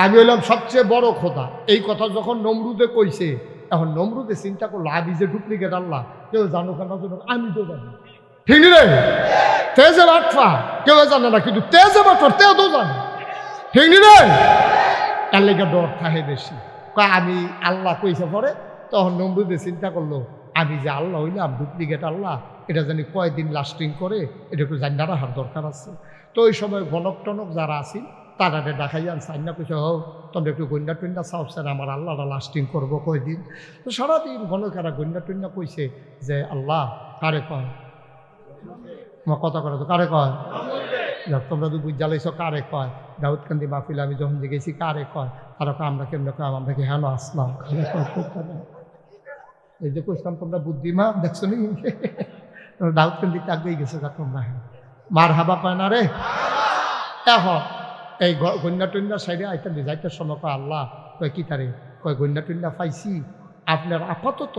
আমি হলাম সবচেয়ে বড় খোদা। এই কথা যখন নমরুদে কইছে, এখন নমরুদে চিন্তা করলো আমি যে ডুপ্লিকেট আল্লাহ, কেউ জানো কেন জানো, আমি তো জানি, ঠিক রে? তেজে বাটফা কেউ জানে না, কিন্তু তেজে বাটফা তেও তো জানে, ঠিক রে? এর লেগে ডর থাকে বেশি। আমি আল্লাহ কইছে পরে, তখন নমরুদে চিন্তা করলো আমি যে আল্লাহ হইলাম ডুপ্লিকেট আল্লাহ, এটা জানি কয়দিন লাস্টিং করে, এটা একটু জানি না রাখার দরকার আছে। তো ওই সময় গণক টনক যারা আছি তারা দেখাইয়ান সাইনা কইছে, হোক তোমরা একটু গন্যা টন্যা চাও স্যার, আমার আল্লাহটা লাস্টিং করবো কয়দিন। তো সারাদিন গণকেরা গন্যা টন্যা কইছে যে আল্লাহ কারে কয়, আমার কথা করে তো কারে কয়, তোমরা তো বুঝ জ্বালাইছ কারে কয়। দাউদকান্দি মাহফিল আমি যখন যে গেছি কারে কয়, তারা আমরা কেমনে কয়, আমরা কি হেন আসলাম, এই যে কইছিলাম তোমরা বুদ্ধিমান দেখছো নি, দাউদকান্দিতে আগেই গেছে যা তোমরা মার হাবা কয় না রে। এখন এই গন্যা টন্যা সাইডে আইতে যাইতে সময় কয় আল্লাহ কয় কি তারে কয় গন্যা টন্যা পাইছি, আপনার আপাতত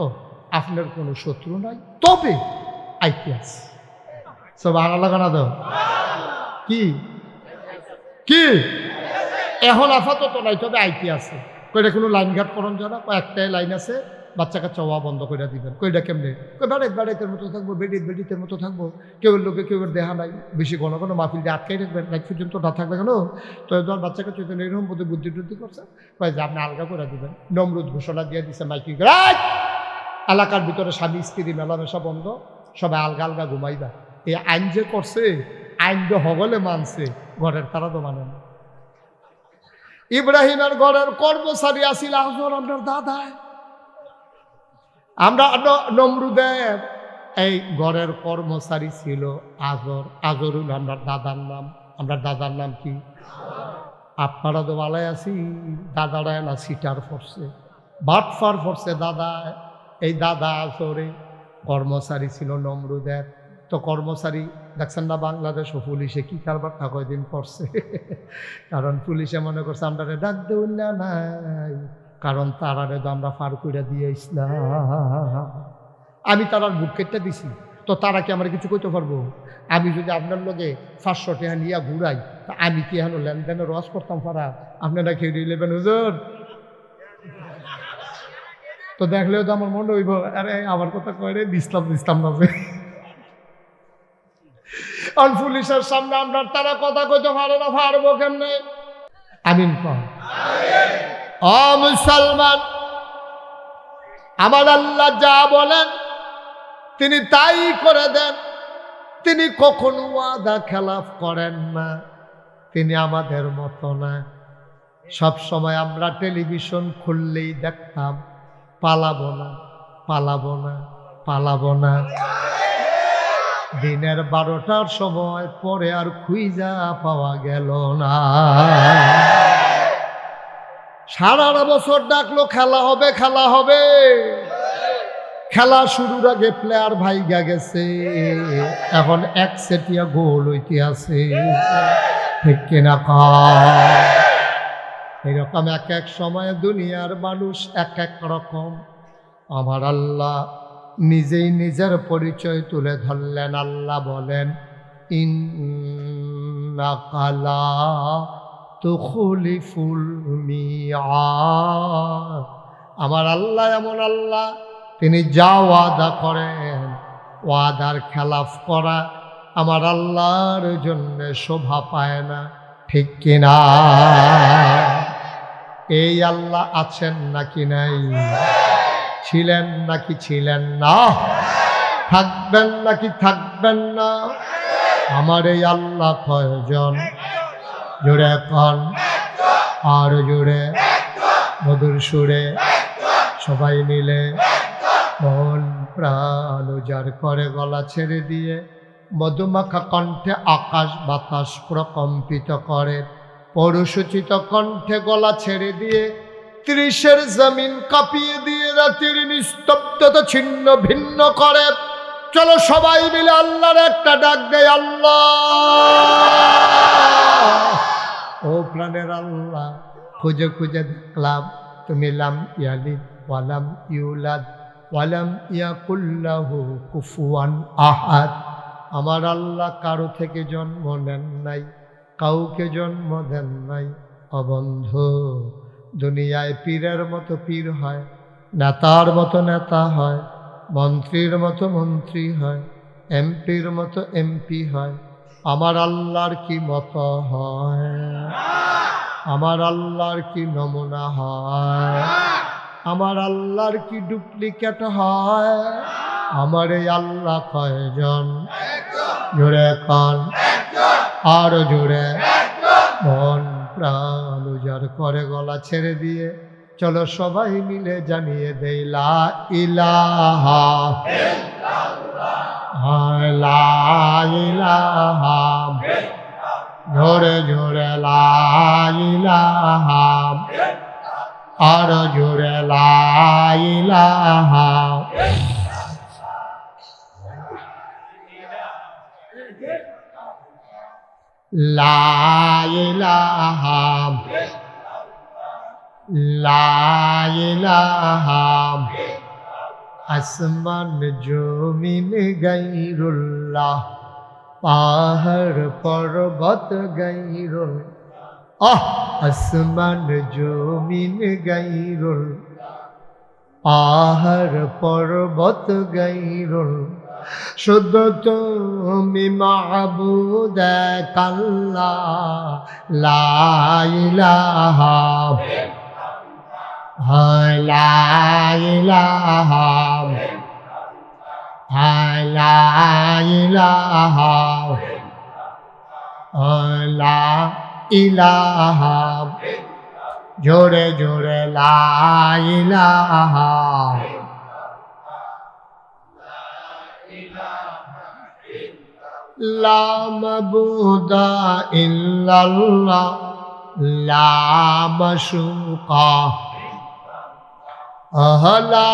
আপনার কোনো শত্রু নাই, তবে আইতে আছে সব আনা লাগানা দাও কি কি এখন আপাতত নাই, তবে আইতে আছে। কইটা কোনো লাইন ঘাট করন জানা, কয়েকটাই লাইন আছে, বাচ্চা কাচ্চা ওয়া বন্ধ করে দিবেন। কইটা কেমনে, কই বেড়াইতের মতো থাকবো, বেডিতের মতো থাকবো, কেউ লোকে কেউ দেহা নাই, বেশি ঘন ঘন মাহফিল দিয়ে আটকাই রাখবেন, রাত পর্যন্ত না থাকবে কেন। তো তোমার বাচ্চা কাচ্চা এরকম বোধ বুদ্ধি টুদ্ধি করছে, কয় যে আপনি আলগা করে দিবেন। নমরুদ ঘোষণা দিয়ে দিছে মাইকি, এলাকার ভিতরে স্বামী স্ত্রী মেলামেশা বন্ধ, সবাই আলগা আলগা ঘুমাইবা। এই আইন যে করছে, আইন যে হগলে মানছে, ঘরের তারা তো মানে না। ইব্রাহিমের ঘরের কর্মচারী আসিল আজর আপনার দাদায়, আমরা নমরুদের এই ঘরের কর্মচারী ছিল আজর। আজরুল আমরা দাদার নাম, আমরা দাদার নাম কি? আপনারা তো ভালোই আছি, দাদারা না সিটার ফরছে, বাটফার ফরছে দাদা। এই দাদা আজরে কর্মচারী ছিল নমরুদের। তো কর্মচারী দেখছেন না বাংলাদেশ ও পুলিশে কি কারবারটা কয়দিন করছে, কারণ পুলিশে মনে করছে আমরা ডাক দেউন না নাই, কারণ তারারে তো আমরা ফার করে দিয়ে ইসলাম, আমি তারার বুক কেটে দিছি, তো তারা কি আমরা কিছু করতে পারবো? আমি যদি আপনার লগে 500 টাকা নিয়ে ঘুরাই, তা আমি কি এখন লেনদেনে রস করতাম পারা? আপনারা খেয়ে নেবেন হুজুর? তো দেখলেও তো আমার মনে হইব আরে আমার কথা কয়ে দিসলাম দিসলাম না। আর পুলিশের সামনে আমরা তারা কথা কইতে পারে না, পারবো কেমনে? আমিন কর। ও মুসলমান, আমার আল্লাহ যা বলেন তিনি তাই করে দেন, তিনি কখনো ওয়াদা খেলাফ করেন না, তিনি আমাদের মতো না। সব সময় আমরা টেলিভিশন খুললেই দেখতাম পালাবো না পালাবো না পালাবো না, দিনের 12টার সময় পরে আর খুঁজা পাওয়া গেল না। সারা বছর ডাকলো খেলা হবে খেলা হবে, খেলা শুরুর আগে প্লেয়ার ভাইগা গেছে, এখন একচেটিয়া গোল হইতে আছে, ঠিক কিনা? এরকম এক এক সময় দুনিয়ার মানুষ এক এক রকম। আমার আল্লাহ নিজেই নিজের পরিচয় তুলে ধরলেন। আল্লাহ বলেন ইন্নাকা লা তুখলিফুল মিআদ। আমার আল্লাহ এমন আল্লাহ, তিনি যা ওয়াদা করেন ওয়াদার খেলাফ করা আমার আল্লাহর জন্য শোভা পায় না, ঠিক কিনা? এই আল্লাহ আছেন নাকি নাই? ছিলেন নাকি ছিলেন না? থাকবেন নাকি থাকবেন না? আমার এই আল্লাহ কয়জন? জোরে কন, আর জোরে মধুর সুরে সবাই মিলে মন প্রাণ উজাড় করে গলা ছেড়ে দিয়ে মধুমাখা কণ্ঠে আকাশ বাতাস প্রকম্পিত করে, পরশুচিত কণ্ঠে গলা ছেড়ে দিয়ে 30 জমিন কাঁপিয়ে দিয়ে রাতের নিস্তব্ধতা ছিন্ন ভিন্ন করে। চলো সবাই মিলে আল্লাহর একটা ডাক দেয়, আল্লাহ। ও প্রাণের আল্লাহ, খুঁজে খুঁজে দেখলাম তুমি লাম ইয়ালিদ ওয়ালাম ইউলাদ ওয়ালাম ইয়াকুল লাহু কুফুয়ান আহাদ। আমার আল্লাহ কারো থেকে জন্ম নেন নাই, কাউকে জন্ম দেন নাই, ও বন্ধু, দুনিয়ায় পীরের মতো পীর হয়, নেতার মতো নেতা হয়, মন্ত্রীর মতো মন্ত্রী হয়, এমপির মতো এমপি হয়, আমার আল্লাহর কি মতো হয়? আমার আল্লাহর কি নমুনা হয়? আমার আল্লাহর কি ডুপ্লিকেট হয়? আমার এই আল্লাহ কয়জন? জোরে কন, আরো জোরে। মন প্রাণ উজাড় করে গলা ছেড়ে দিয়ে চলো সবাই মিলে জানিয়ে দেই লা ইলাহা ইল্লাল্লাহ, লা ইলাহা, জোরে জোরে লা ইলাহা, আরো জোরে লা ইলাহা। লা ইলাহা, লা ইলাহা, আসমান জমিন গায়রুল্লাহ, পাহাড় পর্বত গায়রুল্লাহ, আসমান জমিন গায়রুল্লাহ, পাহাড় পর্বত গায়রুল্লাহ, শুধু তুমি মাবুদ এক আল্লাহ, লা ইলাহা, লা ইলাহা, লা ইলাহা, লা ইলাহা, জোরে জোরে লা ইলাহা। লা মাবুদা ইল্লাল্লাহ, লা মাশুকা, লা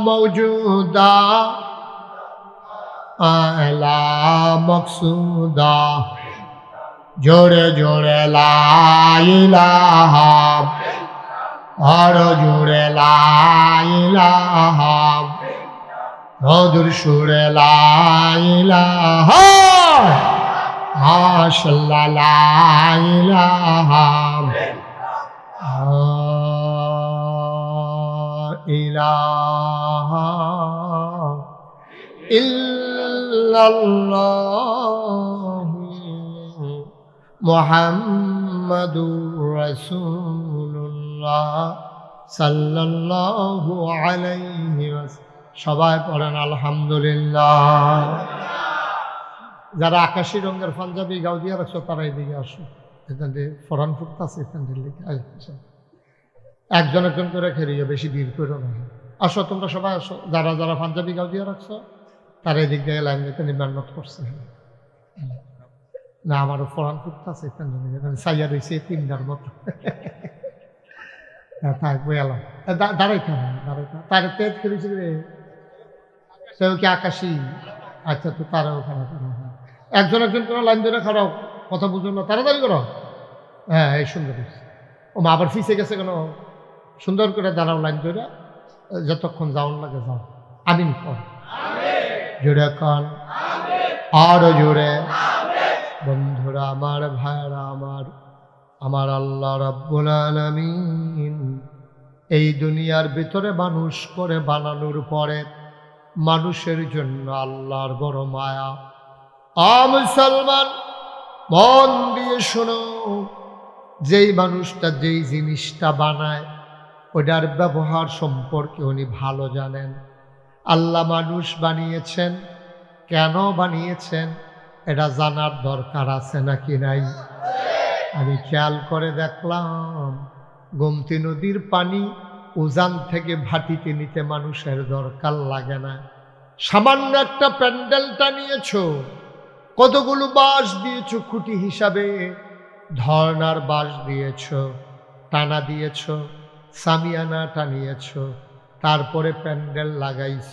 মওজুদা, লা মকসুদা, জোরে জোরে লা ইলাহা, আরো জোরে লা ইলাহা, মধুর সুরে লা ইলাহা, মাশাআল্লাহ লা ইলাহা ইলাহা ইল্লাল্লাহ মুহাম্মাদুর রাসূলুল্লাহ সাল্লাল্লাহু আলাইহি ওয়াসাল্লাম। সবাই পড়েন আলহামদুলিল্লাহ। যারা আকাশি রঙের পাঞ্জাবি গাউদিয়া রাখছো তারা এদিকে আসো, এখান থেকে ফরান ফুটতাছে, এখান থেকে একজন একজন করে খেলিয়ে, বেশি ভিড় করো না। আসো তোমরা সবাই আসো, যারা যারা পাঞ্জাবি গাউদিয়া রাখছো তারা এদিক দিয়ে লাইন এখানে মেহনত করছে। না আমারও ফরান ফুটতাছে, এখানে সাইয়া রয়েছে তিনটার মতো। থাকবো এলাম দাঁড়াইতে হবে, দাঁড়াইতে তার তেজ করেছি রে, সেও কি আকাশি? আচ্ছা তো তারাও খারাপ করো, একজন একজন করে লাইন ধরে খারাপ, কথা বুঝো না, তাড়াতাড়ি করো। হ্যাঁ এই সুন্দর, ও মা আবার ফিসে গেছে কেন? সুন্দর করে দাঁড়াও লাইন ধরে, যতক্ষণ যাওয়ার লাগে যাও। আমিন কর, জোরে কান, আরো জোরে। বন্ধুরা আমার, ভাইরা আমার, আমার আল্লাহ রাব্বুল আলামিন এই দুনিয়ার ভিতরে মানুষ করে বানানোর পরে মানুষের জন্য আল্লাহর বড় মায়া। মুসলমান মন দিয়ে শোনো, যেই মানুষটা যেই জিনিসটা বানায় ওটার ব্যবহার সম্পর্কে উনি ভালো জানেন। আল্লাহ মানুষ বানিয়েছেন, কেন বানিয়েছেন এটা জানার দরকার আছে নাকি নাই? আমি খেয়াল করে দেখলাম, গোমতী নদীর পানি উজান থেকে ভাটিতে নিতে মানুষের দরকার লাগে না। সামান্য একটা প্যান্ডেল টানিয়েছ, কতগুলো বাঁশ দিয়েছ খুঁটি হিসাবে, ধর্নার বাঁশ দিয়েছ, টানা দিয়েছ, সামিয়ানা টানিয়েছ, তারপরে প্যান্ডেল লাগাইছ।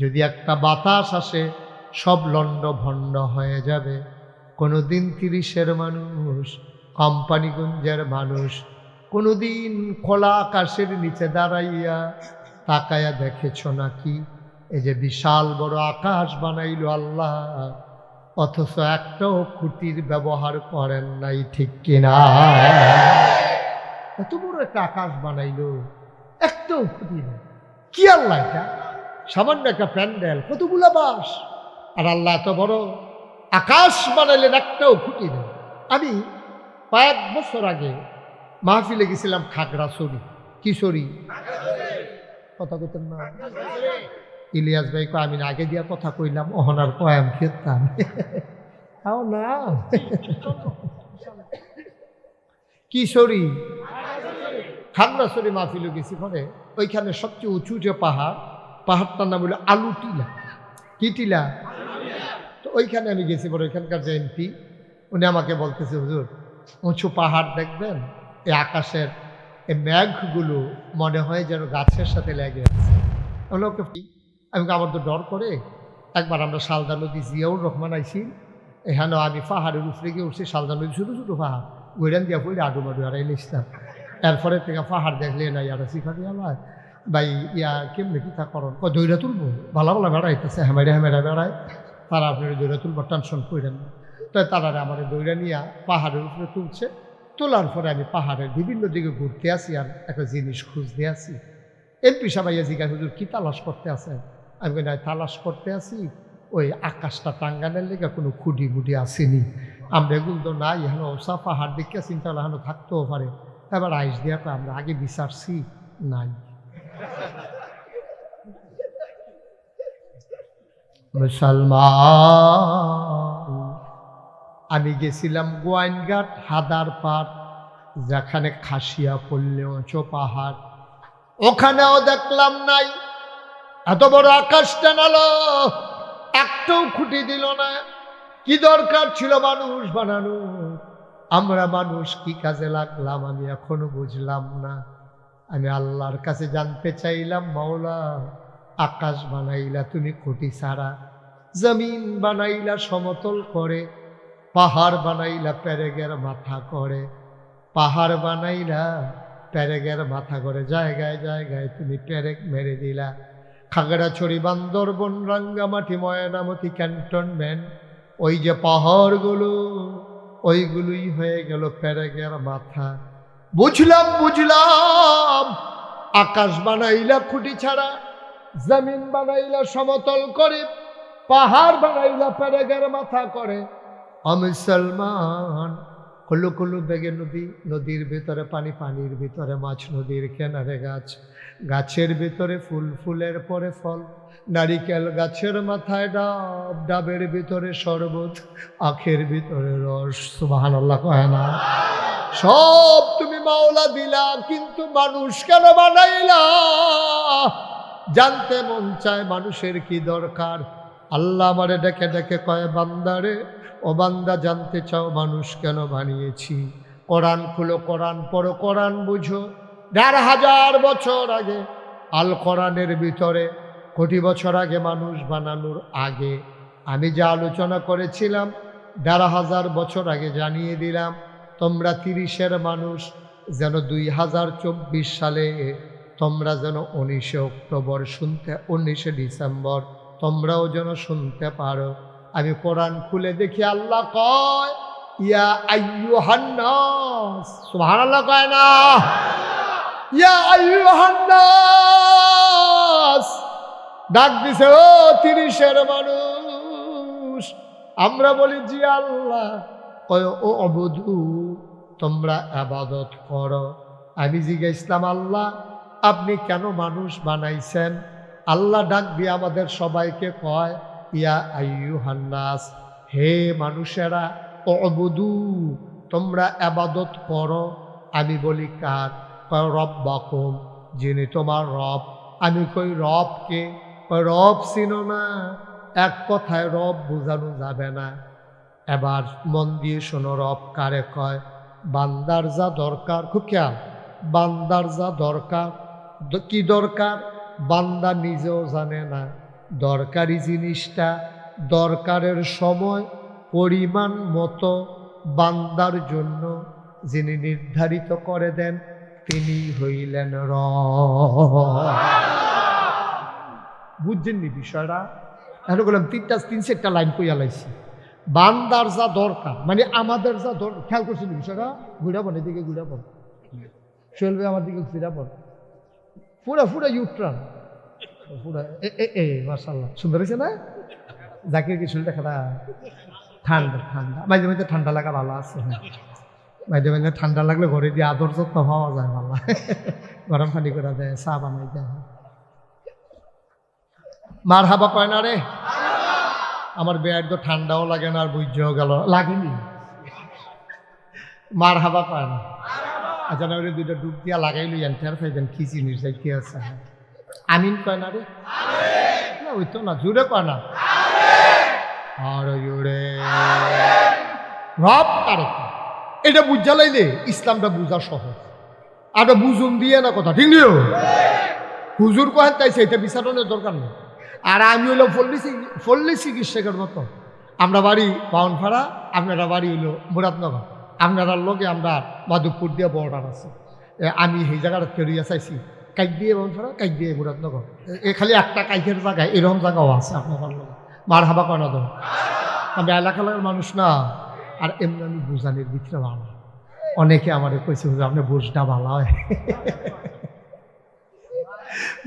যদি একটা বাতাস আসে সব লন্ড ভণ্ড হয়ে যাবে। কোনোদিন 30-এর মানুষ, কোম্পানিগঞ্জের মানুষ কোনোদিন খোলা আকাশের নিচে দাঁড়াইয়া তাকায়া দেখেছ নাকি? এই যে বিশাল বড় আকাশ বানাইল আল্লাহ, অথচ একটাও খুঁটির ব্যবহার করেন নাই, ঠিক কিনা? এত বড় একটা আকাশ বানাইলো, একটাও ক্ষতি নেই। কি আল্লাহ এটা? সামান্য একটা প্যান্ডেল, কতগুলা বাস, আর আল্লাহ এত বড় আকাশ বানাইলেন, একটাও খুঁটি নেই। আমি কয়েক বছর আগে মাহফিলে গেছিলাম খাগড়াছড়ি। কিশোরী কথা কইতেন না? ইলিয়াস ভাই কয় আমি আগে দিয়া কথা কইলাম, অহনার কয় আমি খেতাম না। কিশোরী খাগড়াছড়ি মাহফিলে গেছি। পরে ওইখানে সবচেয়ে উঁচু যে পাহাড়টার নাম হলো আলু টিলা। কি টিলা? তো ওইখানে আমি গেছি। পরে ওইখানকার যে এমপি, উনি আমাকে বলতেছে, হুজুর উঁচু পাহাড় দেখবেন, এই আকাশের এই মেঘগুলো মনে হয় যেন গাছের সাথে লেগে আছে। ওকে আমি আমার তো ডর করে। একবার আমরা শালদা নদী জিয়াউর রহমান আইছি, এখানেও আমি পাহাড়ের উপরে গিয়ে উঠছি। শালদা নদী ছোটো ছোটো পাহাড়, গৈরান দিয়া পড়লে আডু মাডু আর ইসলাম। এরপরে থেকে পাহাড় দেখলে নাই আর শিখাতে আমার ভাই ইয়া কেমনি কি তা করন দৈরা তুলবো, ভালো ভালো বেড়াইতেছে, হেমেরা বেড়ায়, তারা আপনার দৈরা তুলবো, টেনশন করেন না। তাই তারা আমার দৈরা নিয়ে পাহাড়ের উপরে তুলছে। তোলার পরে আমি পাহাড়ের বিভিন্ন দিকে ঘুরতে আসি আর একটা জিনিস খুঁজতে আসি। এমপি সাবাইয়া জিজ্ঞাসা, হুজুর কি তালাশ করতে আছে? আমি বলি, তালাশ করতে আসি ওই আকাশটা টাঙ্গানের লেগে কোনো খুঁটি মুটি আসেনি। আমরা এগুলো তো নাই, এখন ওসা পাহাড় দেখে চিন্তা হলো এখনো থাকতেও পারে। এবার আইস দিয়া তো আমরা আগে বিচারছি, নাই। মুসলমান, আমি গেছিলাম গোয়াইনঘাট হাদার পাড়, যেখানে খাসিয়া পড়লে উঁচু পাহাড়, ওখানেও দেখলাম নাই। এত বড় আকাশ টানালো, একটাও খুঁটি দিল না। কি দরকার ছিল মানুষ বানানো? আমরা মানুষ কি কাজে লাগলাম আমি এখনো বুঝলাম না। আমি আল্লাহর কাছে জানতে চাইলাম, মাওলা আকাশ বানাইলা তুমি খুঁটি ছাড়া, জমিন বানাইলা সমতল করে, পাহাড় বানাইলা পেরেগের মাথা করে, পাহাড় বানাইলা পেরেগের মাথা করে, জায়গায় জায়গায় তুমি পেরেক মেরে দিলা। খাগড়াছড়ি, বান্দরবন, রাঙ্গামাটি, ময়নামতি, ক্যান্টনমেন্ট, ওই যে পাহাড়গুলো, ওইগুলোই হয়ে গেল পেরেগের মাথা। বুঝলাম আকাশ বানাইলা খুঁটি ছাড়া, জমিন বানাইলা সমতল করে, পাহাড় বানাইলা পেরেগের মাথা করে। মুসলমান, কলু কলু বেগে নদী, নদীর ভিতরে পানি, পানির ভিতরে মাছ, নদীর কিনারে গাছ, গাছের ভিতরে ফুল, ফুলের পরে ফল, নারিকেল গাছের মাথায় ডাব, ডাবের ভিতরে শরবত, আখের ভিতরে রস। সুবহানাল্লাহ কয় না? সব তুমি মাওলা দিলা, কিন্তু মানুষ কেন বানাইলা? জানতে মন চায় মানুষের কি দরকার। আল্লাহ আমারে ডেকে ডেকে কয়, বান্দারে ও বান্দা, জানতে চাও মানুষ কেন বানিয়েছি? কোরআন খুলো, কোরআন পড়ো, কোরআন বুঝো। ১,৫০০ বছর আগে আল কোরআনের ভিতরে, কোটি বছর আগে মানুষ বানানোর আগে আমি যা আলোচনা করেছিলাম, ১,৫০০ বছর আগে জানিয়ে দিলাম। তোমরা ৩০-এর মানুষ যেন ২০২৪ সালে তোমরা যেন ১৯শে অক্টোবর শুনতে, ১৯শে ডিসেম্বর তোমরাও যেন শুনতে পারো। আমি কোরআন খুলে দেখি আল্লাহ কয়, ইয়া আইয়ুহান নাস। সুবহানাল্লাহ কয় না? ইয়া আইয়ুহান নাস ডাক দিছে, ও ৩০-এর মানুষ। আমরা বলি, জি আল্লাহ। কয়, ও অবধু তোমরা ইবাদত করো। আমি জিজ্ঞাসলাম, আল্লাহ আপনি কেন মানুষ বানাইছেন? আল্লাহ ডাক দিয়ে আমাদের সবাইকে কয়, ইয়া আইয়ুহান নাস, হে মানুষেরা, উবুদু তোমরা ইবাদত করো। আমি বলি কার? কয় রব্বাকুম, যিনি তোমার রব। আমি কই রব কে? কয় রব চিনো না? এক কথায় রব বোঝানো যাবে না। এবার মন দিয়ে শোনো, রব কারে কয়? বান্দার যা দরকার, খুব খেয়াল, বান্দার যা দরকার। কি দরকার? বান্দা নিজেও জানে না। দরকারি জিনিসটা দরকারের সময় পরিমাণ মতো বান্দার জন্য যিনি নির্ধারিত করে দেন, তিনি হইলেন রব। বুঝছেননি বিষয়টা? এখন বললাম ৩-৪টা লাইন কইয়া লাইছি। বান্দার যা দরকার মানে আমাদের যা দরকার, খেয়াল করছেন বিষয়টা? ঘুরাবো না, এদিকে ঘুরাবো। সোহেল ভাই আমার দিকে ফিরা পড়, পুরা পুরা ইউট্রান পুরা মাশাআল্লাহ, সুন্দর হয়েছে না? জাকির কি শরীরটা খারাপ? ঠান্ডা ঠান্ডা, মাঝে মাঝে ঠান্ডা লাগা ভালো আছে। মাঝে মাঝে ঠান্ডা লাগলে ঘরে দিয়ে আদর যত্ন পাওয়া যায় ভালো, গরম পানি করে দেয়, চা বানাই দেয়। মার হাবা কয় না রে? আমার বেয়ার তো ঠান্ডাও লাগে না আর বুঝেও গেল লাগেনি, মার হাবা কয় না। আচ্ছা না, ওই দুইটা ডুব দিয়া লাগাই লই আনতে আর ফাইবেন কি জিনিস যাই কি আছে। আমিন কয় না রে? না ওই তো না, জুড়ে কয় না। আর জুড়ে রব কারে, এটা বুঝা লাইলে ইসলামটা বুঝা সহজ। আর বুঝুন দিয়ে না কথা, ঠিক নিও হুজুর কহেন তাইছে, এটা বিচারণের দরকার নেই। আর আমি হইলো ফল্লি চিকিৎসকের মতো। আমরা বাড়ি বাউনপাড়া, আপনারা বাড়ি হইলো মুরাদনগর, আপনারা লগে আমরা মাধবপুর দিয়ে বর্ডার আছে। আমি সেই জায়গাটা ফেরিয়া চাইছি, কাইক দিয়ে বাউনপাড়া, কাইক দিয়ে মুরাদনগর, এ খালি একটা কাইকের জায়গায় এরকম জায়গাও আছে আপনার লগে। মার হাবা কয়না ধর, আমরা এলাকার মানুষ না। আর এমনি আমি বুঝানির ভিতরে ভালো, অনেকে আমাদের কইছে হুজুর আপনি বুঝটা ভালো হয়।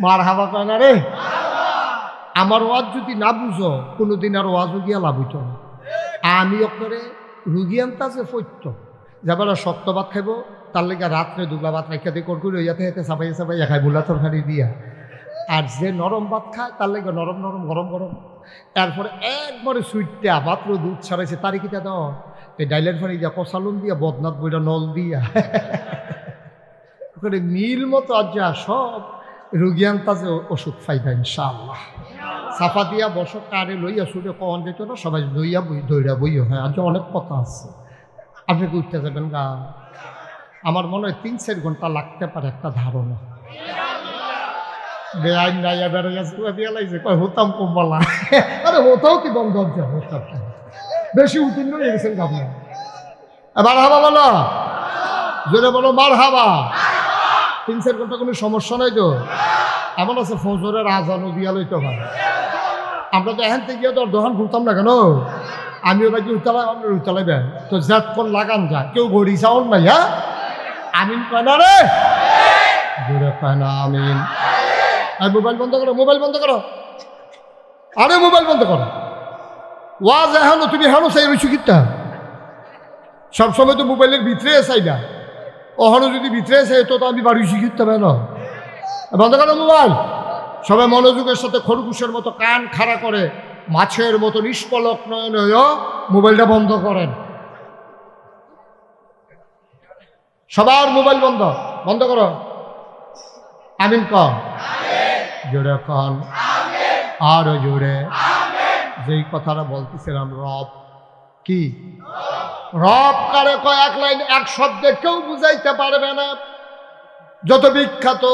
মার হাবা কয়না রে? আমার ওয়াজ যদি না বুঝো কোনোদিন আর ওয়াজও গিয়া লাভ হইত না। আমি অক্ষরে রুগী আনতে আছে ফৈত্য যাবার শক্ত ভাত খাইব, তার লেগে রাত্রে দুগলা ভাত রাখা দিয়ে করকুর ইয়াতে হেতে চাপাই চাপাই খাই বুলা তরকারি দিয়া। আর যে নরম ভাত খায় তার লেগে নরম নরম গরম গরম। এরপরে একবারে সুইটটা মাত্র দুধ ছাড়াইছে তারই কিটা দাও, এই ডাইলের ফানি দিয়া কষালুন দিয়া বদনাথ বইটা নল দিয়া ওখানে মিল মতো আজ যা সব রুগী আনতাছে ওষুধ ফাইদা ইনশাআল্লাহ। সাফা দিয়া বসক কারে লইয়া শুনে কখন যেত না, সবাই লইয়া বই দইরা বইও। হ্যাঁ আজ অনেক কথা আছে, আপনি কি উঠতে যাবেন গা? আমার মনে হয় 3-4 ঘন্টা লাগতে পারে একটা ধারণা। বেআইন নাইয়া বেড়ে গেছে দিয়া লাগছে কয় হতাম কম্বলা। আরে হতাও কি বন্ধ হচ্ছে, হতাম বেশি উত্তীর্ণ হয়ে গেছেন আপনি। মার হাবা বলো, জোরে বলো মার হাবা। 3-4 ঘন্টা কোনো সমস্যা নাই তো? এমন আছে ফজরের আজানও দিয়া লইতে পারে। আমরা তো এখান থেকে তো দোকান খুলতাম না কেন? আমিও বাকি উঠতালাই, আমরা উঠতালাইবেন তো জাত কোন লাগান যায়, কেউ ঘড়ি চাউন নাই। হ্যাঁ আমিন কয় না রে? জোরে কয় না আমিন। আর মোবাইল বন্ধ করো, মোবাইল বন্ধ করো, আরে মোবাইল বন্ধ করো। ওয়াজ এখনো তুমি এখনো চাই রইছো কিতা? সবসময় তো মোবাইলের ভিতরে চাই না, ওখানে যদি ভিতরে চাই তো আমি বাড়ি শিখিতে পারে না। বন্ধ করো মোবাইল। সবাই মনোযোগের সাথে খরগোশের মতো কান খাড়া করে মাছের মতো নিষ্পলক নয়নে মোবাইলটা বন্ধ করেন। সবার মোবাইল বন্ধ, বন্ধ করো। আমিন কন, জোরে কন, আরো জোরে। যেই কথাটা বলতেছিলাম, রব কি? রব কারে কয় এক লাইন এক শব্দে কেউ বুঝাইতে পারবে না। যত বিখ্যাত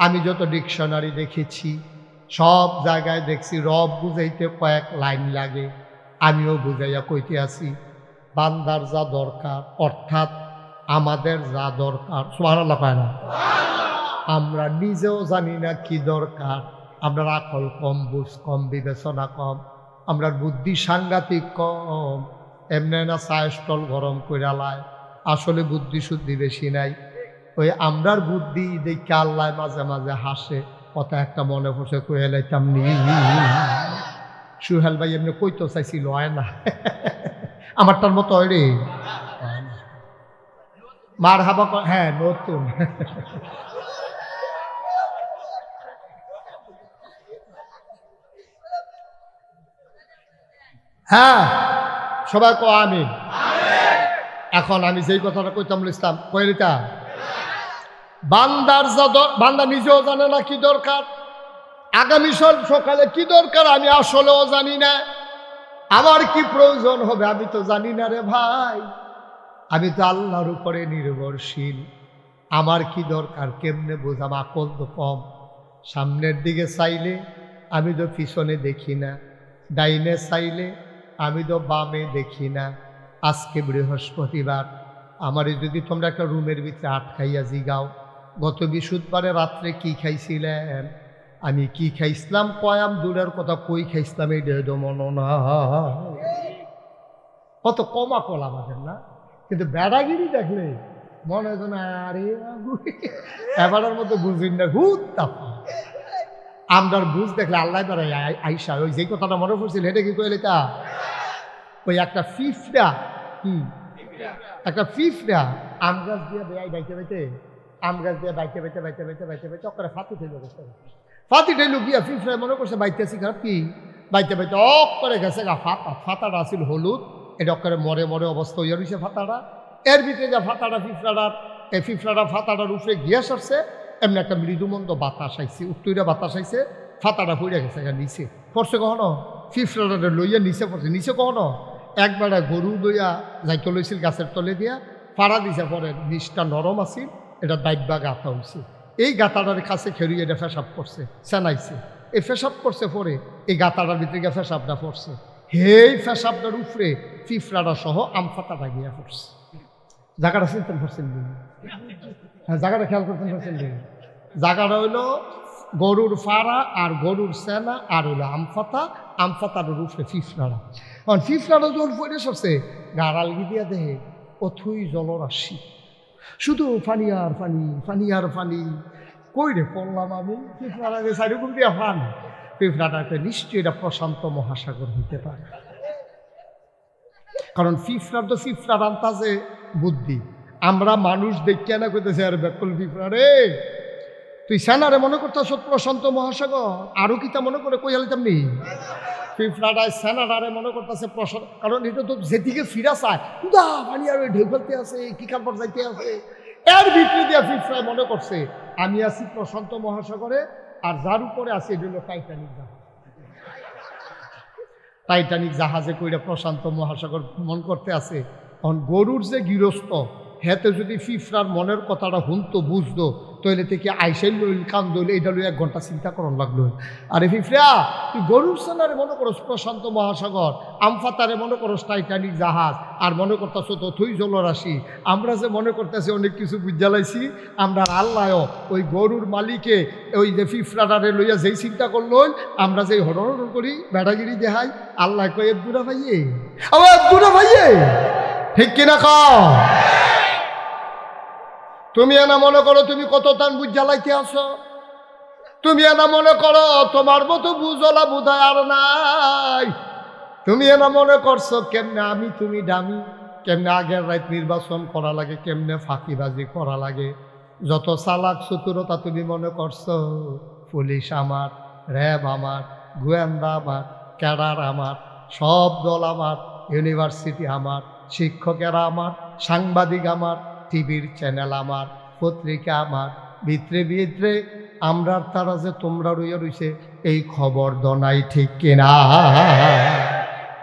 আমি যত ডিকশনারি দেখেছি সব জায়গায় দেখছি রব বুঝাইতে কয়েক লাইন লাগে। আমিও বুঝাইয়া কইতে আছি বান্দার যা দরকার, অর্থাৎ আমাদের যা দরকার, সুবহানাল্লাহ পায় না, আমরা নিজেও জানি না কি দরকার। আমরা আকল কম, বুঝ কম, বিবেচনা কম, আমরা বুদ্ধি সাংঘাতিক কম। এমনি না চায় স্টল গরম করে লায়, আসলে বুদ্ধি শুদ্ধি বেশি নাই। ওই আমরার বুদ্ধি দেখে আল্লাহ মাঝে মাঝে হাসে। কথা একটা মনে পড়ছে কয়ে লাইতাম নি, সুহেল ভাই এমনি কইতো চাইছিল, হয় না আমারটার মতো হয় রে। মার হাবা, হ্যাঁ নতুন। হ্যাঁ সবাই কো আমিন। এখন আমি যেই কথাটা কইতাম ইসলাম কইলিতা, বান্দার যা বান্দা নিজেও জানে না কি দরকার, আগামী সকালে কি দরকার আমি আসলেও জানি না, আমার কি প্রয়োজন হবে আমি তো জানি না রে ভাই। আমি তো আল্লাহর উপরে নির্ভরশীল, আমার কি দরকার কেমনে বোঝাম? আকল তো কম। সামনের দিকে চাইলে আমি তো পিছনে দেখি না, ডাইনে চাইলে আমি তো বামে দেখি না। আজকে বৃহস্পতিবার, আমারে যদি তোমরা একটা রুমের ভিতরে আটকাইয়া জিগাও গত বৃহস্পতিবারে রাত্রে কি খাইছিলেন, আমি কি খাইছিলাম কয়াম দূরের কথা, কই খাইছিলাম এই দেহ মনো না। কত কম আকল আমাদের না, কিন্তু বেড়াগিরি দেখলে মনে হয় না আরে এবারের মতো বুঝিন না হুত তাপা আমরার বুঝ দেখলে আল্লাহ বেড়াই আইসা ওই যে কথাটা মনে পড়ছিল এটা কি কইলে তা ওই একটা ফিফরা কি একটা ফিফরা আম গাছ দিয়ে বেয়াই বাইতে বাইতে আম গাছ দিয়ে বাইতে বাইতে বাইতে বাইতে বাইতে বাইতে অকরে ফাতি ঠেলো গেছে ফাতি ঠেলো গিয়া ফিফরা মনে করছে বাইতেছি খারাপ কি বাইতে বাইতে অক করে গেছে গা ফাতাটা আসিল হলুদ এটা অকরে মরে মরে অবস্থা হইয়া রয়েছে ফাতাটা এর ভিতরে যা ফাতাটা ফিফরাটার এই ফিফরাটা ফাতাটার উপরে গিয়া সরছে এমনি একটা মৃদুমন্দ বাতাস আইছে উত্তরা বাতাস আইছে ফাতাটা পড়ে গেছে নিচে পড়ছে কখনো ফিফরাটা লইয়া নিচে পড়ছে নিচে কখনো একবারে গরু লইয়া যাইতে লইছিল গাছের তলে দিয়া ফাড়া দিছে পরে নিচটা নরম আছিল এটা দাইব্বা গাঁথা হয়েছে এই গাঁথাটার কাছে খেড়িয়ে এটা ফেসাব করছে চেনাইছে এই ফেসাব করছে পরে এই গাঁথাটার ভিতরে গিয়ে ফেসাবটা পড়ছে এই ফেসাবটার উপরে ফিফরাটা সহ আম ফাতাটা গিয়া পড়ছে জায়গাটা চিন্তান করছেন হ্যাঁ জায়গাটা খেয়াল করতেন পারছেন জায়গাটা হইল গরুর ফাড়া আর গরুর সেনা আর হইলো আমফাতার উপরে ফিফরাটা কারণ ফিফরাটা যখন পড়ে সরছে গাড়াল গিয়ে দেহে অথই জলরাশি শুধু ফানি আর ফানি ফানি আর ফানি কই রে পড়লাম আমি ফিফরাটাকে চারিরকম দিয়া ফান ফিফরাটাকে নিশ্চয়ই এটা প্রশান্ত মহাসাগর হইতে পারে কারণ ফিফরার তো ফিফরার আন্তাজে বুদ্ধি আমরা মানুষ দেখিয়া না করতেছি আর বেকল ফিফরা রে তুই সেনারে মনে করতেছ প্রশান্ত মহাসাগর আরো কিতা মনে করে কই আলিতাম নি ফিফরাটায় সেনারে মনে করতেছে প্রশান্ত কারণ এটা তো যেদিকে ফিরা চায় উদা পানি আর ঢেউ ফেলতে আছে কি কাপড় যাইতে আছে এর ভিতরে দিয়া ফিফরায় মনে করছে আমি আছি প্রশান্ত মহাসাগরে আর যার উপরে আছে এটা হলো টাইটানিক জাহাজ টাইটানিক জাহাজে কইরা প্রশান্ত মহাসাগর ভ্রমণ করতে আছে এখন গরুর যে গৃহস্থ হেতে যদি ফিফরার মনের কথাটা হুনতো বুঝতো তৈলে থেকে আইসাইল লইল কান দইল এইটা লই 1 ঘন্টা চিন্তা করন লাগলো আরে ফিফরা তুই গরুর সেনারে মনে করস প্রশান্ত মহাসাগর আমফাতারে মনে করস টাইটানিক জাহাজ আর মনে করতেছ তথই জলরাশি আমরা যে মনে করতেছি অনেক কিছু বুঝালাইছি আমরা আল্লাহও ওই গরুর মালিকে ওই যে ফিফরাটারে লইয়া যেই চিন্তা করলো আমরা যেই হরহর করি বেড়াগিরি দেখাই আল্লাহ কয়ে দূরা ভাইয়ে আবার দূরা ভাইয়ে ঠিক কিনা কও তুমি এনা মনে করো তুমি কত তান বুঝ জ্বালাইতে আসো তুমি এনা মনে করো তোমার মতো বুঝলা বুধায় আর নাই তুমি এনা মনে করছো কেমনে আমি তুমি দামি কেমনে আগের রাত নির্বাচন করা লাগে কেমনে ফাঁকিবাজি করা লাগে যত চালাক চতুরতা তুমি মনে করছো পুলিশ আমার র্যাব আমার গোয়েন্দা আমার ক্যাডার আমার সব দল আমার ইউনিভার্সিটি আমার শিক্ষকেরা আমার সাংবাদিক আমার টিভির চ্যানেল আমার পত্রিকা আমার ভিতরে ভিতরে আমরার তারা যে তোমরা রইয়া রইছে এই খবর দনাই ঠিক কিনা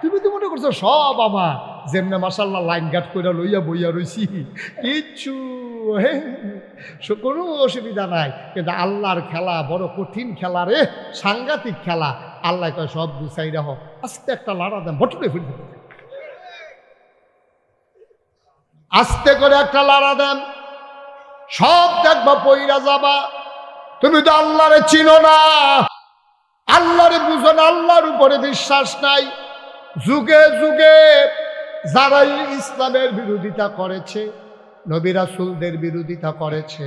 তুমি তো মনে করছো সব আমার যেমনে মাসাল্লাহ লাইন গার্ড করে লইয়া বইয়া রইছি কিচ্ছু কোনো অসুবিধা নাই কিন্তু আল্লাহর খেলা বড় কঠিন খেলা রে সাংঘাতিক খেলা আল্লাহ কয় সব গুছাই রাখ আস্তে একটা লাড়া দেন ভটুরে ফিরতে আস্তে করে একটা লাড়া দেন সব দেখবা পইরা যাবা তুমি তো আল্লাহরে চিনো না আল্লাহরে বুঝো না আল্লাহর উপরে বিশ্বাস নাই যুগে যুগে যারা ইসলামের বিরোধিতা করেছে নবী রাসূলদের বিরোধিতা করেছে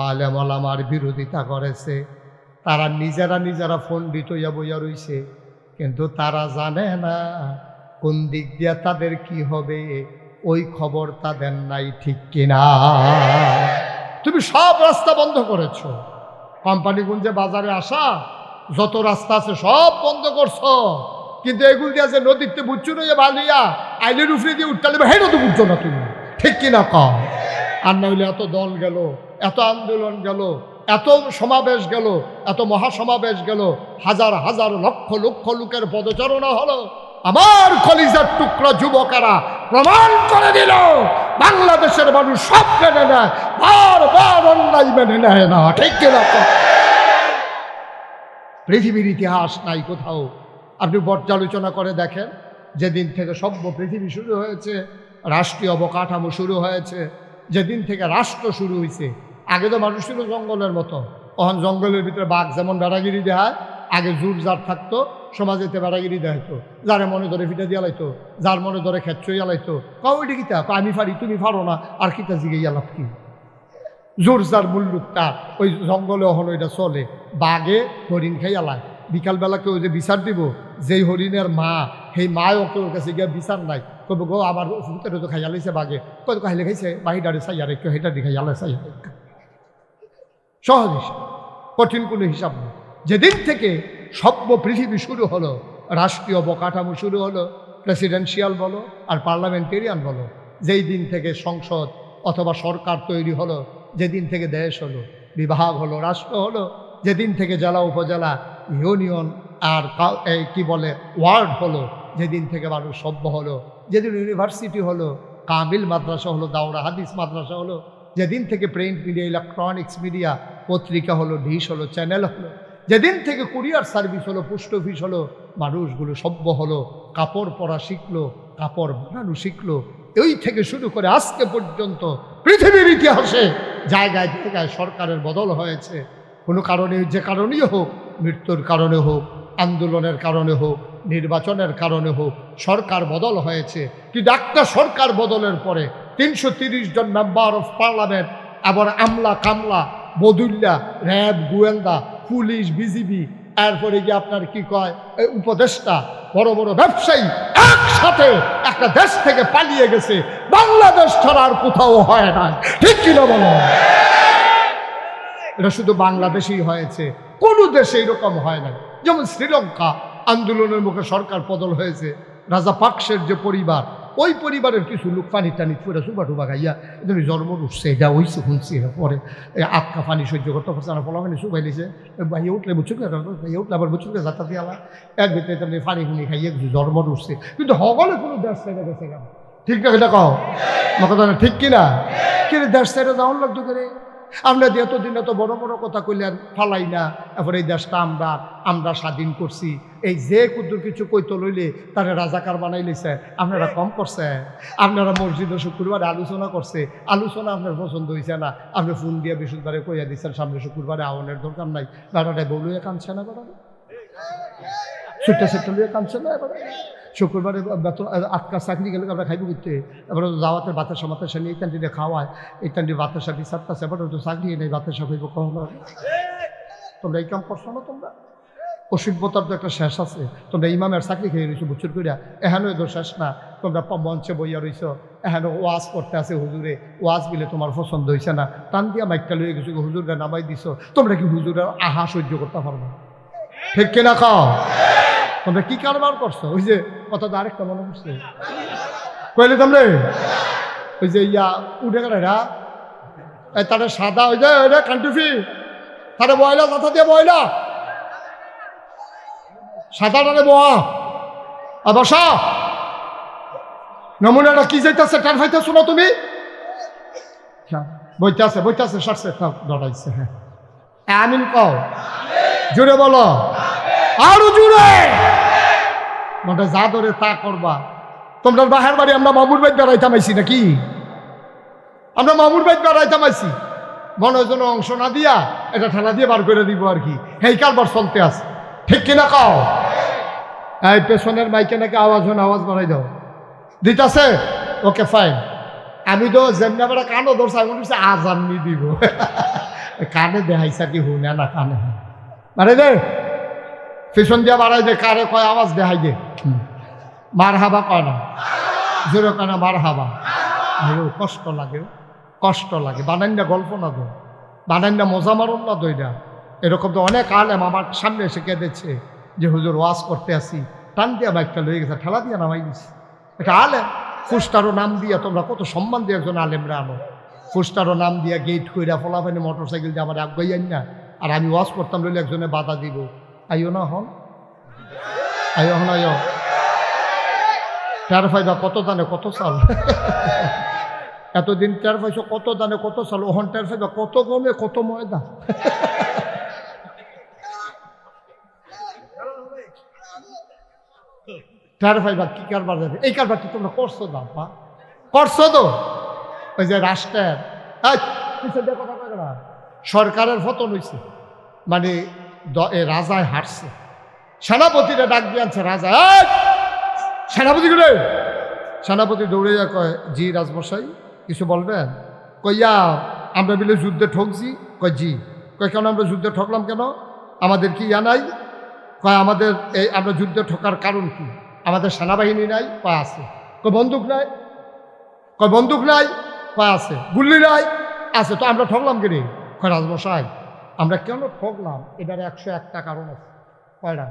আলেম ওলামার বিরোধিতা করেছে তারা নিজেরা পণ্ডিত হইয়া বইয়া রইছে কিন্তু তারা জানে না কোন দিক দিয়া তাদের কি হবে ওই খবর তাদের নাই ঠিক কিনা তুমি সব রাস্তা বন্ধ করেছো কোম্পানিগঞ্জে বাজারে আসা যত রাস্তা আছে সব বন্ধ করছো কিন্তু এগুলো দিয়ে যে নদীতে বুঝছো না বালিয়া আইলের উপরে দিয়ে উঠতে হেঁটে তো বুঝছো না তুমি ঠিক কিনা কম আর না হইলে এত দল গেল এত আন্দোলন গেল এত সমাবেশ গেল এত মহাসমাবেশ গেল হাজার হাজার লক্ষ লক্ষ লোকের পদচারণা হলো আমার কলিজার টুকরা যুবকেরা প্রমাণ করে দিল বাংলাদেশের মানুষ সব মেনে নেয় বারবার অন্যায় মেনে নেয় না ঠিক কিনা পৃথিবীর ইতিহাস নাই কোথাও আপনি পর্যালোচনা করে দেখেন যেদিন থেকে সভ্য পৃথিবী শুরু হয়েছে রাষ্ট্রীয় অবকাঠামো শুরু হয়েছে যেদিন থেকে রাষ্ট্র শুরু হয়েছে আগে তো মানুষ ছিল জঙ্গলের মতো তখন জঙ্গলের ভিতরে বাঘ যেমন বেড়াগিরি দেখায় আগে জোর যার থাকতো সমাজেতে বেড়াগিরি দেখাইতো, যারে মনে ধরে ফিটা দিয়ে লাইতো, যার মনে ধরে খেচ্ছই আলাইতো। ওইটা কিতা আমি পারি তুমি পারো না, আর কিতা জিগে ইয়ালাপ কি জোর যার মুল্লুক তার। ওই জঙ্গলে হলো এটা চলে, বাঘে হরিণ খাই আলায়। বিকালবেলা কেউ যে বিচার দিব, যেই হরিণের মা সেই মা ওকে ওর কাছে গিয়ে বিচার নাই, কবে গো আমার সুতরে তো খাইয়া লাইছে বাঘে, কত খাইলে খাইছে বাহিদারে চাইয়া রেখে হেটা দি খাইয়া চাইয়া রেখে। সহজ হিসাব, কঠিন কোনো হিসাব নেই। যেদিন থেকে সভ্য পৃথিবী শুরু হলো, রাষ্ট্রীয় অবকাঠামো শুরু হলো, প্রেসিডেন্সিয়াল বলো আর পার্লামেন্টেরিয়ান বলো, যেই দিন থেকে সংসদ অথবা সরকার তৈরি হলো, যেদিন থেকে দেশ হলো, বিভাগ হলো, রাষ্ট্র হলো, যেদিন থেকে জেলা উপজেলা ইউনিয়ন আর কি বলে ওয়ার্ড হলো, যেদিন থেকে মানুষ সভ্য হলো, যেদিন ইউনিভার্সিটি হলো, কামিল মাদ্রাসা হলো, দাওরা হাদিস মাদ্রাসা হলো, যেদিন থেকে প্রিন্ট মিডিয়া, ইলেকট্রনিক্স মিডিয়া, পত্রিকা হলো, ডিশ হলো, চ্যানেল হলো, যেদিন থেকে কুরিয়ার সার্ভিস হলো, পোস্ট অফিস হলো, মানুষগুলো সভ্য হলো, কাপড় পরা শিখলো, কাপড় বানানো শিখলো। এই থেকে শুরু করে আজকে পর্যন্ত পৃথিবীর ইতিহাসে জায়গায় জায়গায় সরকারের বদল হয়েছে। কোনো কারণে, যে কারণেই হোক, মৃত্যুর কারণে হোক, আন্দোলনের কারণে হোক, নির্বাচনের কারণে হোক, সরকার বদল হয়েছে। কিন্তু একটা সরকার বদলের পরে 330 জন মেম্বার অফ পার্লামেন্ট, আবার আমলা কামলা বদুল্লা, র্যাব, গোয়েন্দা, পুলিশ, বিজিবি, এরপরে গিয়ে আপনার কি কয় উপদেষ্টা, বড় বড় ব্যবসায়ী একসাথে একটা দেশ থেকে পালিয়ে গেছে। বাংলাদেশ ছাড়া আর কোথাও হয় না, ঠিক কিনা বলো? এটা শুধু বাংলাদেশেই হয়েছে, কোনো দেশে এরকম হয় না। যেমন শ্রীলঙ্কা আন্দোলনের মুখে সরকার বদল হয়েছে, রাজা পাকসের যে পরিবার, ওই পরিবারের কিছু লোক পানি টানি ছুড়ে সুবা টুবা খাইয়া এদের জন্ম উঠছে, এটা হইছে শুনছি, পরে আটকা পানি সহ্য করতে পারছে না, ফলা পানি শুকাই দিছে, ভাইয়া উঠলে বুঝছো ভাইয়া উঠলে আবার বুঝছো যাতা দিয়ে আলা এক ভিতরে তেমনি পানি ফুনি খাইয়ে কিছু জন্ম উঠছে। কিন্তু হগলে কোনো দেশ সাইডে গেছে কেন? ঠিক না এটা কও কথা না, ঠিক কিনা? কিন্তু দেশ সাইডে যাওয়ার লাগতো করে আমরা দিয়ে এতদিন এত বড় বড় কথা কইলেন ফালাই না, এরপর এই দেশটা আমরা স্বাধীন করছি, এই যে কুদ্দুর কিছু কইতো লইলে তারা রাজাকার বানাই লিছে। আপনারা কম করছে, আপনারা মসজিদে শুক্রবারে আলোচনা করছে, আলোচনা আপনার পছন্দ হয়েছে না, আপনি ফোন দিয়ে বৃহস্পতিবারে কইয়া দিচ্ছেন সামনে শুক্রবারে আওয়ানের দরকার নাই, বেড়াটায় বউলুয়ে কাঁদছে না, বেড়াটা ছুট্টা ছুট্টা লুয়ে কাঁদছে না, এবার শুক্রবারে বেতন আটকা চাকরি গেলে আমরা খাইব করতে, এবার দাওয়াতের বাতাসা মাতাসা নিয়ে এইখান দিয়ে খাওয়ায়, এইখান দিয়ে বাতাসা বিচারতেছে, এবার তো চাকরি নেই, বাতাসা খাইব কখনো। তোমরা এই কাম করছো না? তোমরা অসভ্যতার তো একটা শেষ আছে। তোমরা ইমামের চাকরি খেয়ে রয়েছো বুঝুর করিয়া, এখানেও তো শেষ না। তোমরা মঞ্চে বইয়া রয়েছ, এখানে ওয়াজ করতে আছে হুজুরে, ওয়াজ বিলে তোমার পছন্দ হয়েছে না, টান দিয়া মাইকটা লইয়ে গেছো, হুজুররা নামাই দিছ, তোমরা কি হুজুরের আহা সহ্য করতে পারবে? ঠিক কিনা খাও? তোমরা কি কারবার করছো? ওই যে কথা আরেকটা মনে করছে কইলে তোমরা, ওই যে ইয়া উঠে গেল এরা, তারা সাদা ওই যে ওইটা কান্টুফি, তারা বয়লা কথা দিয়ে বয়লা সাদা টানে বোয়া বসা নমুনাটা কি যাইতেছে, টান ফাইতেছো না তুমি? বইতে আছে সারছে দৌড়াইছে। হ্যাঁ আমিন কও, জুড়ে বলো, আরো জুড়ে, মানে যা ধরে তা করবা। তোমরা বাহার বাড়ি, আমরা মামুর বাইক বেড়াইতাম আইছি নাকি? আমরা মামুর বাইক বেড়াইতাম আইছি, মনে যেন অংশ না দিয়া এটা ঠেলা দিয়ে বার করে দিব আর কি, এই কারবার চলতে আছে। ঠিক কিনা কাও? এই পেছনের মাইকে নাকি আওয়াজ হয়, আওয়াজ বাড়াই দাও, দিতেছে? Okay fine. আমি তো যেমনি বেড়া কানও ধরছে, আমি বলছি আজান নি দিব, কানে দেখাইছা কি হুনে না, কানে মানে দে পেছন দিয়া বাড়াই দে, কারে কয় আওয়াজ দেখাই দে, মার হাবা কয় না, জোরে কয় না মার হাবা। কষ্ট লাগে, কষ্ট লাগে। বানান না গল্প না তো, বানান না মজা মারুন না তো। এটা এরকম তো অনেক আলেম আমার সামনে এসে কেঁদেছে যে হুজুর ওয়াজ করতে আসি, টান দিয়া বাইকটা লয়ে গেছে, ঠেলা দিয়া নামাই দিছে। এটা আলেম, ফুস্টারও নাম দিয়া তোমরা কত সম্মান দিয়ে একজন আলেমরা আনো, ফুস্টারও নাম দিয়া গেট কইরা ফলাফানি মোটর সাইকেল দিয়ে আমার আগাই আন না, আর আমি ওয়াজ করতাম লইলে একজনে বাধা দিব। আইও না হন, আইও হন, আইও টের ফাইদা কত দানে কত চাল, এতদিন টের পাইছো কত দানে কত চাল, ওহন টের ফাইদা কত গমে কত ময়দা। টের ফাইবা কি কারবার যাবে, এই কারবার কি তোমরা করছো? দাপা করছো তো। ওই যে রাষ্ট্রের কথা কয় না, সরকারের পতন হয়েছে, মানে রাজায় হারছে, সেনাপতিরা ডাক দিয়ে আনছে রাজা, সেনাপতি করে সেনাপতি দৌড়ে যা কয়, জি রাজমশাই কিছু বলবেন? কইয়া আমরা বিলে যুদ্ধে ঠকছি। কয় জি। কয় কেন আমরা যুদ্ধে ঠকলাম কেন? আমাদের কি ইয়া নাই? কয় আমাদের এই আমরা যুদ্ধে ঠকার কারণ কি? আমাদের সেনাবাহিনী নাই? কয় আছে। কয় বন্দুক নাই? কয় বন্দুক নাই? কয় আছে। গুল্লি নাই? আছে। তো আমরা ঠকলাম কি রে? কয় রাজমশাই আমরা কেন ঠকলাম এটার 101টা কারণ আছে। কয়টা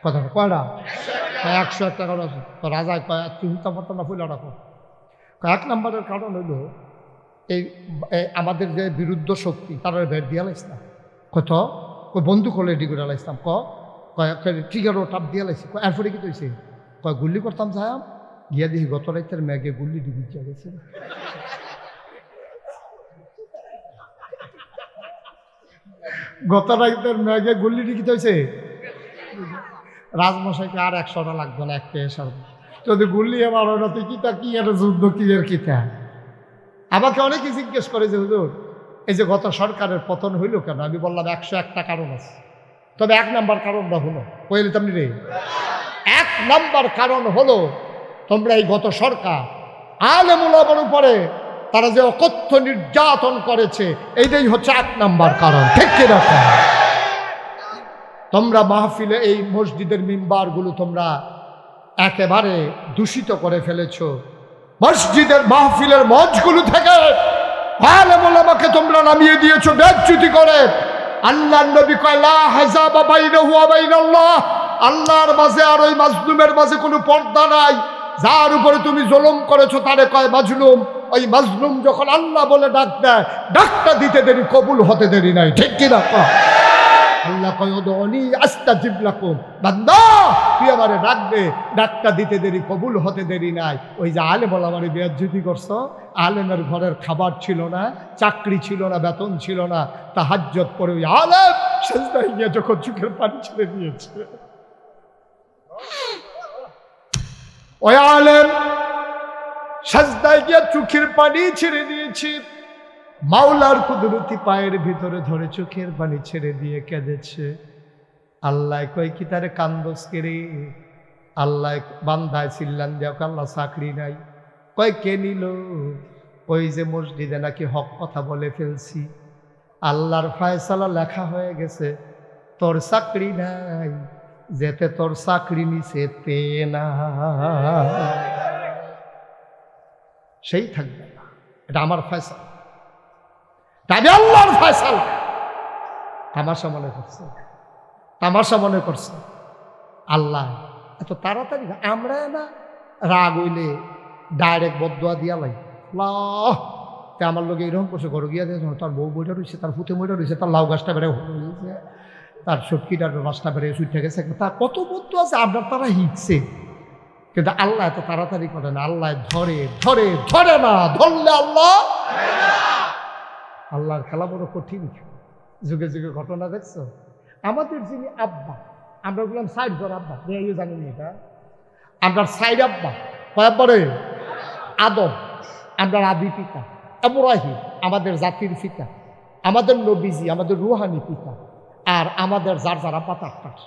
কথা? কয়টা? 101টা কারণ আছে। তো রাজা কয় চিন্তা করতাম না, ফুলা রাখো। 1 নম্বরের কারণ হইল এই আমাদের যে বিরুদ্ধ শক্তি তারা ভেট দিয়া লাইছিলাম। কত বন্দুক হলে এডি করে লাইছিলাম। ট্রিগারও টাপ দিয়া লাইছি। এরপরে কি তৈছে? কয় গুল্লি করতাম যাম, গিয়া দেখি গত রাইতের ম্যাগে গুল্লি ডুবি গিয়া গেছে। গত রাইতের ম্যাগে গুল্লি ডিকিতে হয়েছে। রাজমশাইকে আর 100টা লাগবে না, একটা এসার যদি গুল্লি আমার ওটা তুই কিতা কি একটা যুদ্ধ কি এর কিতা। আমাকে অনেকে জিজ্ঞেস করে যে হুজুর এই যে গত সরকারের পতন হইল কেন? আমি বললাম 101টা কারণ আছে, তবে 1 নাম্বার কারণটা হলো কইলে তেমনি রে। 1 নাম্বার কারণ হলো তোমরা এই গত সরকার আলেম ওলামার উপরে তারা যে অকথ্য নির্যাতন করেছে, এইটাই হচ্ছে 1 নাম্বার কারণ। ঠিক কি না? তোমরা মাহফিলে এই মসজিদের মিম্বারগুলো তোমরা একেবারে দূষিত করে ফেলেছ। মসজিদের মাহফিলের মঞ্চগুলো থেকে আলেম ওলামাকে তোমরা নামিয়ে দিয়েছো বেজ্জতি করে। আল্লাহর নবী কয় লা হাজাবা বাইনাহু ওয়া বাইনাল্লাহ, আল্লাহর মাঝে আর ওই মাজলুমের মাঝে কোনো পর্দা নাই। যার উপরে তুমি জুলুম করেছো তারে কয় মাজলুম। ওই মাজলুম যখন আল্লাহ বলে ডাক দেয়, ডাকটা দিতে দেরি, কবুল হতে দেরি নাই। ঠিক কি না? আল্লাহ কয় উদউনি আস্তাজিব লাকুম, বান্দা তুই আমারে ডাক দে, ডাকটা দিতে দেরি, কবুল হতে দেরি নাই। ওই যে আলেম ওলামারে বেইজ্জতি করছো, আলেমের ঘরের খাবার ছিল না, চাকরি ছিল না, বেতন ছিল না, তাহাজ্জুদ পড়ে ওই আলেম সেজদায় গিয়ে যখন চোখের পানি ছেড়ে দিয়েছে, ওই আলেম সেজদায় গিয়ে চোখের পানি ছেড়ে দিয়েছে, মাওলার কুদরতি পায়ের ভিতরে ধরে চোখের পানি ছেড়ে দিয়ে কেঁদেছে। আল্লাহ কয় কি তারে কান্দস কে রে? আল্লাহ বান্দায় চিল্লান দেও, আল্লাহ চাকরি নাই। কয় কে নিল? ওই যে মসজিদে নাকি হক কথা বলে ফেলছি, আল্লাহর ফায়সালা লেখা হয়ে গেছে, তোর চাকরি নাই, যেতে তোর চাকরি নিছে তে না, সেই থাকবে না। এটা আমার ফায়সালা, তবে আল্লাহর ফায়সালা। তামাশা মনে করছে, তামাশা মনে করছে। আল্লাহ এত তাড়াতাড়ি আমরা না রাগ হইলে ডাইরেক্ট বদুয়া দিয়া লাই। আল্লাহ তে আমার লোক এইরকম করছে, ঘরে গিয়া দিয়ে তার বউ বইটা রয়েছে, তার ফুটে বইটা রয়েছে, তার লাউ গাছটা বেড়ে হয়েছে, তার সটকিটার মাছটা বেড়ে সুইটে গেছে, তার কত বন্ধু আছে আপনার, তারা হিটছে। কিন্তু আল্লাহ এত তাড়াতাড়ি করে না, আল্লাহ ধরে ধরে ধরে না, ধরলে আল্লাহ। আল্লাহর খেলা বড় কঠিন, যুগে যুগে ঘটনা দেখছো। আমাদের যিনি আব্বা, আমরা বললাম সাইড ঘর আব্বা, জানেন এটা আমরা সাইড আব্বা, কয় আব্বা রে? আদম, আমরা আদি পিতা। ইব্রাহিম আমাদের জাতির পিতা, আমাদের নবীজি আমাদের রুহানি পিতা। আর আমাদের যার যারা পাতার তার,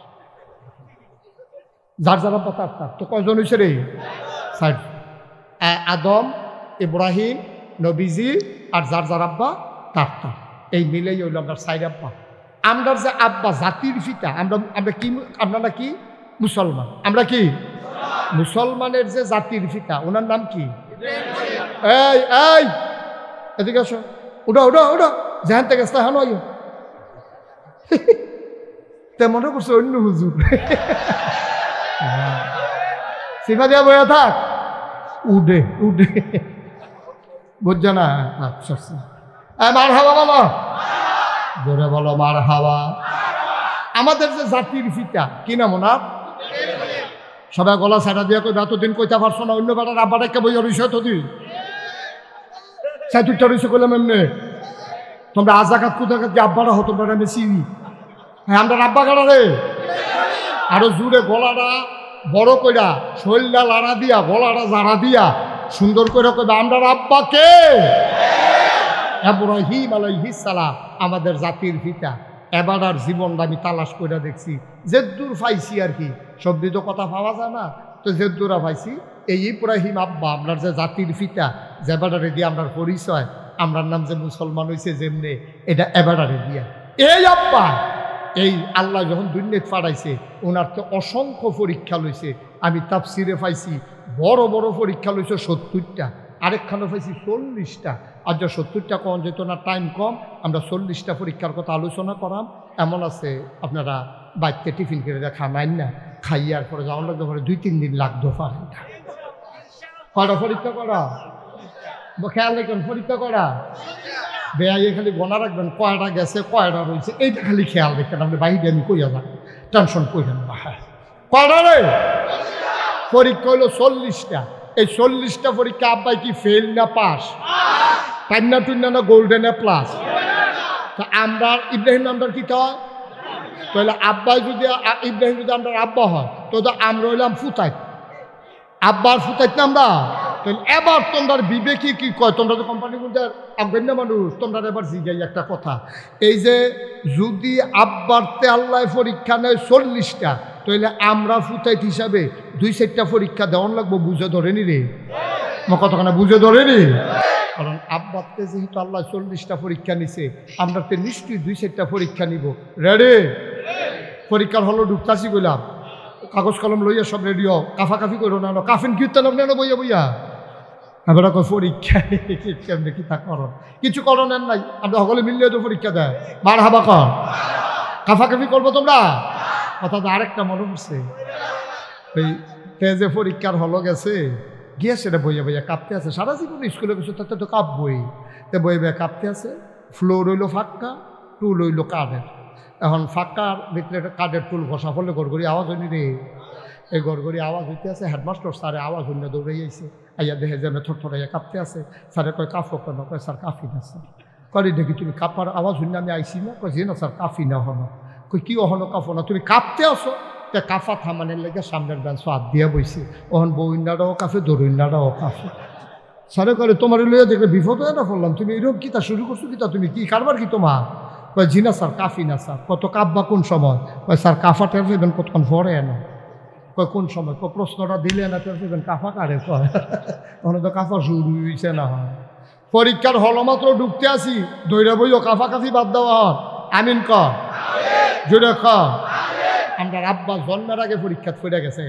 যার যারা পাতার তার তো কয়জন হয়েছে রে? সাইড। আদম, ইব্রাহিম, নবীজি আর যার যার আব্বা তার তার, এই মিলেই হইল আমরা সাইড আব্বা। আমরা যে আব্বা জাতির পিতা, আমরা কি, আমরা নাকি মুসলমান, আমরা কি মুসলমানের যে জাতির পিতা, ওনার নাম কি? এই এই এদিকে আসো, উঠো উঠো উঠো, যেখান থেকে স্থান হয় তে মনে করছে অন্য হুজুর। সিফা দিয়া বইয়া থাক, উঠে উঠে, বুঝছো না? মার হাওয়া বলো, জোরে বলো মার হাওয়া। আমাদের যে জাতির পিতা কি নাম ওনার? সবাই গলা ছাড়া দিয়ে কই এতদিন কইতে পারছো না, অন্য বেটার আব্বা রেখে বই রইছ এতদিন, সাইটুটা রইছে কইলাম এমনি। তোমরা আজাকাত কুদাকাত যে আব্বারা হতো তোমরা আমি চিনি। হ্যাঁ আমরা আব্বা কাটা রে, আরো জুড়ে গলাটা বড় কইরা, শৈলটা লাড়া দিয়া, গলাটা জাড়া দিয়া সুন্দর করে কইবা আমরা আব্বাকে। ইব্রাহিম আলাইহিস সালাম আমাদের জাতির পিতা। এবার আর জীবনটা আমি তালাশ করে দেখছি, যেদূর পাইছি আর কি, সবদি তো কথা পাওয়া যায় না, তো যেদূরা পাইছি এই ইব্রাহিম আব্বা আপনার যে জাতির পিতা, যে এবারে দিয়ে আপনার পরিচয়, আমরার নাম যে মুসলমান হয়েছে যেমনে, এটা এবারে দিয়া এই আব্বা এই আল্লাহ যখন দুনিয়াত পাঠাইছে ওনার তো অসংখ্য পরীক্ষা লইছে। আমি তাফসিরে পাইছি বড় বড় পরীক্ষা লইছে 70টা, আরেকখানে পাইছি 40টা। আর যে 70টা কম যেত না, টাইম কম, আমরা 40টা পরীক্ষার কথা আলোচনা করাম। এমন আছে আপনারা বাড়িতে টিফিন করে খানাইন না, খাইয়ার পরে যাওয়ার লাগতে পারে 2-3 দিন লাগতো পারে। কটা পরীক্ষা করা খেয়াল রাখবেন, পরীক্ষা করা বেয়াই খালি গোনা রাখবেন, কয়টা গেছে কয়টা রয়েছে এইটা খালি খেয়াল রাখবেন। আপনি বাইরে আমি কইয়া যান, টেনশন করেন না। কয়টা রে পরীক্ষা হইলো 40টা। এই 40টা পরীক্ষা আব্বাই কি ফেল না পাস, পান্না টুন্না না গোল্ডেন এ প্লাস? তা আমরা ইব্রাহিম নামটার কি হয় তাহলে আব্বাই যদি ইব্রাহিম যদি আমরা আব্বা হয় তো আমরা হইলাম ফুতাই, আব্বার ফুতাইত না আমরা। তাহলে এবার তোমরা বিবেকী কি কয়, তোমরা তো কোম্পানির মধ্যে আগ্রহী মানুষ, তোমরা এবার জিগাই একটা কথা, এই যে যদি আব্বারতে আল্লাহ পরীক্ষা নেয় 40টা, তাহলে আমরা ফুতাইত হিসাবে 2-4টা পরীক্ষা দেওয়ান লাগবো। বুঝে ধরেনি রে কতখানা বুঝে ধরেনি? কারণ আব্বারতে যেহেতু আল্লাহ 40টা পরীক্ষা নিছে, আমরা তো নিশ্চয়ই 2-4টা পরীক্ষা নিব। রেডি? পরীক্ষার হলো ঢুকতাছি বললাম, কাগজ কলম লইয়া সব রেডিও, কাফাকাফি করো না, কাফিন কীর্তন না বইয়া বইয়া এবার পরীক্ষা কেমনি কি তা করন, কিছু করণের নাই, আমরা সকলে মিললে তো পরীক্ষা দেয়। বার হাবা কর, কাফাকাফি করবো তোমরা। অর্থাৎ আরেকটা মনে পড়ছে, ওই তেজে পরীক্ষার হলো গেছে গিয়ে সেটা বইয়া বইয়া কাঁপতে আছে। সারা জীবন স্কুলে গেছে তাতে তো কাঁপবই, তো বইয়ে বইয়া কাঁপতে আছে। ফ্লোর হইলো ফাঁকা, টুল হইলো কাঠের। এখন ফাঁকার ভিতরে একটা কাঠের টুল ঘষা ফলে গড়গড়ি আওয়াজ হয়নি রে, এই গড়গড়ি আওয়াজ হইতে আছে। হেডমাস্টার স্যারে আওয়াজ হইলে দৌড়ে আইছে, আইয়া দেখে যে আমি থরথরাইয়া কাঁপতে আছে। স্যারে কয় কাঁপো কেন? কয় স্যার কাঁপি না স্যার। কয় দেখি তুমি কাঁপার আওয়াজ হইলে আমি আইসি না? কয় যে না স্যার কাঁপি না হনো। কই কি অহনো কাঁপো না, তুমি কাঁপতে আসো? তা কাঁপা থামানের লেগে সামনের বেঞ্চ হাত দিয়া বইছে। ওহন বউইন্ডাটাও কাঁপে, দরুইন্ডাটাও কাঁপে। স্যারে করে তোমার লইয়া দেখলে বিপদ হয়ে না পড়লাম, তুমি এরকম কি তা শুরু করছো কি তা, তুমি কি কারবার কি তোমার? কয় জি না স্যার কাঁপি না স্যার। কত কাঁপবা কোন সময়? কয় স্যার কাঁফা টের পেবেন কতক্ষণ পরে না। কয় কোন সময়? কয় প্রশ্নটা দিলে না টের পেবেন কাঁফা কারে কয়, ওখানে তো কাঁফা শুরু হয়েছে না হয়। পরীক্ষার হল মাত্র ঢুকতে আসি, দৈরা বইও কাঁফা কাফি বাদ দেওয়া হয়। আমিন কর, জোরে কর। আমরা আব্বা জন্মের আগে পরীক্ষা ফিরে গেছে।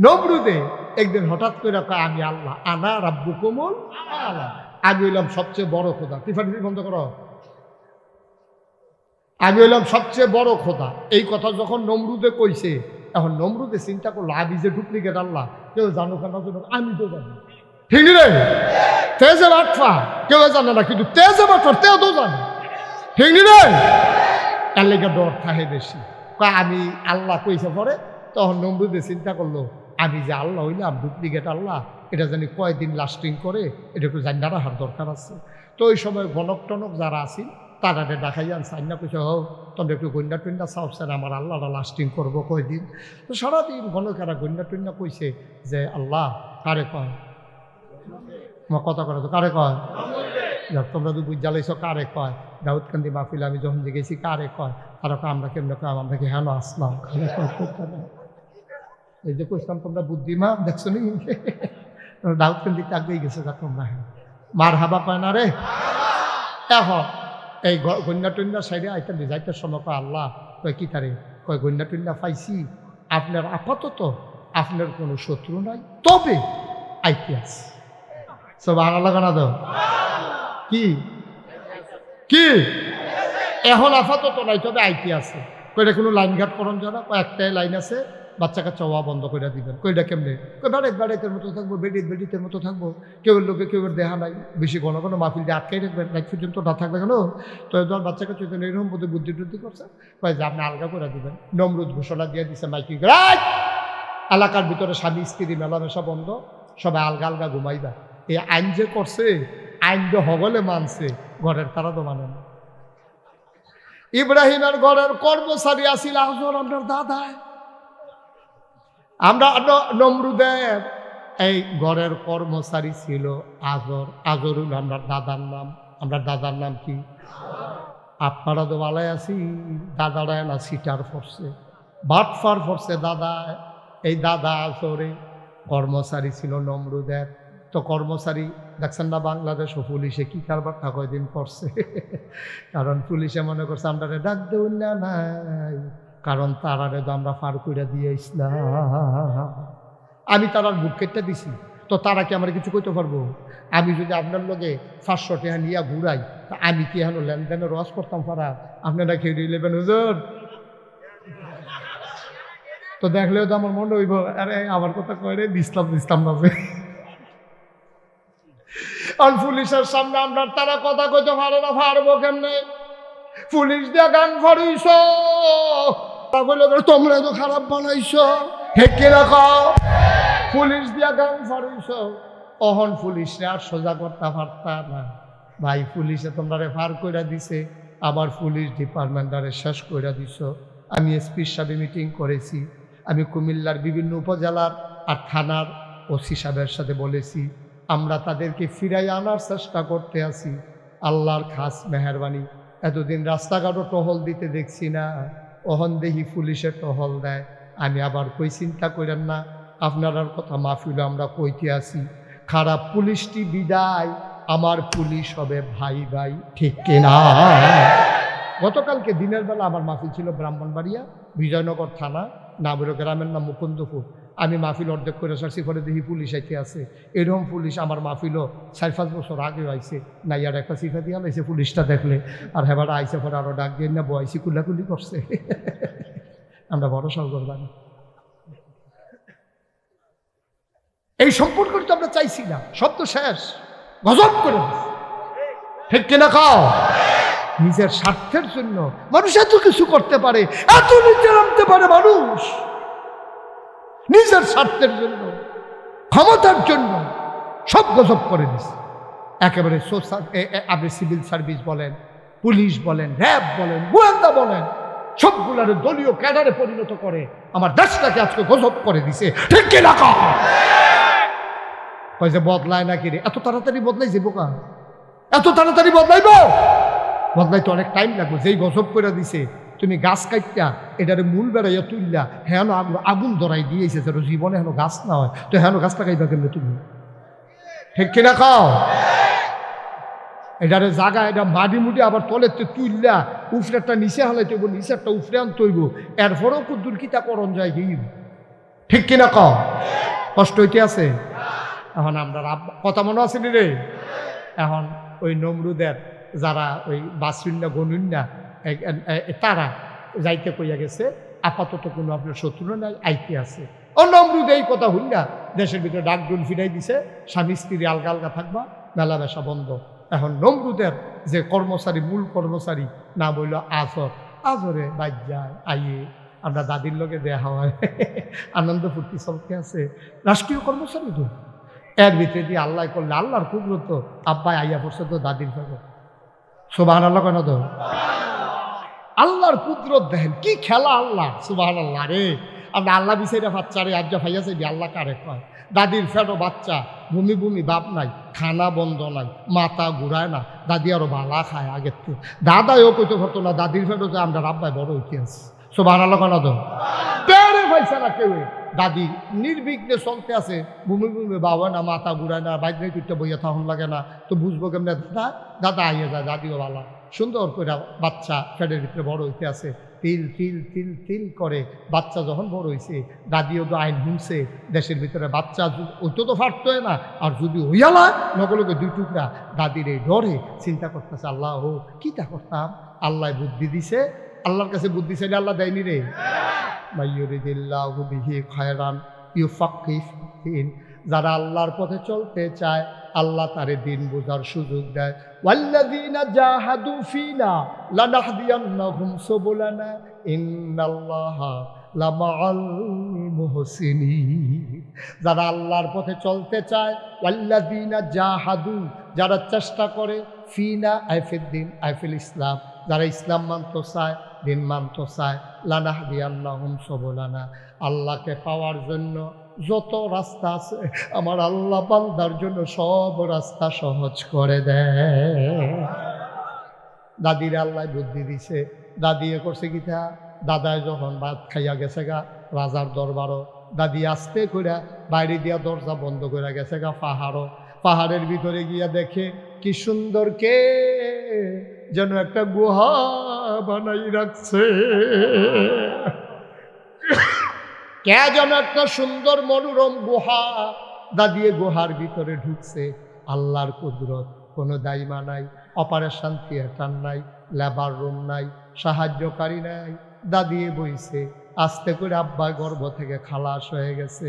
নমরুদে একদিন হঠাৎ করে কয় আমি আল্লাহ, আনা রাব্বুকুমুল আ'লা, আমি হইলাম সবচেয়ে বড় খোদা। টিফানি বন্ধ করো, আমি হইলাম সবচেয়ে বড় খোদা। এই কথা যখন নমরুদে কইছে, এখন নমরুদে চিন্তা করলো আমি যে ডুপ্লিকেট আল্লাহ, কেউ জানো কেন? আমি তো জানি, ঠিক রে? তেজে বাটফা কেউ জানে না, কিন্তু তেজে বাটফা তেও তো জানে, ঠিক রে? তার লেগে ডর থাকে বেশি। আমি আল্লাহ কইছে পরে, তখন নমরুদে চিন্তা করলো আমি যে আল্লাহ হইলাম ডুপ্লিকেট আল্লাহ, এটা জানি কয়দিন লাস্টিং করে, এটা একটু জানা রাখার দরকার আছে। তো ওই সময় গণক টনক যারা আছেন তারা দেখাই আন সাইনা কইছে, হোক তোমরা একটু গন্ডা টুন্ডা চাও স্যার, আমার আল্লাহটা লাস্টিং করবো কয়দিন। তো সারাদিন গণকেরা গন্ডা টুন্ডা কইছে যে আল্লাহ কারে কয়, আমার কথা করে তো কারে কয়? তোমরা তো বুঝ জ্বালাইছ কারে কয়? দাউদকান্দি মাহফিল আমি যখন গেছি কারে কয়? তারা আমরা কেমন কয়? আমরা কি হেন আসলাম? এই যে কইছিলাম তোমরা বুদ্ধিমা দেখছো নি, দাউদকান্দিতে আগেই গেছে যা তোমরা। মার হাবা কয় না রে। এখন এই গন্যা টন্যা সাইডে আইতে যাইতে সময় কয় আল্লাহ, কয় কি তারে? কয় গন্যা টন্যা পাইছি, আপনার আপাতত আপনার কোনো শত্রু নাই, তবে আইতে আছে সব আল্লাহ গানা দাও কি কি এখন আপাতত নাই, তবে আইতে আছে। কয়টা কোনো লাইন ঘাট করন যারা? একটাই লাইন আছে, বাচ্চা কাচ্চা ওয়া বন্ধ করে দিবেন। কইটা কেমনে? কই বেড়াইতের মতো থাকবো, বেডিতের মতো থাকবো, কেউ লোকে কেউ দেখা নাই, বেশি ঘন ঘন মাহফিল দিয়ে আটকাই রাখবেন, রাত পর্যন্ত না থাকবে কেন? তো ধর বাচ্চা কাচ্চা এরকম বোধ বুদ্ধি টুদ্ধি করছে, কয় যে আপনি আলগা করে দিবেন। নমরুদ ঘোষণা দিয়ে দিচ্ছে মাইকি, এলাকার ভিতরে স্বামী স্ত্রী মেলামেশা বন্ধ, সবাই আলগা আলগা ঘুমাইবা। এই আইন যে করছে, আইন যে হগলে মানছে, ঘরের তারা তো মানে না। ইব্রাহিমের ঘরের কর্মচারী আসিল আজর আপনার দাদায়, আমরা নমরুদের এই ঘরের কর্মচারী ছিল আজর। আজর হইল আমরা দাদার নাম। আমরা দাদার নাম কি? আপনারা তো ভালাই আছি, দাদারা না সিটার ফরছে, বাটফার ফরছে দাদা। এই দাদা আসরে কর্মচারী ছিল নমরুদের। তো কর্মচারী দেখছেন না বাংলাদেশ ও পুলিশে কি কারবারটা কয়দিন করছে। কারণ পুলিশে মনে করছে আমরা ডাক দেউন না নাই, কারণ তারারে তো আমরা পার করে দিয়ে ইসলাম। আমি তারার বুক কেটে দিছি, তো তারা কি আমার কিছু কইতে পারবো? আমি যদি আপনার লগে 500 টাকা নিয়ে ঘুরাই, তা আমি কি এখন লেনদেনের রস করতাম পারা? আপনারা খেয়ে নেবেন হুজুর? তো দেখলেও তো আমার মনে হইব, আরে আমার কথা কয় রে, দিসলাম দিসলাম ভাবে। আর পুলিশের সামনে আমরা তারা কথা কইতে পারে না, পারবো কেমনে? পুলিশ দিয়া গান ফাড়িস, তোমরা তো খারাপ বানাইছ, হেঁকে রাখো। পুলিশ দিয়া গান ফাড়িস, অহন পুলিশে আর সোজা করতে পারতা না ভাই। পুলিশে তোমরা রেফার করে দিছে, আবার পুলিশ ডিপার্টমেন্টারে শেষ করে দিছ। আমি এসপির সাথে মিটিং করেছি, আমি কুমিল্লার বিভিন্ন উপজেলার আর থানার ওসি সাহেবের সাথে বলেছি, আমরা তাদেরকে ফিরাই আনার চেষ্টা করতে আছি। আল্লাহর খাস মেহরবানি, এতদিন রাস্তাঘাটও টহল দিতে দেখছি না, অহন দেখি পুলিশে টহল দেয়। আমি আবার কই চিন্তা করেন না, আপনার কথা মাহফিলে আমরা কইতে আছি, খারাপ পুলিশটি বিদায়, আমার পুলিশ হবে ভাই ভাই, ঠিক কিনা? গতকালকে দিনের বেলা আমার মাহফিল ছিল ব্রাহ্মণবাড়িয়া বিজয়নগর থানা, নামের গ্রামের নাম মুকুন্দপুর। আমি মাহফিল অর্ধেক করে সারছি, পরে দেখি পুলিশ আইতে আছে। এরকম পুলিশ আমার মাহফিলও 4-5 বছর আগেও আইছে, না ইয়ার একটা সিফা দিয়া লাইছে পুলিশটা দেখলে। আর হেবার আইসে পরে আরো ডাক দিয়ে না বয়সি কুলাকুলি করছে। আমরা বড় সব করবানি, এই সম্পর্ক তো আমরা চাইছি না, সব তো শেষ, গজব করে ঠিক কিনা খাও। নিজের স্বার্থের জন্য মানুষ এত কিছু করতে পারে, এত নিচে নামতে পারে মানুষ, নিজের স্বার্থের জন্য, ক্ষমতার জন্য সব গজব করে দিচ্ছে। একেবারে আপনি সিভিল সার্ভিস বলেন, পুলিশ বলেন, র্যাব বলেন, গোয়েন্দা বলেন, সবগুলার দলীয় ক্যাডারে পরিণত করে আমার দেশটাকে আজকে গজব করে দিছে, ঠিক কিনা খাও। কয় যে বদলায় নাকি রে, এত তাড়াতাড়ি বদলাই যাবো কা? এত তাড়াতাড়ি বদলাইব? বদলাইতে অনেক টাইম লাগবে। যেই গজব করে দিছে, তুমি গাছ কাটটা এটারে মূল বেড়াইয়া তুললা, হেন আগুন ধরাই দিয়েছে, যেন জীবনে হেন গাছ না হয়, তো হেন গাছ লাগাইবা কেমনে তুমি, ঠিক কিনা খাও? এটারে জাগা, এটা মাটি মুটি আবার তলেতে তুললা, উফরেরটা নিচে হালাইতে হইব, নিচেরটা উফরে আনতে হইব, এরপরেও কুদ্দুর কিতা করণ যায় কি, ঠিক কিনা খাও? কষ্ট হইতে আছে। এখন আমরা কথা মনে আছে রে, এখন ওই নমরুদের যারা ওই বাসুন্না গনুন্না তারা যাইতে কইয়া গেছে, আপাতত কোনো আপনার শত্রু নাই, আইতে আছে। ও নমরুদ এই কথা হইনা দেশের ভিতরে ডাকডুল ফিরাই দিছে, স্বামী স্ত্রী আলগা আলগা থাকবা, মেলা বেশা বন্ধ। এখন নমরুদের যে কর্মচারী, মূল কর্মচারী নাম হইল আজর, আজরে বাদ যায় আইয়ে আমরা দাদির লোকে দেখা হয়, আনন্দ ফুর্তি চলতে আছে, রাষ্ট্রীয় কর্মচারী তো। এর ভিতরে দিয়ে আল্লাহ করলে আল্লাহর কুদরত, আব্বাই আইয়া পড়ছে তো দাদির ফেরত, সুবহানাল্লাহ কেন তো? আল্লাহর কুদরত দেখেন কি খেলা আল্লাহ, সুবহানাল্লাহ রে। আমরা আল্লাহ বিষয়টা বাচ্চারে আজ ভাইয়া চাইবি, আল্লাহ কারে কয়? দাদির ফেরো বাচ্চা, ভূমি ভূমি বাপ নাই, খানা বন্ধ নাই, মাথা ঘুরায় না, দাদি আরো বালা খায় আগের থেকে। দাদাও কইতে পারতো না দাদির ফেরো যে আমরা রাব্বাই বড় ইতিহাস, সুবহানাল্লাহ কেন তো? পেরে পাইছে না কেউ, দাদি নির্বিঘ্নে চলতে আছে, ভূমি ভূমি বাবা না, মাথা ঘুরায় না, বাইরে তুইটা বইয়া তখন লাগে না, তো বুঝবো কেমনে? দাদা দাদা আইয়া যায়, দাদিও বালা সুন্দর করে বাচ্চা ফ্যাটের ভিতরে বড় হইতে আছে, তিল তিল তিল তিল করে বাচ্চা যখন বড় হয়েছে, দাদিও তো আইন শুনছে দেশের ভিতরে বাচ্চা ওইটা তো ফাটতো না, আর যদি হইয়ালা নগলকে 2 টুকরা, দাদির এই ডরে চিন্তা করতেছে, আল্লাহ ও কিটা করতাম, আল্লাহ বুদ্ধি দিছে। আল্লাহর কাছে বুদ্ধি চাইলে আল্লাহ দেয়নি রে। মাইয়ুরিদিল্লাহু বিহি খায়রান ইউফাক্কিহু ফিদ্দীন, যারা আল্লাহর পথে চলতে চায় আল্লাহ তারে দিন বোঝার সুযোগ দেয়। ওয়াল্লাযীনা জাহাদু ফিনা লানাহদিয়ান্নাহুম সুবুলানা ইন্নাল্লাহা লামাআল মুহসিনিন, যারা আল্লাহর পথে চলতে চায়, ওয়াল্লাযীনা জাহাদু, যারা চেষ্টা করে, ফিনা আইফিদ্দিন আইফিল ইসলাম, যারা ইসলাম মানতে চায়, দিন মানতে চায়, লানাহদিয়ান্নাহুম সুবুলানা, আল্লাহকে পাওয়ার জন্য যত রাস্তা আছে আমার আল্লাহ বান্দার জন্য সব রাস্তা সহজ করে দেয়। দাদির আল্লাহ বুদ্ধি দিছে। দাদি এ করছে কিতা, দাদায় যখন ভাত খাইয়া গেছে গা রাজার দরবারও, দাদি আস্তে করে বাইরে দিয়া দরজা বন্ধ করে গেছে গা পাহাড়ের ভিতরে গিয়া দেখে কি সুন্দর কে যেন একটা গুহা বানাই রাখছে, কে যেন একটা সুন্দর মনোরম গুহা। দাদিয়ে গুহার ভিতরে ঢুকছে। আল্লাহর কুদরত, কোনো দাইমা নাই, অপারেশন থিয়েটার নাই, লেবার রুম নাই, সাহায্যকারী নাই। দাদিয়ে বইছে। আস্তে করে আব্বা গর্ভ থেকে খালাস হয়ে গেছে।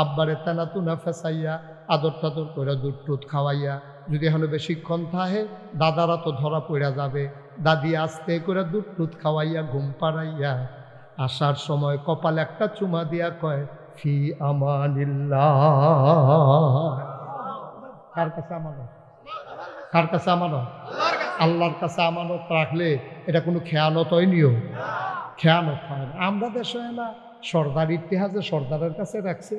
আব্বারে তেনা তুনা ফেসাইয়া আদর টাদর করে দুধ টুধ খাওয়াইয়া, যদি এখনো বেশিক্ষণ থাকে দাদারা তো ধরা পড়া যাবে। দাদি আস্তে করে দুধ টুধ খাওয়াইয়া ঘুম পাড়াইয়া আসার সময় কপালে একটা চুমা দিয়া কয়, ফি আমানিল্লাহ। কার কাছে আমানত? কার কাছে আমানত? আল্লাহর কাছে আমানত রাখলে এটা কোনো খেয়ানত হয় নিও, খেয়ানত হয় না। আমরা দেশে হয় না সর্দার ইতিহাসে সর্দারের কাছে রাখছে,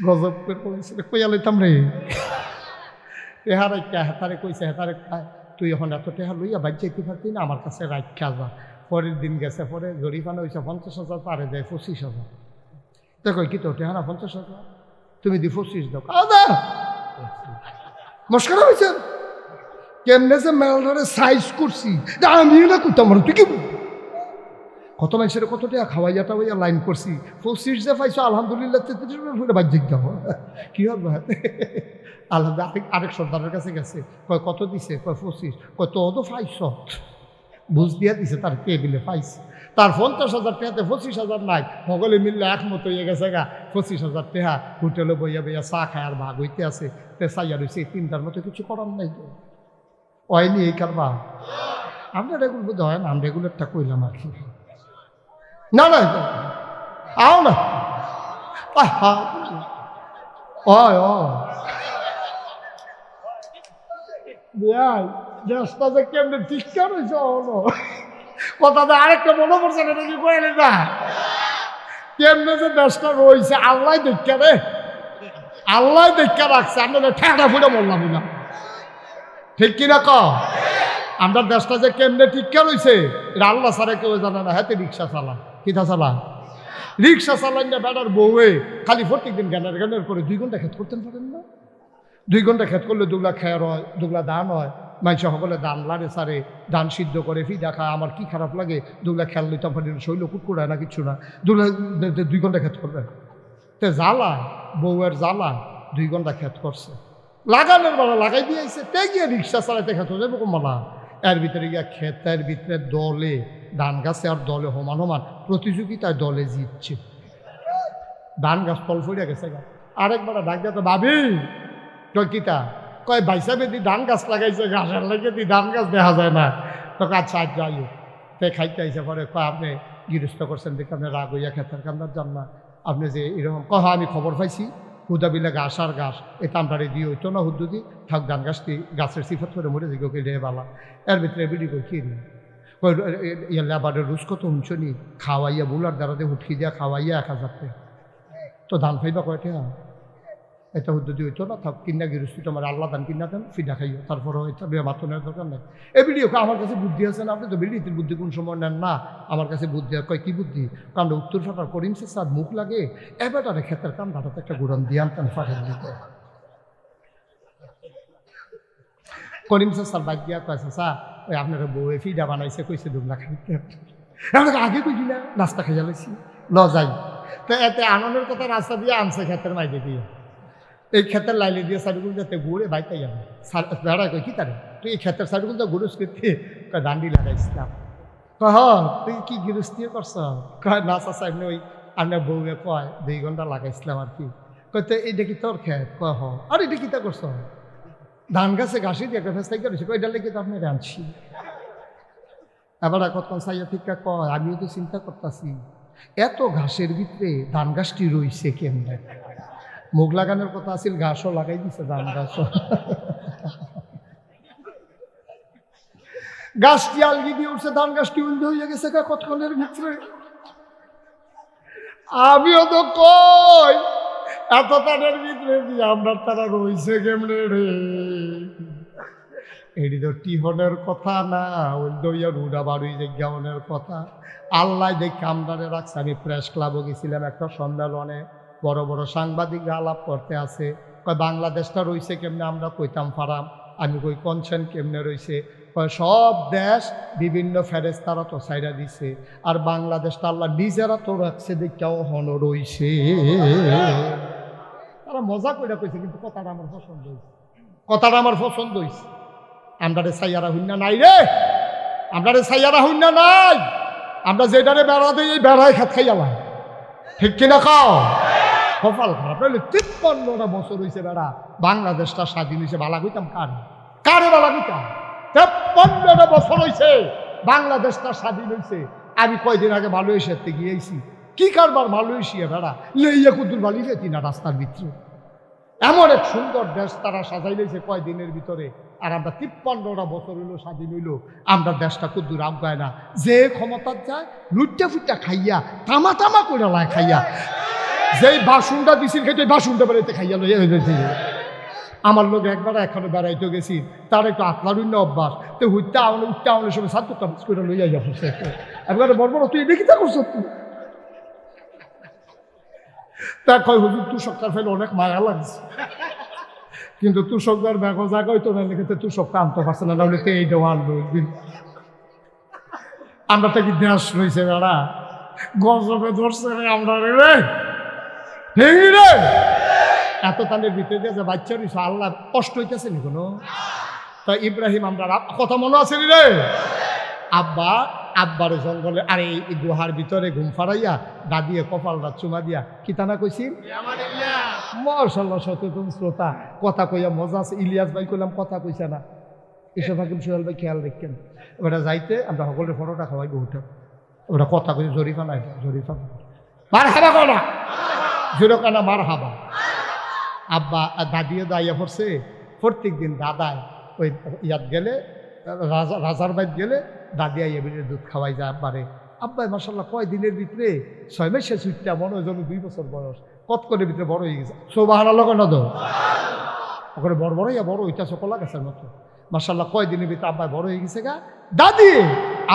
গজব করে বলেছিল কইয়া লইতাম রে টেহার হেতারে কইছে, হেতারে তুই এখন এত টেহা লইয়া বাইর যাইতে পারতি না, আমার কাছে রাখা যা। পরের দিন গেছে, পরে জরিফানা হয়েছে 50,000, পারে দেয় 25,000। দেখো কি তো টেহারা 50,000, তুমি দি 25 দাও। মস্করা হয়েছে কেমনে যে মেলটারে সাইজ করছি, আমি না করতাম, তুই কি কত মানুষের কত টাকা খাওয়াইয়া টাওয়াইয়া লাইন করছি, 25 যে পাইছো আলহামদুলিল্লাহ, 33 বাহ্যিক দাও কি হবে। আলাদা আরেক সর্দারের কাছে গেছে, কয় কত দিছে, কয় 25, কয় তো পাইছ, বুঝ দিয়া দিছে তার টেবিলে পাইছে। তার 50,000 টাকাতে 25,000 নাই, সকলে মিললে একমত হয়ে গেছে গা 25,000 টাকা হোটেলে বইয়া বইয়া চা খায় আর ভাগ হইতে আছে। তে চাইয়া রয়েছে এই তিনটার মতো কিছু করার নাই তো হয়নি এই কারবা। আমরা রেগুলার বোধ হয় না, আমি রেগুলারটা কইলাম আর কি। না না আও না দেশটা যে কেমনে ঠিক রয়েছে কথা আরেকটা মনে পড়ছে না, কি কইলে না কেমনে যে দেশটা রয়েছে আল্লাহ দেখা রে, আল্লাহ দেখা রাখছে। আমরা ঠেকা ফুটে মরলাম না, ঠিক কিনা ক? আমরা দেশটা যে কেমনে টিকা রয়েছে এটা আল্লাহ ছাড়া কেউ জানে না। হাতে রিক্সা চালা, কিতা চালা, রিক্সা চালান না বেটার বউয়ে খালি প্রত্যেকদিন গানের করে 2 ঘন্টা খেত করতেন পারেন না। 2 ঘন্টা খেত করলে 2 লাখ খেয়ার হয়, 2 লাখ দান হয়। মানুষ সকলে দান লাড়ে সারে, দান সিদ্ধ করে ফিদা খায়। আমার কি খারাপ লাগে, 2 লাখ খেয়াল লইতাম পারি না, শৈল কুটকুড়ায় না কিচ্ছু না। 2 ঘন্টা খেত করবে তে জ্বালা, বউয়ের জ্বালা 2 ঘন্টা খেত করছে, লাগানোর বেলা লাগাই দিয়েছে। তে গিয়ে রিক্সা চালাইতে খেত যাবো কমালা। এর ভিতরে গিয়া ক্ষেতের ভিতরে দলে ধান গাছে আর দলে সমান সমান প্রতিযোগিতায় দলে জিতছে। ধান গাছ তল ফিরে গেছে গা। আরেকবার ডাক দিয়ে তো ভাবি কয় কিতা, কয় বাইসা বেদি ধান গাছ লাগাইছে, ঘাসের লাগে দি ধান গাছ দেখা যায় না। তো আচ্ছা যাই হোক, তে খাইতে আইসে পরে কয় আপনি গৃহস্থ করছেন দেখে আপনি রাগ হইয়া ক্ষেতের কান্দার যান না, আপনি যে এরকম কহ আমি খবর পাইছি হুদাবিলা ঘাস আর ঘাস এটা আমরা দিয়ে হইতো না, হুদ্দুদি থাক ধান গাছটি গাছের সিফাত করে মরে দিকে ওকে রে বালা। এর ভিতরে বিড়ি কই কি লেবারের রুজ কত উঞ্চনি খাওয়াইয়া বুলার দ্বারাতে উঠি দিয়া খাওয়াইয়া 1000 টাকা, তো ধান খাইবা কয়টা, এটা হুদ্দুদি হইতো না, থাক কিনা গৃহস্থ তোমার আল্লাহ দান কিনা দেন ফিডা খাইও, তারপরে এটা মাতনের দরকার নেই। এই ভিডিও আমার কাছে বুদ্ধি আছে না, আপনি তো বিড়িতির বুদ্ধি কোন সময় নেন না, আমার কাছে বুদ্ধি কয় কি বুদ্ধি, কারণ উত্তর ফাটার করিমছে সাদ মুখ লাগে এবারে ক্ষেতের কাম ধারাতে একটা গুড়ান দিয়ে আনতেন ফাটের দিতে। করিমছে স্যার বাদ দিয়া কয়েছে চা ওই আপনারা বউয়ে ফিডা বানাইছে কইছে 2 লাখ খাইতে, আগে কইছি না নাস্তা খাইয়া লাইছি ল যাই। তো এতে আনন্দের কথা রাস্তা দিয়ে আনছে ক্ষেতের মাইকে দিয়ে, এই ক্ষেতের লাইলে দিয়ে সাইডগুলো যাতে ঘুরে বাইতে যাবে। বেড়ায় কই কি তারে তুই এই ক্ষেতের সাইডগুলো তো ঘুরুস করতে, দান্ডি লাগাইছিলাম। হ তুই কি গৃহস্থী করছ, কয় না চাচা এমনি ওই আপনার বউয়ে কয় 2 ঘন্টা লাগাইছিলাম আর কি। কয় তো এইটা কি তোর ক্ষেত, কয় হ। আর এটা কিতা করছ, ধান গাছে ঘাসি দিয়ে একটা ফেস্তাই করেছি, কয় এটা লেগে তো আপনি রাঁধছি। এবার কতক্ষণ সাইয়া ঠিক কয় আমিও তো চিন্তা করতেছি এত ঘাসের ভিতরে ধান গাছটি রইছে কেমনে, মুখ লাগানোর কথা আছিল ঘাসও লাগাই দিছে, ধান গাছও গাছটি আলগি দিয়ে উঠছে, ধান গাছটি উল্টে হয়ে গেছে কতক্ষণের ভিতরে। আমিও তো কই এত তাদের ভিতরে দিয়ে আমরা তারা রইছে কেমনে রে, এটি তো টিহনের কথা না, ওই দইয়া রুডা বাড়ি জায়গানের কথা। আল্লাহ দেখে আমদারে রাখছে। আমি প্রেস ক্লাবও গেছিলাম একটা সম্মেলনে, বড় বড় সাংবাদিকরা আলাপ করতে আছে। কয় বাংলাদেশটা রয়েছে কেমনে, আমরা কইতাম ফারাম। আমি কই কনসেন কেমনে রয়েছে, কয় সব দেশ বিভিন্ন ফেরেস্তারা তো সাইরা দিছে, আর বাংলাদেশটা আল্লাহ নিজেরা তো রাখছে দেখাও হন রইছে। তারা মজা করে কইছে, কিন্তু কথাটা আমার পছন্দ হয়েছে, কথাটা আমার পছন্দ হয়েছে। আমরা রে সাইয়ারা হুন্না নাই রে, আমরা রে সাইয়ারা হুন্না নাই। আমরা যেটারে বেড়া দিই এই বেড়ায় খাত খাইয়ালাম, ঠিক কিনা খাও? কপাল খারাপ হইলে 53টা বছর হয়েছে বেড়া বাংলাদেশটা স্বাধীন হয়েছে। বালা কইতাম কারে, কারে বালা কইতাম? 53টা বছর হয়েছে বাংলাদেশটা স্বাধীন হয়েছে। আমি কয়দিন আগে মালয়েশিয়াতে গিয়েছি। কি কারবার মালয়েশিয়া বেড়া লেইয়া কুদ্দুর বালি যেতি না রাস্তার ভিতরে। এমন এক সুন্দর দেশ তারা সাজাই লইছে কয়দিনের ভিতরে। আর আমরা 53টা বছর হইলো স্বাধীন হইলো, আমরা দেশটা কুদ্দুর আগায় না। যে ক্ষমতার যায় লুটটা ফুটটা খাইয়া তামা তামা করে লাই খাইয়া, যেই বাসনটা দিছিল খেতে বাসনটা বেড়াইতে খাইয়া লইয়া হয়েছে। আমার লোক একবার এখনো বেড়াইতে গেছি, তার একটু আতলারুণ্য অভ্যাস, তো উঠতে আউনের সময় ৭০টা করে লইয়া যাচ্ছে। একবারে বড় বড় তুই দেখি তা করছো তুই। তা কয় হুজুর তুষকটার ফেলে অনেক মায়া লাগছে, কিন্তু তুষকদার ব্যাগ জায়গায় তো না লিখেতে তুষকটা আনতে পারছে না, নাহলে তো এই দেওয়া আনলো একদিন। আমরা তো কি দেশ রয়েছে বেড়া, গজবে ধরছে রে আমরা রে ভেঙি রে। এত তালের ভিতরে দিয়ে যে বাচ্চা রয়েছে, আল্লাহ কষ্ট হইতেছে নি কোনো? তা ইব্রাহিম আমরা কথা মনে আছে রে, আব্বার জঙ্গলে আর এই গুহার ভিতরে ঘুম ফাড়াইয়া দাদিয়ে কপালটা চুমা দিয়া কিতানা কইছি। মাশাআল্লাহ সচেতন শ্রোতা, কথা কইয়া মজা আছে। ইলিয়াস ভাই কইলাম কথা কইছে না, এসব হাকিম সোহেল ভাই খেয়াল রাখেন। ওটা যাইতে আমরা সকলের ফটোটা খাওয়াই বহুটা, ওটা কথা কইছে জরিফা না, জরিফা মার হাবা কনা জোরকানা মার হাবা। আব্বা দাদিও দাইয়া পড়ছে প্রত্যেক দিন দাদায় ওই ইয়াত গেলে রাজার বাইত গেলে দাদি আইয়া বিলের দুধ খাওয়াই যায় আব্বারে। আব্বাই মাসাল্লাহ কয় দিনের ভিতরে 6 মাসে ছুটটা মনে হয় যেন 2 বছর বয়স, কত করে ভিতরে বড় হয়ে গেছে। সুবহানাল্লাহ কেন দো ওখানে বড় বড় ইয়া বড় ওইটা সকলা গেছে মতো মাসাল্লাহ। কয় দিনের ভিতরে আব্বাই বড় হয়ে গেছে গা। দাদি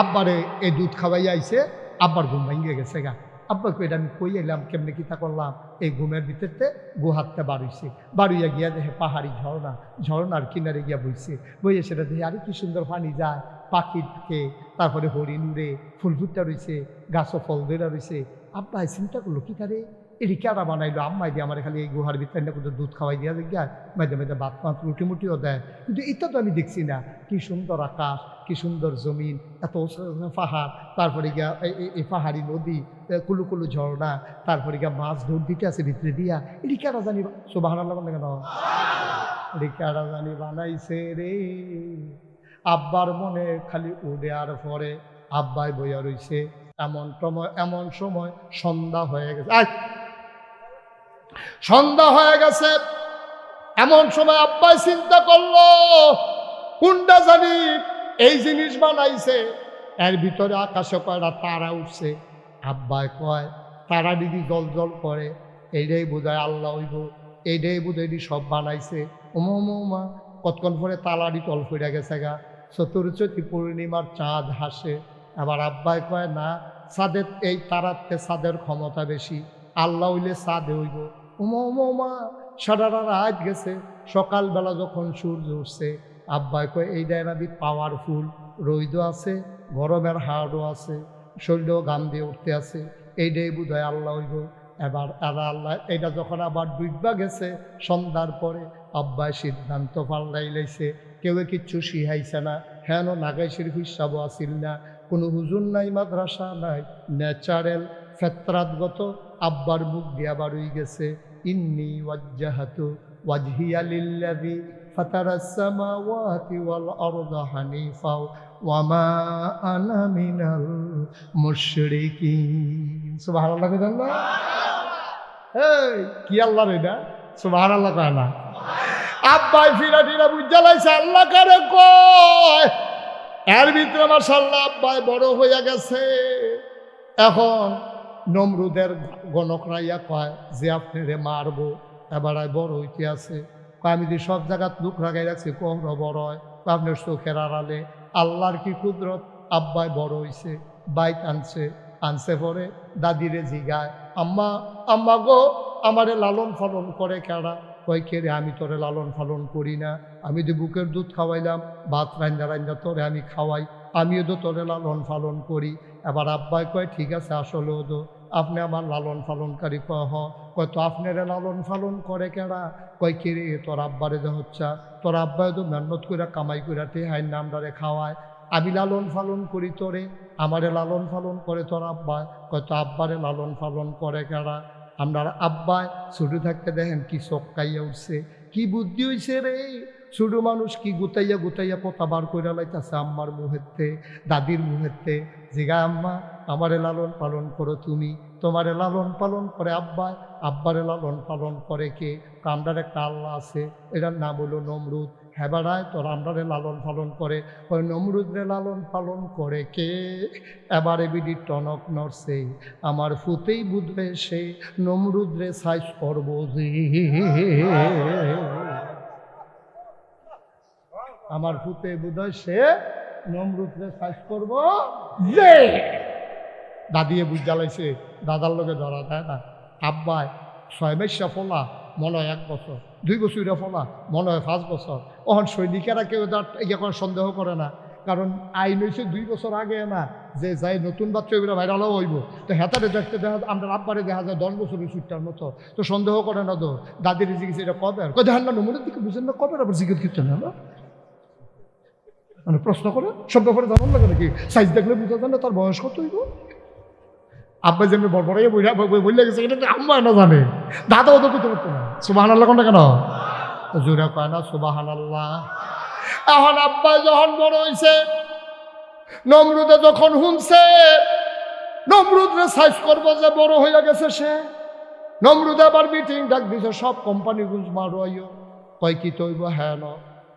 আব্বারে এই দুধ খাওয়াইয়া আইছে, আব্বার ঘুম ভাঙিয়ে গেছে গা। আব্বা কই এটা আমি কই এলাম কেমনে কিতা করলাম, এই ঘুমের ভিতরতে গুহাতে বাড়ুইছে, বাড়ুইয়া গিয়া দেখে পাহাড়ি ঝর্ণা, ঝর্ণার কিনারে গিয়া বইছে, বইয়ে সেটা দেখে আরে কি সুন্দর পানি যায়, পাখি থাকে, তারপরে হরিণ উড়ে, ফুল ফুটটা রয়েছে, গাছও ফল ধরা রয়েছে। আব্বা চিন্তা করলো কি তারে এটি কেটা বানাইলো, আম্মাই দিয়ে আমার খালি এই গুহার ভিতরে কোথাও দুধ খাওয়াই দিয়া গিয়া মাঝে মাঝে ভাত মাত রুটি মুটিও দেয়, কিন্তু এটা তো আমি দেখছি না। কি সুন্দর আকাশ, কি সুন্দর জমিন, এত পাহাড়, তারপরে গিয়া এই পাহাড়ি নদী, কুলু কুলু ঝর্ণা, তারপরে গিয়া মাছ ধর দিতে আছে ভিতরে দিয়া। এটি কেটা জানি সুবহানাল্লাহ কেন এটি কেটা জানি বানাইছে রে। আব্বার মনে খালি উড়ে, আর পরে আব্বাই বইয়া রইছে। এমন সময় সন্ধ্যা হয়ে গেছে, সন্ধ্যা হয়ে গেছে। এমন সময় আব্বাই চিন্তা করলো কোনটা জানি এই জিনিস বানাইছে। এর ভিতরে আকাশে কয়টা তারা উঠছে। আব্বাই কয় তারা দিদি জল জল করে, এইটাই বোধহয় আল্লাহ হইব, এইটাই বোধহয় এটি সব বানাইছে। ওমা কতক্ষণ পরে তালারি তল ফিরে গেছে গা। চতুর্থী পূর্ণিমার চাঁদ হাসে। আবার আব্বাই কয় না, চাঁদের এই তারাতে চাঁদের ক্ষমতা বেশি, আল্লাহ হইলে চাঁদে হইব। উমা সারা রাত গেছে। সকালবেলা যখন সূর্য উঠছে, আব্বাই কয় এইটা নাকি পাওয়ারফুল, রৈদ আছে, গরমের হাড়ও আছে, শরীরেও গাম দিয়ে উঠতে আছে, এইটাই বোধ হয় আল্লাহ হইব। এবার আল্লাহ এইটা যখন আবার ডুববা গেছে সন্ধ্যার পরে, আব্বাই সিদ্ধান্ত পাল্টাই লাইছে। কেউ কিচ্ছু শিহাইছে না, হেন নাগাই শরীফ হিসাবও আসিল না, কোনো হুজুর নাই, মাদ্রাসা নাই, ন্যাচারাল ফেতরাতগত আব্বার মুখ দিয়া বাড়ুই গেছে। ইন্নী ওয়াজ্জাহাতু ওয়াজহিয়া লিল্লাযী ফাতারাস সামাওয়াতি ওয়াল আরদা হানিফা ওয়া মা আনা মিনাল মুশরিকিন। সুবহানাল্লাহ কইলেন না? এই কি আল্লাহ রে না, সুবহানাল্লাহ কয় না? আব্বাই ফিরা ফিরা বুঝা লাইছে আল্লাহ কারে কয়। এর ভিতরে মাশাআল্লাহ আব্বাই বড় হইয়া গেছে। এখন নমরুদের গণকরাইয়া কয় যে আপনারে মারবো, এবার বড় হইতে আছে। আমি যদি সব জায়গাত লোক লাগাই রাখছি কম বড় হয়, আপনার চোখের আড়ালে আল্লাহর কি কুদরত। আব্বাই বড় হইছে, বাইক আনছে পরে দাদিরে জিগায়, আম্মা আম্মা গো আমারে লালন পালন করে কেডা? কয় কে রে? আমি তোরে লালন পালন করি না? আমি তো বুকের দুধ খাওয়াইলাম, ভাত রান্না তোরে আমি খাওয়াই, আমিও তো তোরে লালন পালন করি। এবার আব্বাই কয় ঠিক আছে, আসলেও তো আপনি আমার লালন পালনকারী। কয় তো আপনারে লালন পালন করে কেডা? কয় কে রে? তোর আব্বারে দে হচ্ছে, তোর আব্বাই তো মেহনত করে কামাই করে টেহাই নামদারে খাওয়ায়, আমি লালন পালন করি তোরে, আমারে লালন পালন করে তোর আব্বা। কয় তো আব্বারে লালন পালন করে কেডা? আপনার আব্বাই ছোটো থাকতে দেখেন কি চক্কাইয়া উঠছে, কি বুদ্ধি হইছে রে। ছোটো মানুষ কি গুতাইয়া কথা বার করে লাইতেছে আম্মার মুহেতে, দাদির মুহেতে। জিগা আম্মা আমারে লালন পালন করো তুমি, তোমারে লালন পালন করে আব্বাই, আব্বারে লালন পালন করে কে? কামদার একটা আল্লাহ আছে, এটার নাম হলো নমরুদ। হ্যাঁ বাড়ায় তোর আমরারে লালন পালন করে। ওই নমরুদরে লালন পালন করে কে? এবারে বিডি টনক নড়ছে, আমার ফুতেই বুঝবে সে নমরুদরে সাইজ করবো যে। আমার ফুতে বুঝয় সে নমরুদরে সাইজ করবো যে। দাদিয়ে বুঝ জ্বালাইছে, দাদার লোকে ধরা দেয় না। আব্বাই 6 মাসা ফোলা, মনে হয় 1 বছর, 2 বছর ফোলা, মনে হয় 5 বছর। ওখান সৈনিকেরা কেউ এখন সন্দেহ করে না, কারণ আইন হয়েছে 2 বছর আগে না, যে যাই নতুন বাচ্চা ওইগুলো ভাইরালও হইব। তো হেতারে দেখতে দেখা আমরা আব্বারে দেখা যায় 10 বছরের ছুটটার মতো, তো সন্দেহ করে না। তো দাদির জিজ্ঞেস এটা কবে? আর দেখেন না নমুনের দিকে বুঝেন না কবে? আবার জিজ্ঞেস করতে না, মানে প্রশ্ন করে সব ব্যাপারে জানান লাগে নাকি? সাইজ দেখলে বুঝা যায় না তার বয়স কত হইব? আব্বা যেমনি বড় বললে গেছে, এটা আম্মা না জানে, দাদাও তো করতে পারতো না। সুবহানাল্লাহ কোনটা কেন জোরে কয় না সুবহানাল্লাহ? এখন আব্বা যখন বড় হয়েছে, নমরুদে যখন শুনছে নমরুদরে সাইজ করবো যে বড় হইয়া গেছে সে, নমরুদে আবার মিটিং ডাক দিছে, সব কোম্পানি গুঞ্জ মারো আইও। কয় কি তৈব? হ্যাঁ ন।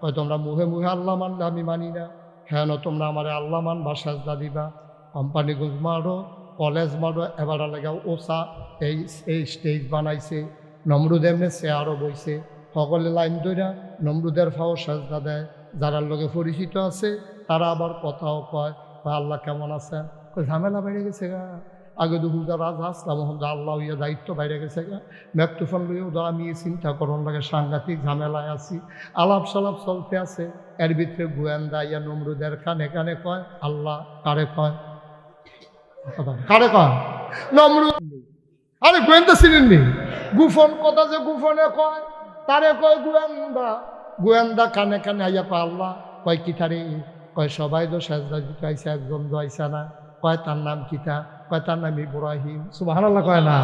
কয় তোমরা মুহে মুহে আল্লাহ মানলে আমি মানি না। হ্যাঁ ন, তোমরা আমার আল্লাহ মানবা, সাজদা দিবা। কোম্পানি গুঞ্জ মারো, কলেজ মারো। এবার লাগা ওসা এই স্টেজ বানাইছে, নমরুদ এমনি চেয়ারও বইছে, সকলে লাইন ধইরা নমরুদের ফাও সাজদা দেয়। যারা লোকে পরিচিত আছে তারা আবার কথাও কয়, আল্লাহ কেমন আছে? ঝামেলা বেড়ে গেছে গা। আগে তো হুজা রাজা আসলাম, হন্দা আল্লাহ ইয়া দায়িত্ব বাইরে গেছে গা। মেকটুফান লইও তো আমি চিন্তা করন লাগে, সাংঘাতিক ঝামেলায় আছি। আলাপ সালাপ চলতে আছে, এর ভিতরে গোয়েন্দা ইয়া নমরুদের কানে কানে কয় আল্লাহ। কারে কয়? কারে কয়? নমরুদ। আরে গোয়েন্দা ছিলেন নি? গুফন কথা যে গুফনে কয় তারে কয় গোয়েন্দা। গোয়েন্দা কানে কানে আইয়া কয় আল্লাহ। কয় কিতারে? কয় সবাই তো সাজদা দিতে আইসা, একজন তো আইসা না। কয় তার নাম কিতা? কয় তার নাম ইব্রাহিম। সুবহানাল্লাহ কয় না?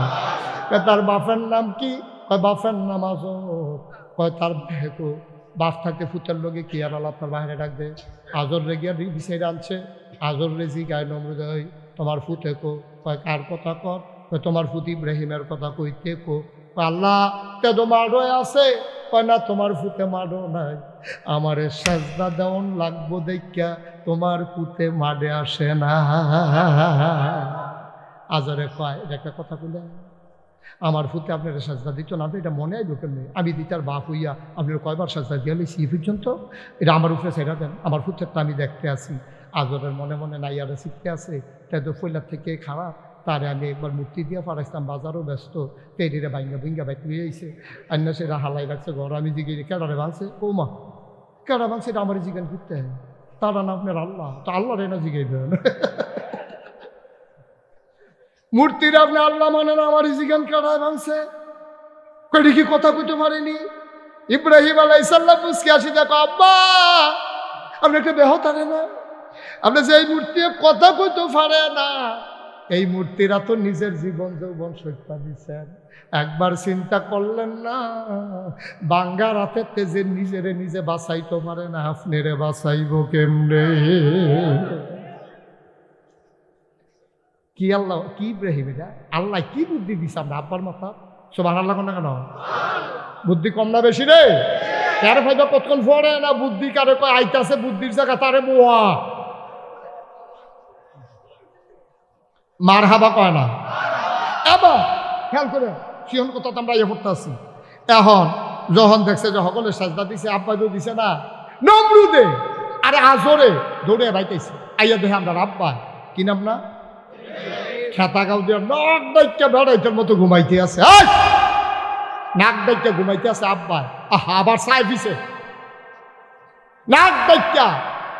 কয় তার বাপের নাম কি? কয় বাপের নাম আজর। কয় তার বাপ থাকতে ফুতের লোকে কি আর আল্লাহ তার বাইরে ডাকবে? আজর রে গিয়া বিচারে আনছে। আজর রে জি গায় নমরুদ, তোমার ফুতে কো? কয় কার কথা কর? কয় তোমার ফুত ইব্রাহিমের কথা কইতে কো। আল্লাহ তে তো মাডো আছে? কয় না, তোমার ফুতে মাডো নাই, আমারে সাজদা দেওয়ান লাগবো দেখা তোমার ফুতে মাডে আসে না। আজরে কয় এটা একটা কথা বলে, আমার ফুতে আপনারা সাজদা দিত না, এটা মনে আইব কেমনি? আমি দিতার বাপ হইয়া আপনারা কয়বার সাজদা দিয়ে সি পর্যন্ত? এটা আমার উপরে সেটা দেন, আমার ফুতেরটা আমি দেখতে আসি। আজরের মনে মনে নাইয়ারে শিখতে আছে, তাই তো ফইলার থেকে খারাপ। তারে আমি একবার মূর্তি দিয়ে পারাইছিলাম, বাজারও ব্যস্ত, তেরিরে ভাঙ্গা বাইক নিয়ে আইছে। অন্য সেটা হালাই রাখছে ঘর। আমি জিজ্ঞেস কেডারে ভাঙছে? ও মা কেডা ভাঙছে? এটা আমার জিজ্ঞান করতে হয়, তারা না আপনার আল্লাহ, তো আল্লাহ রে না জিজ্ঞেস দেন। মূর্তির আপনি আল্লাহ মানে না, আমার জিজ্ঞান কেডায় ভাঙছে? কয়টি কি কথা কইতে পারেনি? ইব্রাহিম আলাইহিস সালাম মুসকে আসি দেখো, আব্বা আপনি একটা বেহতারে না, আপনি যে এই মূর্তি কথা কইতে পারে না, এই মূর্তিরা তো নিজের জীবন যৌবন সত্যা দিচ্ছেন। একবার চিন্তা করলেন না, বাঙ্গা রাতের তেজে নিজেরে নিজে বাঁচাইতে পারে না, আপনারে বাঁচাইব কেমনে? কি আল্লাহ, কি ইব্রাহিম, এটা আল্লাহ কি বুদ্ধি দিছে আমরা আব্বার মাথা? সুবহানাল্লাহ কোন না কেন? বুদ্ধি কম না বেশি রে? কারে ফাইবা কতক্ষণ পড়ে না বুদ্ধি কারে কয় আইতাছে, বুদ্ধির জায়গা তারে বোয়া মারহাবা কয় না। এবার খেয়াল করে সিহন কথা তো আমরা ইয়ে করতে আসি। এখন যখন দেখছে যে সকলে সাজদা দিছে, আব্বাই তো দিছে না, নমরুদে আরে আজরে দৌড়ে বাইতেছে, আইয়া দেখে আমরা আব্বা, কি নাম না, খেতা গাও দিয়ে নাক ডাইকা বেড়াইতের মতো ঘুমাইতে আছে, নাক ডাইকা ঘুমাইতে আছে আব্বা। আবার চাই পিছে নাক ডাইকা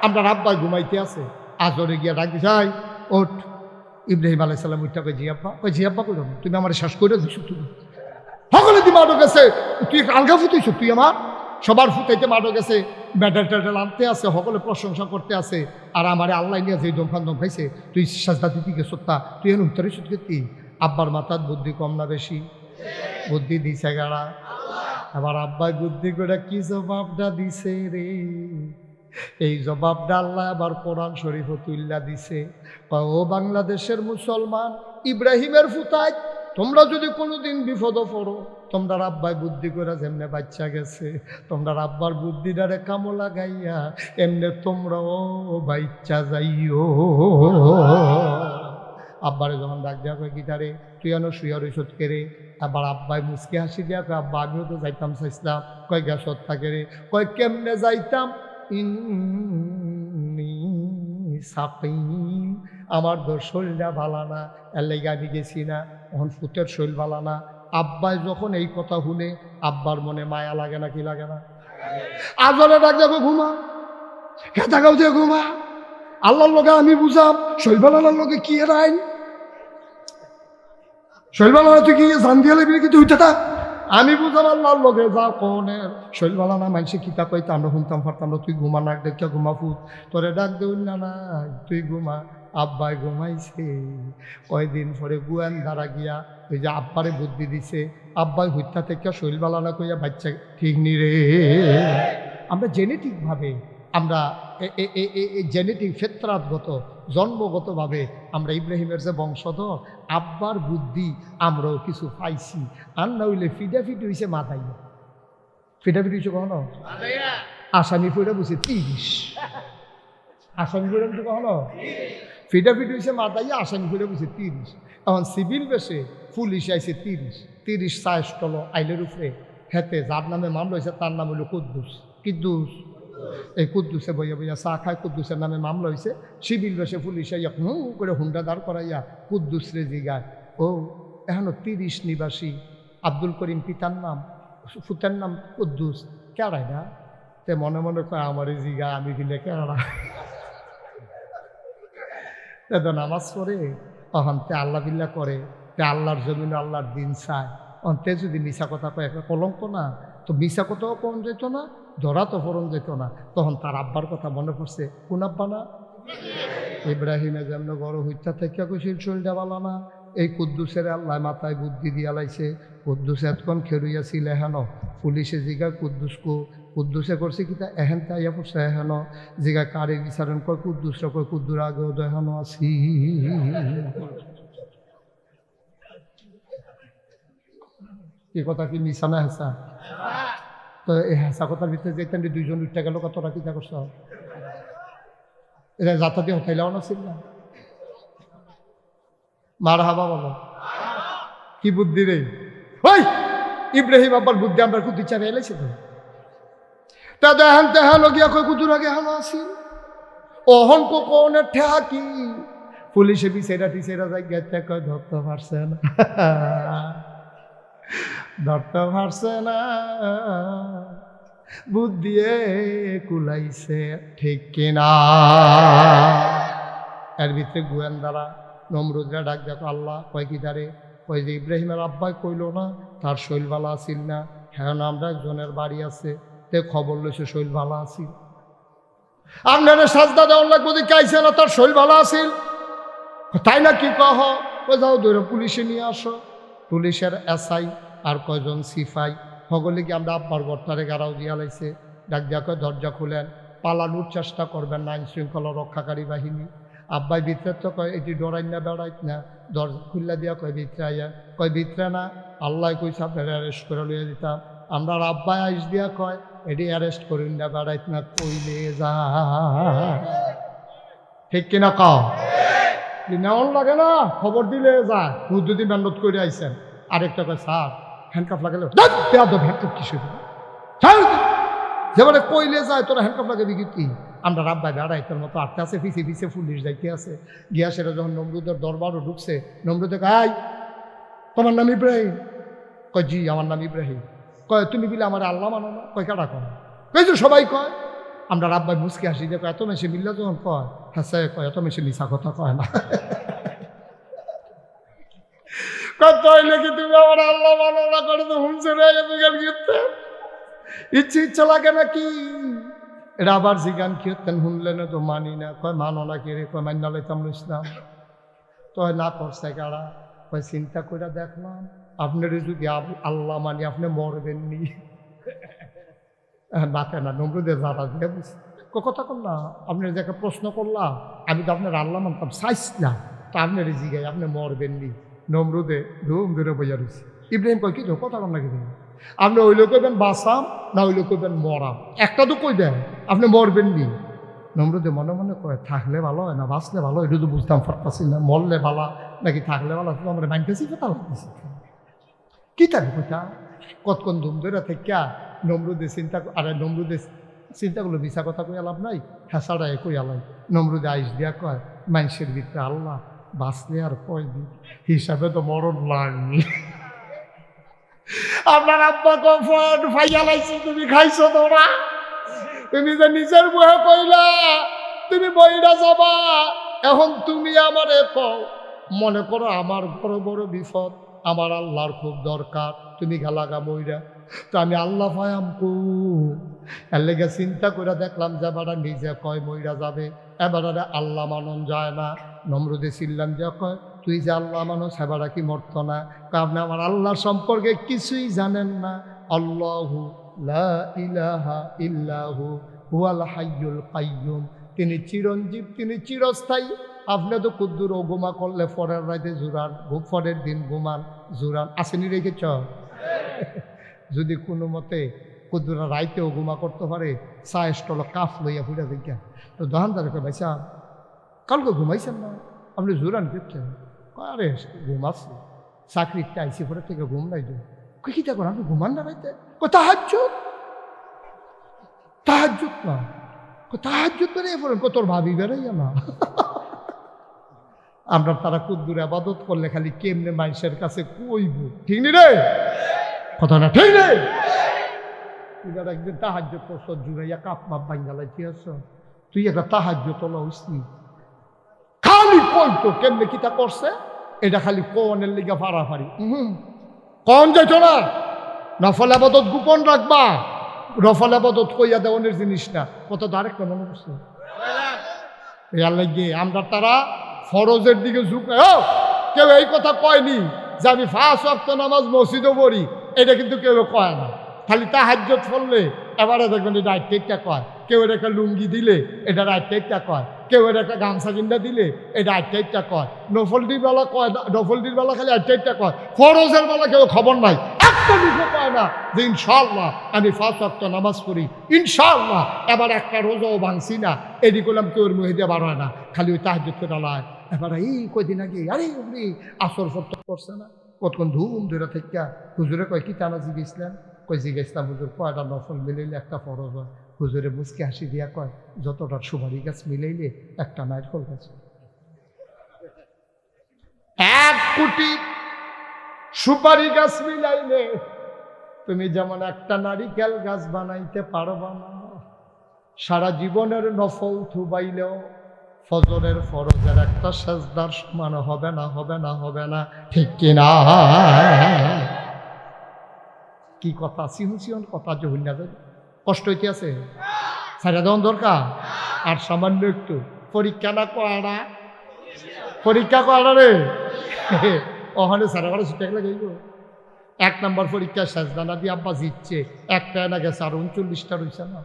আমরা আব্বা ঘুমাইতে আছে। আজরে গিয়া ডাক দিছে, ওঠ। ইব্রাহিম আলাইহিস সালাম উঠা কই, জি আব্বা। কই, জি আব্বা কইল, তুমি আমার শ্বাস করে দিছো, তুমি সকলে দি মাডো গেছে, তুই আলগা ফুটাইছ, তুই আমার সবার ফুটাইতে মাডো গেছে, মেডেল টেডেল আনতে আছে, সকলে প্রশংসা করতে আছে, আর আমারে আল্লাহ নিয়ে যে দমফান দমফাইছে, তুই সাজদা দিতে গেছ, তা তুই এখন উত্তরে সুদ কি? আব্বার মাথার বুদ্ধি কম না বেশি? বুদ্ধি দিছে গাড়া। আবার আব্বাই বুদ্ধি করে কি জবাবটা দিছে রে, এই জবাবটা আল্লাহ আবার কোরআন শরীফ তুল্লা দিছে। ও বাংলাদেশের মুসলমান, ইব্রাহিমের ফুতায় তোমরা যদি কোনোদিন বিপদ পড়ো, তোমরা আব্বাই বুদ্ধি করে যেমনে বাচ্চা গেছে, তোমরা আব্বার বুদ্ধিটারে কামো লাগাইয়া এমনে তোমরাও বাচ্চা যাইও। আব্বারে যখন ডাক দেওয়া কয়, গিটারে তুই এনো শুয়া রইসত কেরে? আবার আব্বাই মুসকে হাসি দিয়া কয়, আব্বা আমিও তো যাইতাম চাইছিলাম। কয়, গ্যাসত থাকে রে? কয়, কেমনে যাইতাম, আমার তোর শরীরটা ভালা না, এর লেগে আমি গেছি না, তখন ফুতের শরীর ভালা না। আব্বাই যখন এই কথা শুনে, আব্বার মনে মায়া লাগে না, কি লাগে না? আজলে ডাক দেখো, ঘুমা, খেতা গাও দিয়ে ঘুমা, আল্লাহর লোকে আমি বুঝাম, শরীর ভালার লোকে কি এর আইন? শরীর ভালা তুই কি জান দিয়ে লাগবি কি? তুই থাক, আমি বুঝাম আল্লাহর লোকে, যা কনের শরীর ভালা না, মানুষে কিতা কইতে আমরা শুনতাম পারতাম না। তুই ঘুমা, নাক দেখিয়া ঘুমা, ফুট তোরে ডাক দেউন না, না তুই ঘুমা। আব্বাই ঘুমাইছে। কয়দিন পরে গুয়ান ধারা গিয়া ওই যে আব্বারে বুদ্ধি দিছে, আব্বাই হত্যা থেকে শরীর ভালা না কইয়া বাচ্চা ঠিক নি রে। আমরা জেনেটিকভাবে, আমরা জেনেটিক ফেতরাতগত জন্মগতভাবে আমরা ইব্রাহিমের যে বংশধর, আব্বার বুদ্ধি আমরাও কিছু পাইছি। আর না হইলে ফিডাফিট হয়েছে মাথায়, ফিডাফিট হয়েছে কখনো? আসামি ফুড়ে বুঝি 30, আসামি ফুড়ে বুঝি কখনো? ফিডাফিট হয়েছে মাথায়, আসামি ফুড়ে বুঝি 30। এখন সিভিল বেশে পুলিশ আইছে 30 চায়স্টল আইলের উপরে হেতে, যার নামে মামলা হয়েছে তার নাম হইল কুদ্দুস। কিদ্দুস, এই কুদ্দুসে বইয়া বইয়া চা খায়, কুদ্দুসের নামে মামলা হয়েছে। সিভিল বেশে পুলিশ আইয়া করে হুন্ডা দাঁড় করাইয়া কুদ্দুস রে জিগায়, ও এখনো 30 নিবাসী, আব্দুল করিম পিতার নাম, ফুতের নাম কুদ্দুস, কেড়াই না? তে মনে মনে কয়, আমার জিগা, আমি গিলে কেড়া। তো নামাজ পড়ে অহন্তে আল্লাহ বিল্লাহ করে, তে আল্লাহর জমিন আল্লাহর দিন চায়, অন্তে যদি মিশা কথা কয় একটা কলঙ্ক না? তো মিশা কথাও কম যেত না, ধরা তো ফরন যেত না। তখন তার আব্বার কথা মনে পড়ছে, কোন আব্বা না? ইব্রাহিমে যেমন বড় হইতা থেকে কইছিল শরীরটা বালা না, এই কুদ্দুসের আল্লাহ মাথায় বুদ্ধি দিয়া লাইছে। কুদ্দুস এতক্ষণ খেরুইয়াছিল হেন, পুলিশে জিগা কুদ্দুসকো, কুদ্দুসে করছে কি তা এহেন তাইয়া পড়ছে হেন, জিগা কারে বিচারণ কয় কুদ্দুসরা, কয় কুদ্দুর আগেও তো এখনো আছি। কি কথা, কি মিশা না হেসা? তো এই হেসা কথার ভিতরে যেতেন দুইজন উঠতে গেল, কতটা কিতা করছ? এটা যাতা দিয়ে হতাইলাও না ছিল না? মার হাবা বলো, কি বুদ্ধি রে! ওই ইব্রাহিম আব্বার বুদ্ধি আমরা কুদ্দি চাপে এলাইছি তো। তা দেহান তেহান গিয়া কয় কুদুর আগে হানো আসি, অহন কোনের ঠেহা কি? পুলিশে বিছেরা টিছেরা যাই গেছে, কয় ধরতে পারছে না, ধরতে পারছে না, বুদ্ধিয়ে কুলাইছে, ঠিক কিনা? এর ভিতরে গোয়েন্দারা নমরুদরা ডাক দেখো, আল্লাহ কয় কি তারে? কয় যে ইব্রাহিমের আব্বাই কইল না তার শৈল ভালো আসিল না, হ্যাঁ না আমরা একজনের বাড়ি আছে, তে খবর লইছে শৈল ভালো আসিল, আপনারা সাজদা দেওয়ার লাগবো যে কাইছে না, তার শৈল ভালো আসিল, তাই না? কি কহ? যাও ধরে পুলিশে নিয়ে আসো। পুলিশের এসআই আর কয়জন সিপাই সকলে কি আমরা আব্বার ঘরটারে গাড়াও দিয়া লাইছে। ডাক দিয়া কয় দরজা খুলেন, পালানোর চেষ্টা করবেন না, আইন শৃঙ্খলা রক্ষাকারী বাহিনী। আব্বাই ভিতরে তো কয় এটি ডরাই না বেড়াইত না, দরজা খুললা দিয়া কয় ভিতরে আইয়া, কয় ভিতরে না, আল্লাহ কইছে আপনারা অ্যারেস্ট করে লইয়া দিতাম। আমরা আব্বাই আইস দিয়া কয় এটি অ্যারেস্ট করিন না বেড়াইত না, কইলে যা, ঠিক কিনা কও? নেওয়ান লাগে না, খবর দিলে যা, দুদিন মেহনত করে আইসেন। আরেকটা কয় স্যার হ্যান্ডকাফ লাগালে, হ্যান্ডকাফ কিসে যেবারে কইলে যায় তোরা হ্যান্ডকাফ লাগাবি কি? আমরা রাব্বাই বেড়াইতের মতো আটতে আছে, পিছিয়ে পিছিয়ে পুলিশ যাইতে আছে। গিয়া সেটা যখন নমরুদের দরবারও ঢুকছে, নমরুদে কয়, তোমার নাম ইব্রাহিম? কয় জি আমার নাম ইব্রাহিম। কয় তুমি বলে আমার আল্লাহ মানো না? কয় কাটা কয়? কই তো সবাই কয়। আমরা রাব্বাই মুসকে হাসি দেখো, এত মেশে মিল্লা যখন কয় হ্যাঁ কয়, এত মেশে মিশা কথা কয় না। কইলে কি তুমি আমার আল্লাহ মানো না? করে তো হুমছে রে ইচ্ছে ইচ্ছা লাগে নাকি? এটা আবার জিগান কি হতেন শুনলেন তো মানি না। কয় মানো না কি রে? কয় মান্না লাইতাম ইসলাম। তো না করছে কারা? কয় চিন্তা করে দেখলাম আপনার যদি আল্লাহ মানি আপনি মরবেন নি। বাতে না নমরুদের যারা দিয়ে বুঝছে কথা কর না, আপনার যে একটা প্রশ্ন করলাম, আমি তো আপনার আল্লাহ মানতাম চাইছিলাম, তো আপনার জিগাই আপনি মরবেন নি। নমরুদে ধুম ধরে বইয়া রয়েছে। ইব্রাহিম কয় কি তো কথা কর না কি আপনি ওই লোক কইবেন বাঁচাম না ওই লোক কইবেন মরাম, একটা তো কইবেন আপনি মরবেন নি। নমরুদে মনে মনে কয় থাকলে ভালো হয় না বাঁচলে ভালো, এটা তো বুঝতাম পারতাছি না, মরলে ভালো নাকি থাকলে ভালো। তো আমরা মানতেছি কথা লাগতেছি কি থাকবে কোথা কতক্ষণ ধুম ধরে থেকে নমরুদে চিন্তা, আরে নমরুদে চিন্তা করলো মিশা কথা কই লাভ নাই, হেঁচাড়ায় কই আলাই। নমরুদে আইস দিয়া কয় মানুষের ভিতরে আল্লাহ বাঁচলে আর কয়দিন, হিসাবে তো মরণ লাগনি। আপনার আব্বা কখন ফাইয়া লাইছি, তুমি খাইছো তোরা? তুমি যে নিজের বয়ে কইলা তুমি বইরা যাবা, এখন তুমি আমারে কও। মনে করো আমার বড় বড় বিপদ, আমার আল্লাহর খুব দরকার, তুমি গালাগা বইরা, তো আমি আল্লাহ ফায়াম কু। এর লেগে চিন্তা করে দেখলাম যে এবারে নিজে কয় মইরা যাবে, এবারে আল্লাহ মানন যায় না। নমরুদে চিল্লাম যে কয় তুই যে আল্লাহ মানুষ এবারে কি মরত না? আপনি আমার আল্লাহর সম্পর্কে কিছুই জানেন না। আল্লাহু লা ইলাহা ইল্লাহু হুয়াল হাইয়ুল কাইয়ুম, তিনি চিরঞ্জীব, তিনি চিরস্থায়ী। আপনি তো কুদ্দুর ও ঘুমা করলে পরের রাতে জুরান, পরের দিন ঘুমান জুরান আসেনি রেখেছ। যদি কোনো মতে কুদ্দুরা রাইতেও ঘুমা করতে পারে, চা স্টল কাফ লইয়া ফুটা দিকা, তো দোকানদারকে ভাইসা কালকে ঘুমাইছেন না আপনি জুরান ফিরছেন? আরে ঘুমাচ্ছি, চাকরিতে আইসি পরে থেকে ঘুম নাই দেব। কি তা করেন আপনি ঘুমান না রাইতে? তাহাজ্জুদ, তাহাজ্জুদ না, তাহাজ্জুদ বেরিয়ে পড়েন, তোর ভাবি বেড়াইয়া না। আমরা তারা কুদ্দুর আবাদত করলে খালি কেমনে মানুষের কাছে কইব, ঠিক নি রে কথা না? ঠিক নেই? তুই একদিন তাহাজ্জুদ করছ, জুড়াইয়া কাপ মাপ ভাঙ্গা লাইতে আছ, তুই একটা তাহাজ্জুদ তোলা উসনি খালি কইতো কেমনে কিতা করছে, এটা খালি কনের লিগা ফাড়াফাড়ি। কন যাইতো না, নফল আবাদত গোপন রাখবা, নফল আবাদত কইয়া দেওয়ানের জিনিস না। কত আরেকটা মনে করছে ইয়ার লাগে আমরা তারা ফরজের দিকে ঝুঁকে। কেউ এই কথা কয়নি যে আমি 5 ওয়াক্ত নামাজ মসজিদও পড়ি, এটা কিন্তু কেউ কয় না। খালি তাহাজ্জুদ পড়লে এবারে দেখবেন এটা আইটেকটা কয়, কেউ এটা একটা লুঙ্গি দিলে এটা আইটেকটা কয়, কেউ এটা একটা গামছা কিনটা দিলে এটা আইটেকটা কয়, নফলটির বেলা কয়, নফলটির বেলা খালি আইটেকটা কয়, ফরজের বেলা কেউ খবর নাই, একটা বিষয় কয় না যে ইনশাআল্লাহ আমি 5 ওয়াক্ত নামাজ পড়ি, ইনশাআল্লাহ এবার একটা রোজাও ভাঙছি না, এদি করলাম কেউ মহিদে বার হয় না, খালি ওই তাহাজ্জুদ করে লায়। এবার এই কয়দিন আগে আরে উনি আসর ফত করছে না, কতক্ষণ ধুম ধরে থেকে হুজুরে কয় কি টানা জিগেছিলেন? কই জিজ্ঞাসলাম হুজুর কয়টা নফল মিলাইলে একটা ফরজ হয়? হুজুরে মুচকে হাসি দিয়া কয় যতটা সুপারি গাছ মিলাইলে একটা নারকেল গাছ। 1 কোটি সুপারি গাছ মিলাইলে তুমি যেমন একটা নারিকেল গাছ বানাইতে পারবা না। সারা জীবনের নফল থুবাইলেও ফজরের ফরজের একটা সেজদার সমান হবে না, হবে না, হবে না, ঠিক কিনা? কি কথা সিহুন কথা যে হইনা যাবে, কষ্ট হইতে আছে, সারা দেওয়ান দরকার। আর সামান্য একটু পরীক্ষা না করা, পরীক্ষা করা রে ওখানে সারা ঘরে ছুটে গেলে যাইব। 1 নম্বর পরীক্ষা সেজদা দিয়ে আব্বা জিতছে, একটা না গেছে, আর 39টা রয়েছে না।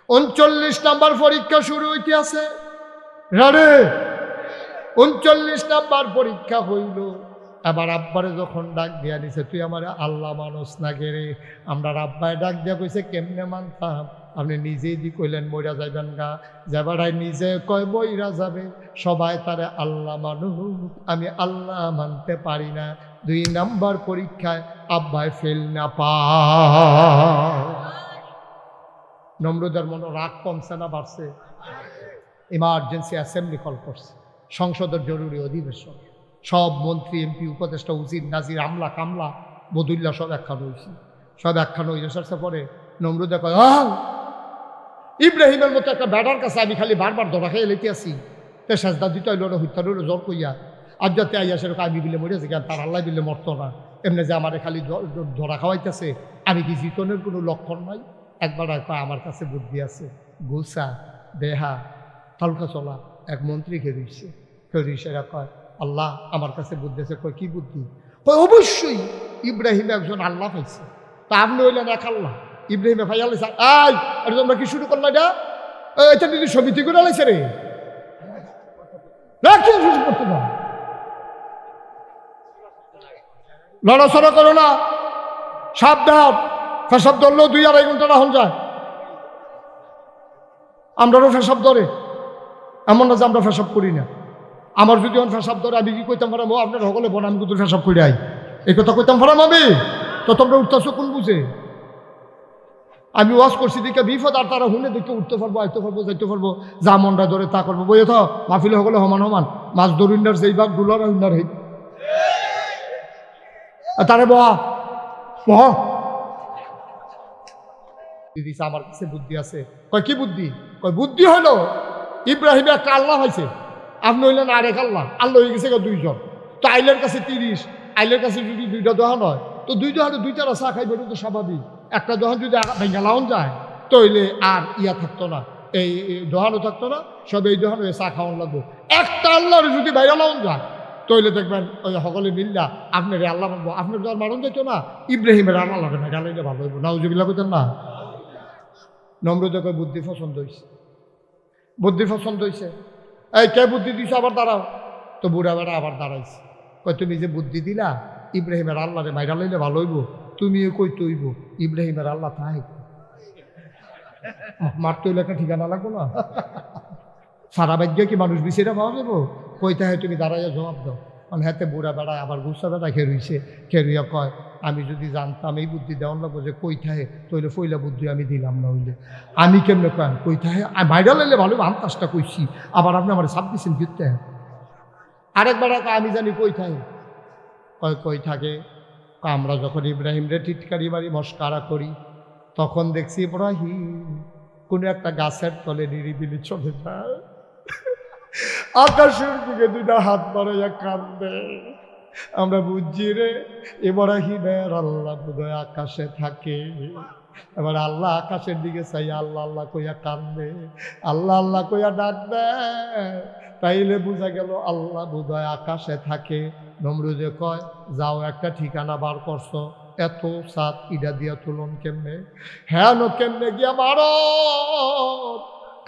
39 নম্বর পরীক্ষা শুরু হইতে আছে রে, 39 নম্বর পরীক্ষা হইল। এবার আব্বারে যখন ডাক দিয়া দিছে, তুই আমার আল্লাহ মানুষ না গেরে, আমরা আব্বায় ডাক দিয়া কইছে কেমনে মানতাম? আপনি নিজেই দি কইলেন মইরা যাইবেন গা, যাবারাই নিজে কয় বইরা যাবে, সবাই তারে আল্লাহ মানুষ, আমি আল্লাহ মানতে পারি না। 2 নম্বর পরীক্ষায় আব্বায় ফেল না পা। নমরুদের মনে রাগ কমছে না বাড়ছে? ইমার্জেন্সি অ্যাসেম্বলি কল করছে, সংসদের জরুরি অধিবেশন। সব মন্ত্রী, এমপি, উপদেষ্টা, উজির, নাজির, আমলা কামলা, বদুল্লা সব একখান হয়েছে। সব একখান হয়ে সারছে পরে নমরুদে কয়, ইব্রাহিমের মতো একটা ব্যাটার কাছে আমি খালি বারবার ধরা খেয়ে লেতে আসি, তে সেজদা দিতে হইল না, হত্যা রইল জোর কইয়া। আর যাতে আইয়া সেরকম আমি বিলে মরেছি কেন, তার আল্লাহ বিলে মরতো না। এমনি যে আমার খালি ধরা খাওয়াইতেছে, আমি কি জিতনের কোনো লক্ষণ নাই? একবার কয় আমার কাছে বুদ্ধি আছে, গুসা বেহা হালকা চলা। এক মন্ত্রী খেয়ে খেয়ে কয়, আল্লাহ আমার কাছে বুদ্ধি আছে। কয় কি বুদ্ধি? কয় অবশ্যই ইব্রাহিম একজন আল্লাহ পাইছে, তা আপনি হইলেন এক আল্লাহ। ইব্রাহিমে ভাই আল্লাহ আই আর তোমরা কি শুরু করলো? এটা যদি সমিতি করে আলাইছে রে, করতে না, লড়াচড়া করো না, সাবধান। ফেসাব ধরলেও 2-2.5 ঘন্টা রাখুন যায়। আমরাও ফেসাব ধরে, এমন না যে আমরা ফেসাব করি না। আমার যদি ফেসাব ধরে আমি কি কইতাম পারাম, আপনার সকলে বোন আমি কিন্তু ফেসাব করে আই, এই কথা কইতাম পারাম আমি? তো তোমরা উঠতেছো কোন বুঝে? আমি ওয়াজ করছি দিকে বিপদ, আর তারা হুনে দেখে উঠতে পারবো, আইতে পারবো, যাইতে পারবো, যা মনটা ধরে তা করবো। বই তো মাহফিলে সকলে সমান সমান, মাছ ধরুন্ডার যেই ভাগ ডুলার উন্নার হই তারে বহা বহ দিদিছে আমার কাছে বুদ্ধি আছে। কয় কি বুদ্ধি? কয় বুদ্ধি হলো ইব্রাহিমে একটা আল্লাহ হয়েছে, আপনি হইলেন আরেক আল্লাহ। আল্লাহ হয়ে গেছে 2জন, তো আইলের কাছে 30, আইলের কাছে যদি 2টা দোহান হয়, তো 2 দোহানে 2টা চা খাইবে, এটা তো স্বাভাবিক। একটা দোহান যদি ভেঙে লাউন যায়, তইলে আর ইয়া থাকতো না, এই দোহানও থাকতো না, সব এই দোহান চা খাওয়ান লাগবো। একটা আল্লাহর যদি বাইরে লাউন যায়, তইলে দেখবেন ওই সকলে মিল্লা আপনার আল্লাহ মানবো। আপনার তো আর মারণ যাইতো না, ইব্রাহিমের আল্লাহ লাগে না, গালাইলে ভালো হইব। নাউজুবিল্লাহ কইতেন না? নমরুদে কয় বুদ্ধি পছন্দ হয়েছে, বুদ্ধি পছন্দ হয়েছে। এই কে বুদ্ধি দিছে? আবার দাঁড়াও। তো বুড়া বেড়া আবার দাঁড়াইছে। কয় তুমি যে বুদ্ধি দিলা ইব্রাহিমের আল্লাহরে মাইরা লইলে ভালো হইব, তুমিও কই তৈব ইব্রাহিমের আল্লাহ তাই মারতে হইলে একটা ঠিকানা লাগবো না? সারা ভাগ্য কি মানুষ বিছেরা পাওয়া যাবো? কইতে হয় তুমি দাঁড়াইয়া জবাব দাও। মানে হাতে বুড়া বেড়ায় আবার গুসা বেড়া খেরুইছে, খেরুইয়া কয় আমি যদি জানতাম এই বুদ্ধি দেওয়ান লাগবো যে কই থাকে, তইলে ফইলা বুদ্ধি আমি দিলাম না। হইলে আমি কেমনে কয় কই থাকে, ভাইরাল হইলে ভালো, আন্তাজটা কইছি, আবার আপনি আমার 26 দিতে। আরেকবার আমি জানি কই থাকে। কয় কই থাকে? আমরা যখন ইব্রাহিম রে টিটকারি বাড়ি মস্কারা করি, তখন দেখছি ইব্রাহিম কোনো একটা গাছের তলে নিরিবিলি চলে যায়, আকাশের দিকে 2টা হাত বাড়াইয়া কান্দে। আমরা বুঝছি রে ইব্রাহিমের আল্লাহ বোধহয় আকাশে থাকে। এবার আল্লাহ আকাশের দিকে চাই আল্লাহ আল্লাহ কইয়া কান্দে, আল্লাহ আল্লাহ কইয়া ডাক দেয়, তাইলে বোঝা গেল আল্লাহ বোধহয় আকাশে থাকে। নমরুদে কয় যাও একটা ঠিকানা বার করছো, এত সাত ইডা দিয়া তুলন কেমনে? হ্যাঁ নো কেমনে গিয়া মারো,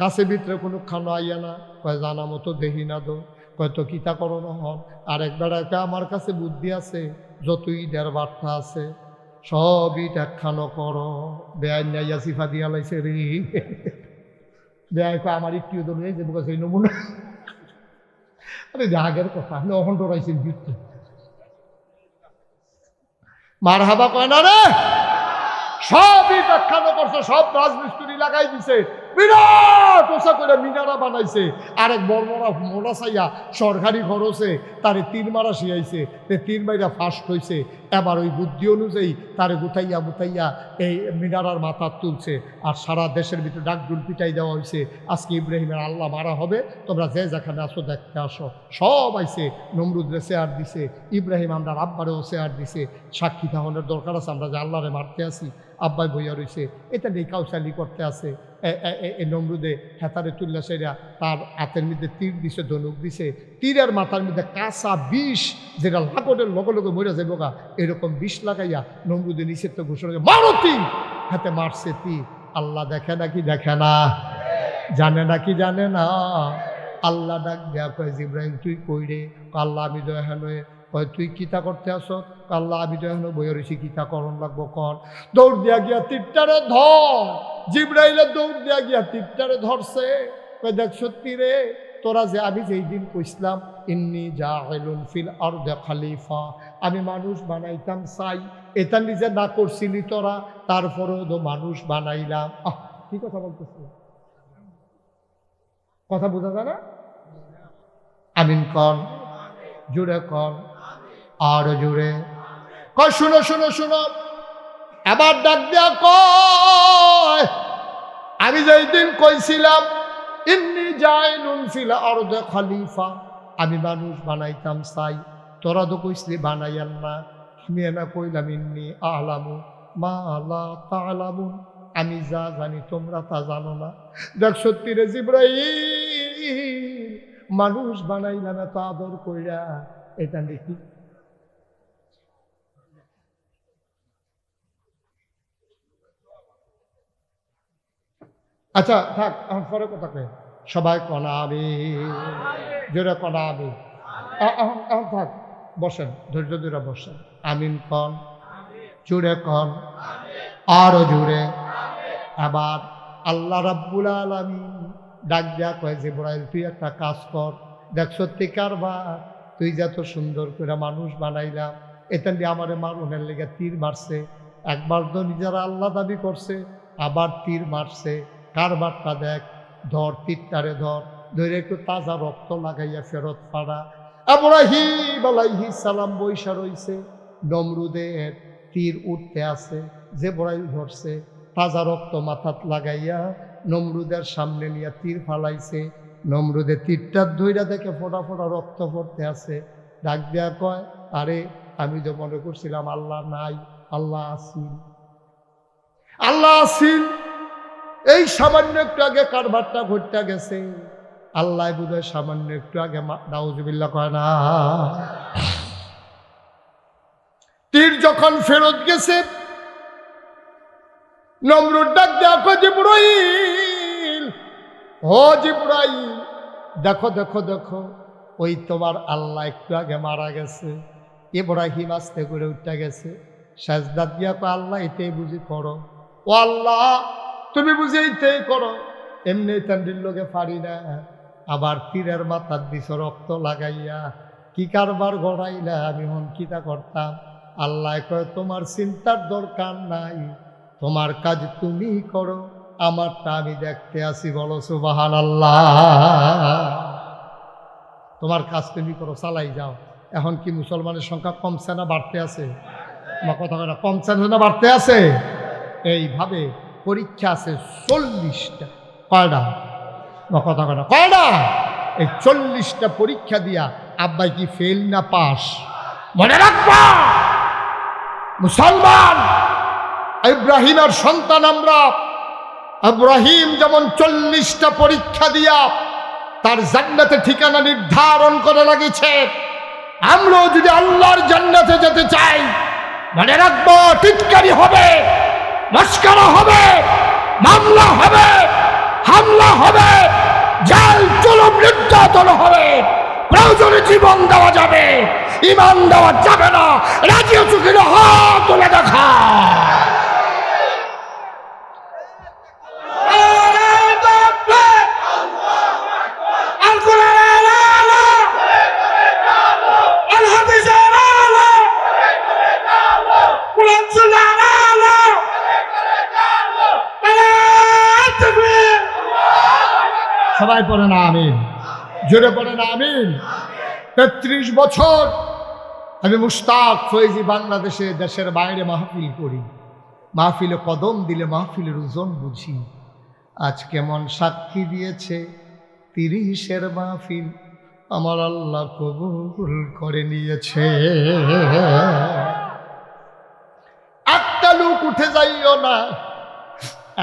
কাছে ভিতরে কোনো খানো আইয়া না। কয় জানা মতো দেখি না দো। কয় তো কিতা করো নহন? আরেকবার একটা আমার কাছে বুদ্ধি আছে, যত ইডের বার্তা আছে সব ইট একখানো করো। বেআইন নাইয়া সিফা দিয়া লাইছে রে। বেআই কয় আমার একটিও তো নিয়ে যাবো কাছে নমুনা। আরে আগের কথা, আপনি অহন ডরাইছেন বিরতে মার হাবা কয় না রে, সব ইট একখানো করছে, সব রাজমিস্ত্রি লাগাই দিছে, বিরাট ওসা করে মিনারা বানাইছে। আরেক বড় মোড়া চাইয়া সরকারি খরচে তারে 3 মারা শিয়াইছে, 3 মাইরা ফার্স্ট হয়েছে। এবার ওই বুদ্ধি অনুযায়ী তারে গুতাইয়া বুতাইয়া এই মিনারার মাথা তুলছে, আর সারা দেশের ভিতরে ডাকডুল পিটাই দেওয়া হয়েছে। আজকে ইব্রাহিমের আল্লাহ মারা হবে, তোমরা যে যেখানে আসো দেখতে আসো। সব আইছে, নমরুদরে শেয়ার দিছে, ইব্রাহিম আমরা আব্বারেও শেয়ার দিছে। সাক্ষী থাহনের দরকার আছে, আমরা যে আল্লাহরে মারতে আসি, আব্বাই বইয়া রয়েছে, এটা নিয়ে কাউসালি করতে আছে। নমরুদে হেতারে তুল্লা সেরা তার হাতের মধ্যে তীর দিছে, ধনুক দিছে, তীরের মাথার মধ্যে কাঁচা বিষ, যেটা লাকড়ের লগে লগে মরে যাবো গা, এরকম বিষ লাগাইয়া নমরুদে নিষেধ ঘোষণা মারো তীর। হাতে মারছে তীর। আল্লাহ দেখে নাকি দেখে না? জানে নাকি জানে না? আল্লাহ ডাক দেয়া কয় ইব্রাহিম তুই কই রে? আল্লাহ আমি তো এখানে। কয় তুই কিতা করতে আসো? আল্লাহ আমি তো এখন বইয়া রয়েছি, কিতা করণ লাগবো কর। দৌড় দিয়া গিয়া তীরটারে ধর। জিব্রাইলের দৌড় দিয়া গিয়া তীরটারে ধরছে। কয় দেখ সত্যি রে, তোরা যে আমি যেই দিন কইসলাম ইন্নি জাইলুন ফিল আরদি খলিফা, আমি মানুষ বানাইতাম চাই, এটা নিজে না করছিলি তোরা, তারপরেও তো মানুষ বানাইলাম। কি কথা বলতেছে? কথা বোঝা যায় না? আমিন কন, জুড়ে কন, আর জুড়ে কয়। শুনো শুনো শুনো, এবার ডাক দেয়া কয়, আমি যেই দিন কইছিলাম ইন্নী জাইলুন ফিল আরদে খলিফা, আমি মানুষ বানাইতাম চাই, তোরা তো কইসলি বানাইয়ান না। আমি না কইলাম ইন্নী আলামু মা লা তা'লামুন, আমি যা জানি তোমরা তা জানো না। দেখ সত্যি রে জিবরাইল, মানুষ বানাইলাম এত আদর কইরা, এটা দেখি। আচ্ছা থাক, এখন পরে কথা কই। সবাই কনা আমি, জোরে কনা আমি। এখন এখন থাক, বসেন, ধৈর্য ধরে বসেন। আমিন কন, জুড়ে কন, আরো জুড়ে। আবার আল্লাহ রাব্বুল আলামিন ডাক দেয়া কয়, জিবরাইল তুই একটা কাজ কর। দেখ সত্যি কারবার, তুই যত সুন্দর করে মানুষ বানাইলাম, এটা দিয়ে আমারে মারুনের লেগে তীর মারছে। একবার তো নিজেরা আল্লাহ দাবি করছে, আবার তীর মারছে। কারবারটা দেখ, ধর তীরটারে ধর, ধরে একটু তাজা রক্ত লাগাইয়া ফেরত পাড়া। ইব্রাহিম আলাইহিস সালাম বৈশা রইছে, নমরুদের তীর উঠতে আছে, জিবরাইল ধরছে, তাজা রক্ত মাথাত লাগাইয়া নমরুদের সামনে নিয়ে তীর ফালাইছে। নমরুদের তীরটা ধইরা দেখে ফোটা ফোটা রক্ত পড়তে আছে। ডাক দেয়া কয়, আরে আমি তো মনে করছিলাম আল্লাহ নাই, আল্লাহ আসিল, আল্লাহ আসিল। এই সামান্য একটু আগে কারবারটা ঘটতে গেছে, আল্লাহ বুঝে সামান্য একটু আগে নাউজুবিল্লাহ কয় না। তীর যখন ফেরত গেছে, নমরুদ ডাক দেয়া কয়, জিবরাইল, ও জিবরাইল, দেখো দেখো দেখো, ওই তোমার আল্লাহ একটু আগে মারা গেছে। ইব্রাহিম আস্তে করে উঠতে গেছে, সাজদা দিয়া কয়, আল্লাহ এটাই বুঝি করো। ও আল্লাহ, তুমি বুঝি এইটাই করো, এমনি তান্ডির লোকে পারি না। আবার তীরের মাথার দিছ রক্ত লাগাইয়া, কি কারবার গড়াইলা, আমি হন কিতা করতাম। আল্লাহ কয়, তোমার চিন্তার দরকার নাই, তোমার কাজ তুমি করো, আমারটা আমি দেখতে আসি। বলো সুবহানাল্লাহ। তোমার কাজ তুমি করো, চালাই যাও। এখন কি মুসলমানের সংখ্যা কমছে না বাড়তে আছে? আমার কথা না, কমছে না বাড়তে আছে? এইভাবে পরীক্ষা আছে 40টা। কয়টা? আমার কথা না, কয়টা? এই 40টা পরীক্ষা দিয়া আব্বাই কি ফেল না পাস? মনে রাখবা, মুসলমান ইব্রাহিমের সন্তান আমরা। ইব্রাহিম যেমন 40টা পরীক্ষা দিয়া তার জান্নাতে ঠিকানা নির্ধারণ করে লাগিয়েছে, আমরাও যদি আল্লাহর জান্নাতে যেতে চাই, মনে রাখবো, টিটকারি হবে, মস্করা হবে, মামলা হবে, হামলা হবে, জেল জুলুম নির্যাতন হবে, প্রয়োজনে জীবন দেওয়া যাবে, ইমান দেওয়া যাবে না। রাজি আছো কিনা হাত তুলে দেখা। সবাই পড়ে না আমিন, জোরে পড়ে না আমিন। 33 বছর আমি মুশতাক ফয়েজি বাংলাদেশে, দেশের বাইরে মাহফিল করি। মাহফিলে কদম দিলে মাহফিলের ওজন বুঝি। আজ কেমন সাক্ষী দিয়েছে 30-এর মাহফিল আমার আল্লাহ কবুল করে নিয়েছে। একটা লোক উঠে যাইও না,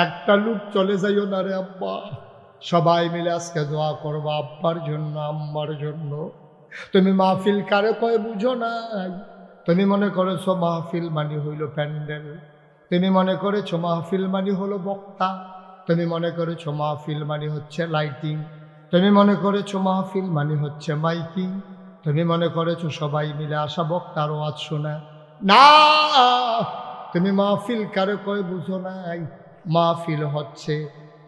একটা লোক চলে যাইও না রে আব্বা। সবাই মিলে আজকে দোয়া করবো আব্বার জন্য, আম্মার জন্য। তুমি মাহফিল কারে কয় বুঝো নাই। তুমি মনে করেছো মাহফিল মানে হইল প্যান্ডেল, তুমি মনে করেছো মাহফিল মানে হলো বক্তা, তুমি মনে করেছো মাহফিল মানে হচ্ছে লাইটিং, তুমি মনে করেছো মাহফিল মানে হচ্ছে মাইকিং, তুমি মনে করেছো সবাই মিলে আসা বক্তার ওয়াজ শোনা। না, তুমি মাহফিল কারে কয় বুঝো নাই। মাহফিল হচ্ছে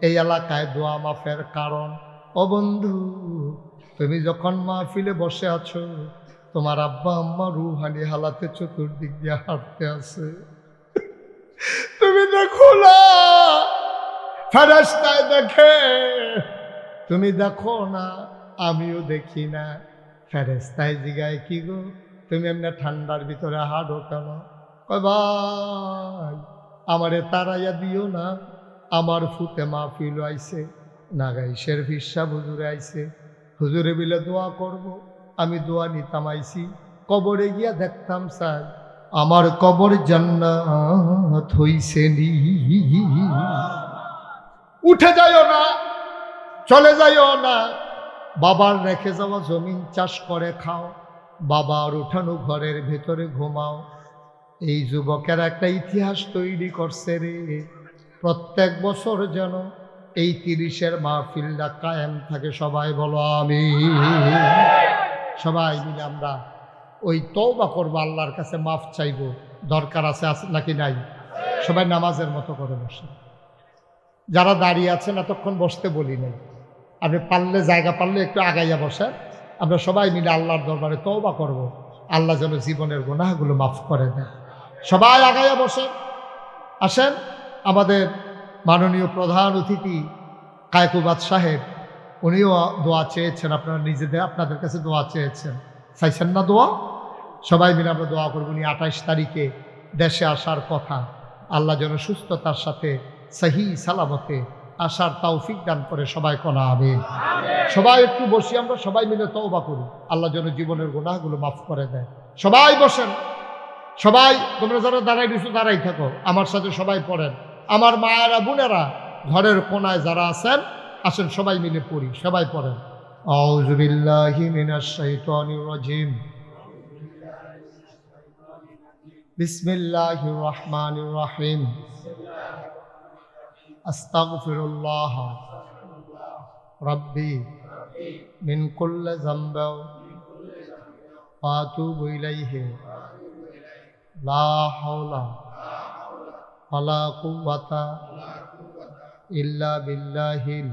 এই এলাকায় দোয়া মাফের কারণ। ও বন্ধু, তুমি যখন মাহফিলে বসে আছো, তোমার আব্বা আম্মা রুহানি হালাতে চতুর্দিক দিয়ে হাঁটতে আছে, তুমি দেখো না ফেরেশতায় দেখে, তুমি দেখো না, আমিও দেখি না। ফেরেশতায় জিগায়, কি গো তুমি এমনি ঠান্ডার ভিতরে হাঁটো কেন? কয় ভাই আমারে তাড়াইয়া দিও না, আমার ফুতে মাহফিল আইছে, নাগাইশের ফিরসা হুজুরে আইছে, হুজুরে বিলে দোয়া করব। আমি দোয়া নিতাম আইছি, কবরে গিয়া দেখতাম স্যার আমার কবর জান্নাত হইছে নি। উঠে যাইও না, চলে যাইও না, বাবার রেখে যাওয়া জমিন চাষ করে খাও, বাবার উঠানো ঘরের ভেতরে ঘুমাও। এই যুবকের একটা ইতিহাস তৈরি করছে রে, প্রত্যেক বছর যেন এই 30-এর মাহফিলটা কায়েম থাকে। সবাই বলো আমিন। সবাই মিলে আমরা ওই তওবা করবো, আল্লাহর কাছে মাফ চাইবো, দরকার আছে নাকি নাই? সবাই নামাজের মতো করে বসে। যারা দাঁড়িয়ে আছেন এতক্ষণ বসতে বলি নাই, আপনি পারলে জায়গা পারলে একটু আগাইয়া বসেন। আমরা সবাই মিলে আল্লাহর দরবারে তওবা করব, আল্লাহ যেন জীবনের গুনাহগুলো মাফ করে দেন। সবাই আগাইয়া বসেন। আসেন, আমাদের মাননীয় প্রধান অতিথি কায়কুবাদ সাহেব, উনিও দোয়া চেয়েছেন, আপনারা নিজেদের আপনাদের কাছে দোয়া চেয়েছেন, চাইছেন না দোয়া? সবাই মিলে আমরা দোয়া করব। উনি 28 তারিখে দেশে আসার কথা, আল্লাহ যেন সুস্থতার সাথে সহি সালামতে আসার তৌফিক দান করে। সবাই কোনা আমিন। সবাই একটু বসি, আমরা সবাই মিলে তওবা করি, আল্লাহ যেন জীবনের গুনাহগুলো মাফ করে দেয়। সবাই বসেন, সবাই তোমরা যারা দাঁড়াই দিছো দাঁড়াই থাকো, আমার সাথে সবাই পড়েন। আমার মায়েরা বোনেরা ঘরের কোনায় যারা আছেন আসেন, সবাই মিলে পড়ি, সবাই পড়েন। আউযু বিল্লাহি মিনাশ শাইতানির রাজিম, বিসমিল্লাহির রহমানির রহিম, আস্তাগফিরুল্লাহ রাব্বি মিন কুল্লি যামবিন ওয়া আতুবু ইলাইহি লা হাওলা ওয়ালা কুওয়াতা ইল্লা বিল্লাহিল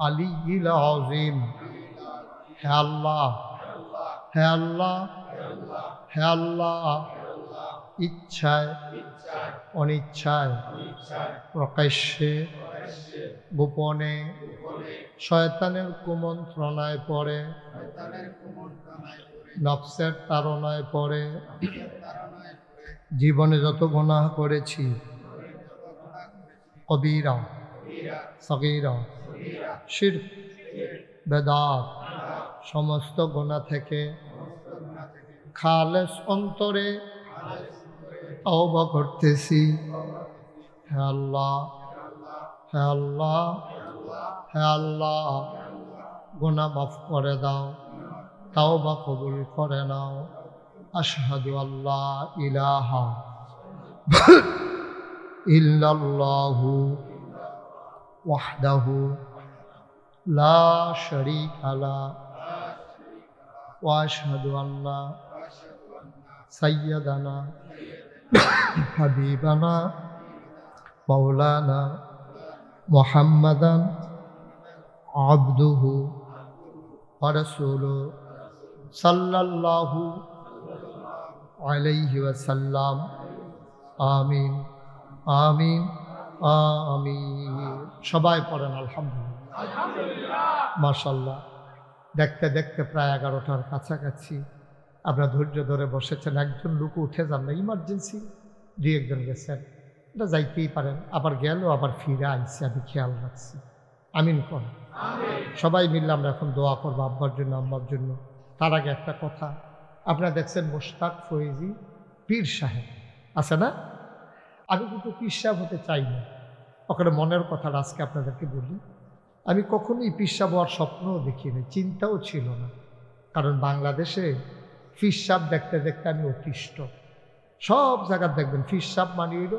আলিয়্যিল আযীম। হে আল্লাহ, হে আল্লাহ, হে আল্লাহ, ইচ্ছায় অনিচ্ছায় প্রকাশ্যে গোপনে শয়তানের কুমন্ত্রণায় পড়ে, নফসের তাড়নায় পড়ে জীবনে যত গুনাহ করেছি, কবীরা সগীরা শিরক বেদাত সমস্ত গুনাহ থেকে খালেস অন্তরে তওবা করতেছি। হে আল্লাহ, হে আল্লাহ, হে আল্লাহ, গুনাহ মাফ করে দাও, তওবা কবুল করে নাও। আশহাদু আল্লা ইলাহা ইল্লাল্লাহু ওয়াহদাহু লা শারীকা লাহু ওয়া আশহাদু আন্না সাইয়্যিদানা হাবিবানা মাওলানা মুহাম্মাদান আবদুহু ওয়া রাসূলুহু সাল্লাল্লাহু আলাইহি ওয়াসাল্লাম। আমিন, আমিন, আমিন। সবাই পড়েন আলহামদুলিল্লাহ। মাশাআল্লাহ। দেখতে দেখতে প্রায় 11টার কাছাকাছি আপনারা ধৈর্য ধরে বসেছেন। একজন লোক উঠে যান না, ইমার্জেন্সি 2 একজন গেছেন, এটা যাইতেই পারেন, আবার গেল আবার ফিরে আইসে, আমি খেয়াল রাখছি। আমিন কর। সবাই মিললে আমরা এখন দোয়া করবো আব্বার জন্য, আম্মার জন্য। তার আগে একটা কথা, আপনারা দেখছেন মোশতাক ফয়েজি পীর সাহেব আছে না? আমি কিন্তু পীর সাহেব হতে চাই না, ওখানে মনের কথাটা আজকে আপনাদেরকে বলি। আমি কখনোই পীর সাহেব হওয়ার স্বপ্নও দেখিনি, চিন্তাও ছিল না। কারণ বাংলাদেশে পীর সাহেব দেখতে দেখতে আমি অতিষ্ঠ। সব জায়গায় দেখবেন পীর সাহেব মানি হইল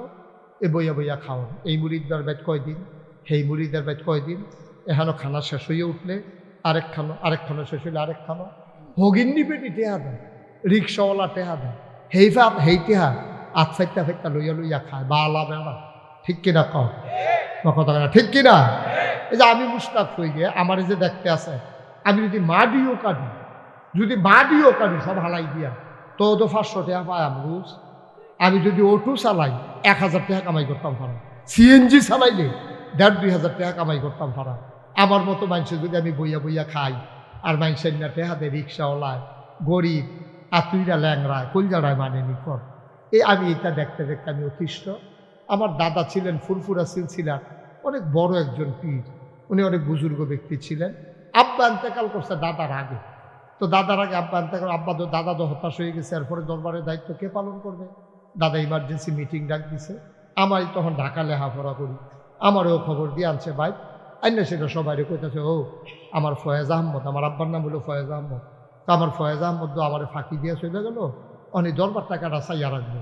এ বইয়া বইয়া খাওয়ান, এই মুরিদদের বেদ কয়দিন, সেই মুরিদের বেদ কয়দিন, এখানো খানা শেষ হয়ে উঠলে আরেক খানো শেষ হইলে আরেক খানো। হগিন্নি পেটি টেহা দেয়, রিক্সাওয়ালা টেহা দেয়, হেই টেহা আত ফাইতা ফাইতা লইয়া লইয়া খায়, বালা বেড়া। ঠিক কিনা কও কথা না? ঠিক কিনা? এই যে আমি মুশতাক হয়ে গিয়ে আমার এই যে দেখতে আছে, আমি যদি মাডিও কাটি সব হালাই দিয়া তো 500 টাকা পাই আমি রোজ। আমি যদি অটো চালাই 1000 টাকা কামাই করতাম পারো। সিএনজি চালাইলে 1,500-2,000 টাকা কামাই করতাম ভাড়া। আমার মতো মানুষের যদি আমি বইয়া বইয়া খাই আর মানুষের না টেহাতে রিক্সাওয়ালায় গরিব আতুইরা ল্যাংরায় কলজাড়ায় মানেনি কর আমি এটা দেখতে দেখতে আমি অতিষ্ঠ। আমার দাদা ছিলেন ফুরফুরা সিলসিলার অনেক বড় একজন পীর, উনি অনেক বুজুর্গ ব্যক্তি ছিলেন। আব্বা ইন্তেকাল করছে দাদার আগে, তো দাদার আগে আব্বা ইন্তেকাল, দাদা তো হতাশ হয়ে গেছে, এরপরে দরবারের দায়িত্ব কে পালন করবে? দাদা ইমার্জেন্সি মিটিং ডাক দিছে। আমারই তখন ঢাকা লেখাপড়া করি, আমারও খবর দিয়ে আনছে ভাই আইনা সেটা সবাই কইতেছে, ও আমার ফয়েজ আহমদ, আমার আব্বার নাম হলো ফয়েজ আহমদ, তো আমার ফয়েজ আহমদ আমার ফাঁকি দিয়ে চলে গেল, অনেক দরবার টাকাটা চাইয়া রাখবো।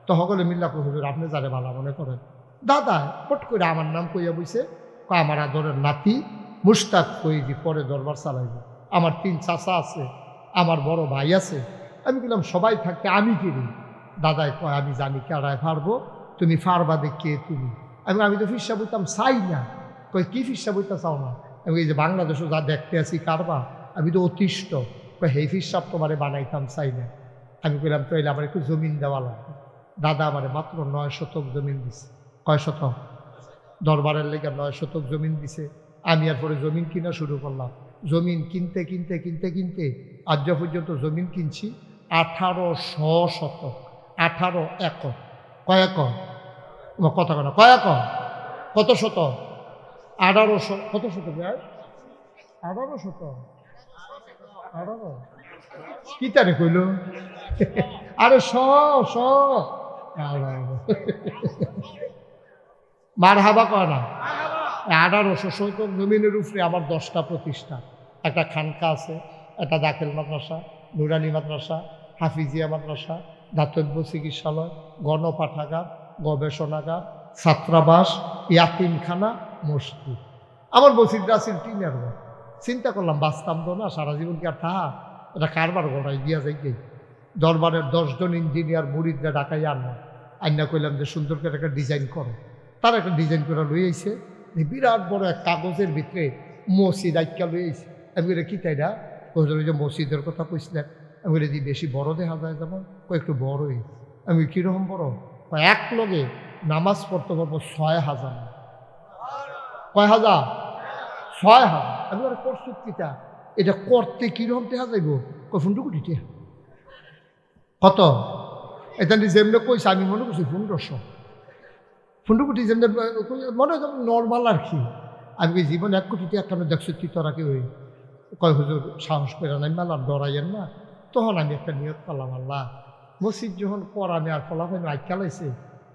তো সকলে মিল্লা হুজুর আপনি যারে ভালো মনে করেন। দাদা পট করে আমার নাম কইয়া বইছে, আমার আদরের নাতি মুশতাক ফৈজি পরে দরবার চালাইব। আমার 3 চাচা আছে, আমার বড় ভাই আছে। আমি বললাম সবাই থাকতে আমি কিনি? দাদাই কয় আমি জানি কেড়ায় পারবো, তুমি পারবা দেখে তুমি। আমি তো ফিরসা বইতাম চাই না। কই কি ফিরসা বইতা চাও না? আমি এই যে বাংলাদেশও যা দেখতে আছি কারবা, আমি তো অতিষ্ঠ। কই হেই ফিরসাব তোমারে বানাইতাম চাই না। আমি কইলাম তাইলে আমার একটু জমিন দেওয়া লাগবে। দাদা আমার মাত্র 9 শতক জমিন দিছে। কয় শতক? দরবারের লেগে 9 শতক জমিন দিছে। আমি এরপরে জমিন কিনা শুরু করলাম। জমিন কিনতে কিনতে কিনতে কিনতে আজ পর্যন্ত জমিন কিনছি 1800 শতক, 18 একর। কয় একর? কত কেনা কয় একর? কত শতক? 1800। কত শতক? 18 শতক। 18 কি তারে কইল? আরে মার হাবা কয় না। 1800 শতক জমিনের উপরে আবার 10টা প্রতিষ্ঠান, একটা খানকা আছে, একটা দাখিল মাদ্রাসা, নুরানি মাদ্রাসা, হাফিজিয়া মাদ্রাসা, দাতব্য চিকিৎসালয়, গণপাঠাগার, গবেষণাগার, ছাত্রাবাস, ইয়াতিমখানা, মসজিদ। আমার মসজিদটা আছে টিনের ঘর। চিন্তা করলাম বাঁচতাম তো না সারা জীবন, কি আর থাহা এটা কারবার গড়াই দিয়া যাই গেই। দরবারের 10 জন ইঞ্জিনিয়ার মুরিদরা ডাকাই আনলাম, আইনা কইলাম যে সুন্দর করে একটা ডিজাইন করো। তারা একটা ডিজাইন করে লই আইছে, বিরাট বড় এক কাগজের ভিতরে মসজিদ আইকা লই আইছে। আমি বলে কি তাইরা? ওই যে মসজিদের কথা কইছিলেন। আমি বলে দি বেশি বড় দেখা যায় যেমন, একটু বড়ই। আমি কীরকম বড়? এক লগে নামাজ পড়তে পারবো 6,000। কয় হাজার? 6,000। আমি আর করছো কিটা, এটা করতে কিরকম দেখা যাইব? ফুন্ডু কোটি কত? এটা যেমনি কইছে আমি মনে করছি 1500। ফুন্ডুকুটি যেমনি মনে হয় নর্মাল আর কি। আমি জীবন 1 কোটি টাকা কেন দেখছো তুই তোরা কি ওই কয় হুজুর সাহস করে নাই মেলা ডরাইয়েন না। তখন আমি একটা নিয়ত করলাম, আল্লাহ মসজিদ যখন করা আমি আর ফলাফল আইক খেলাইছে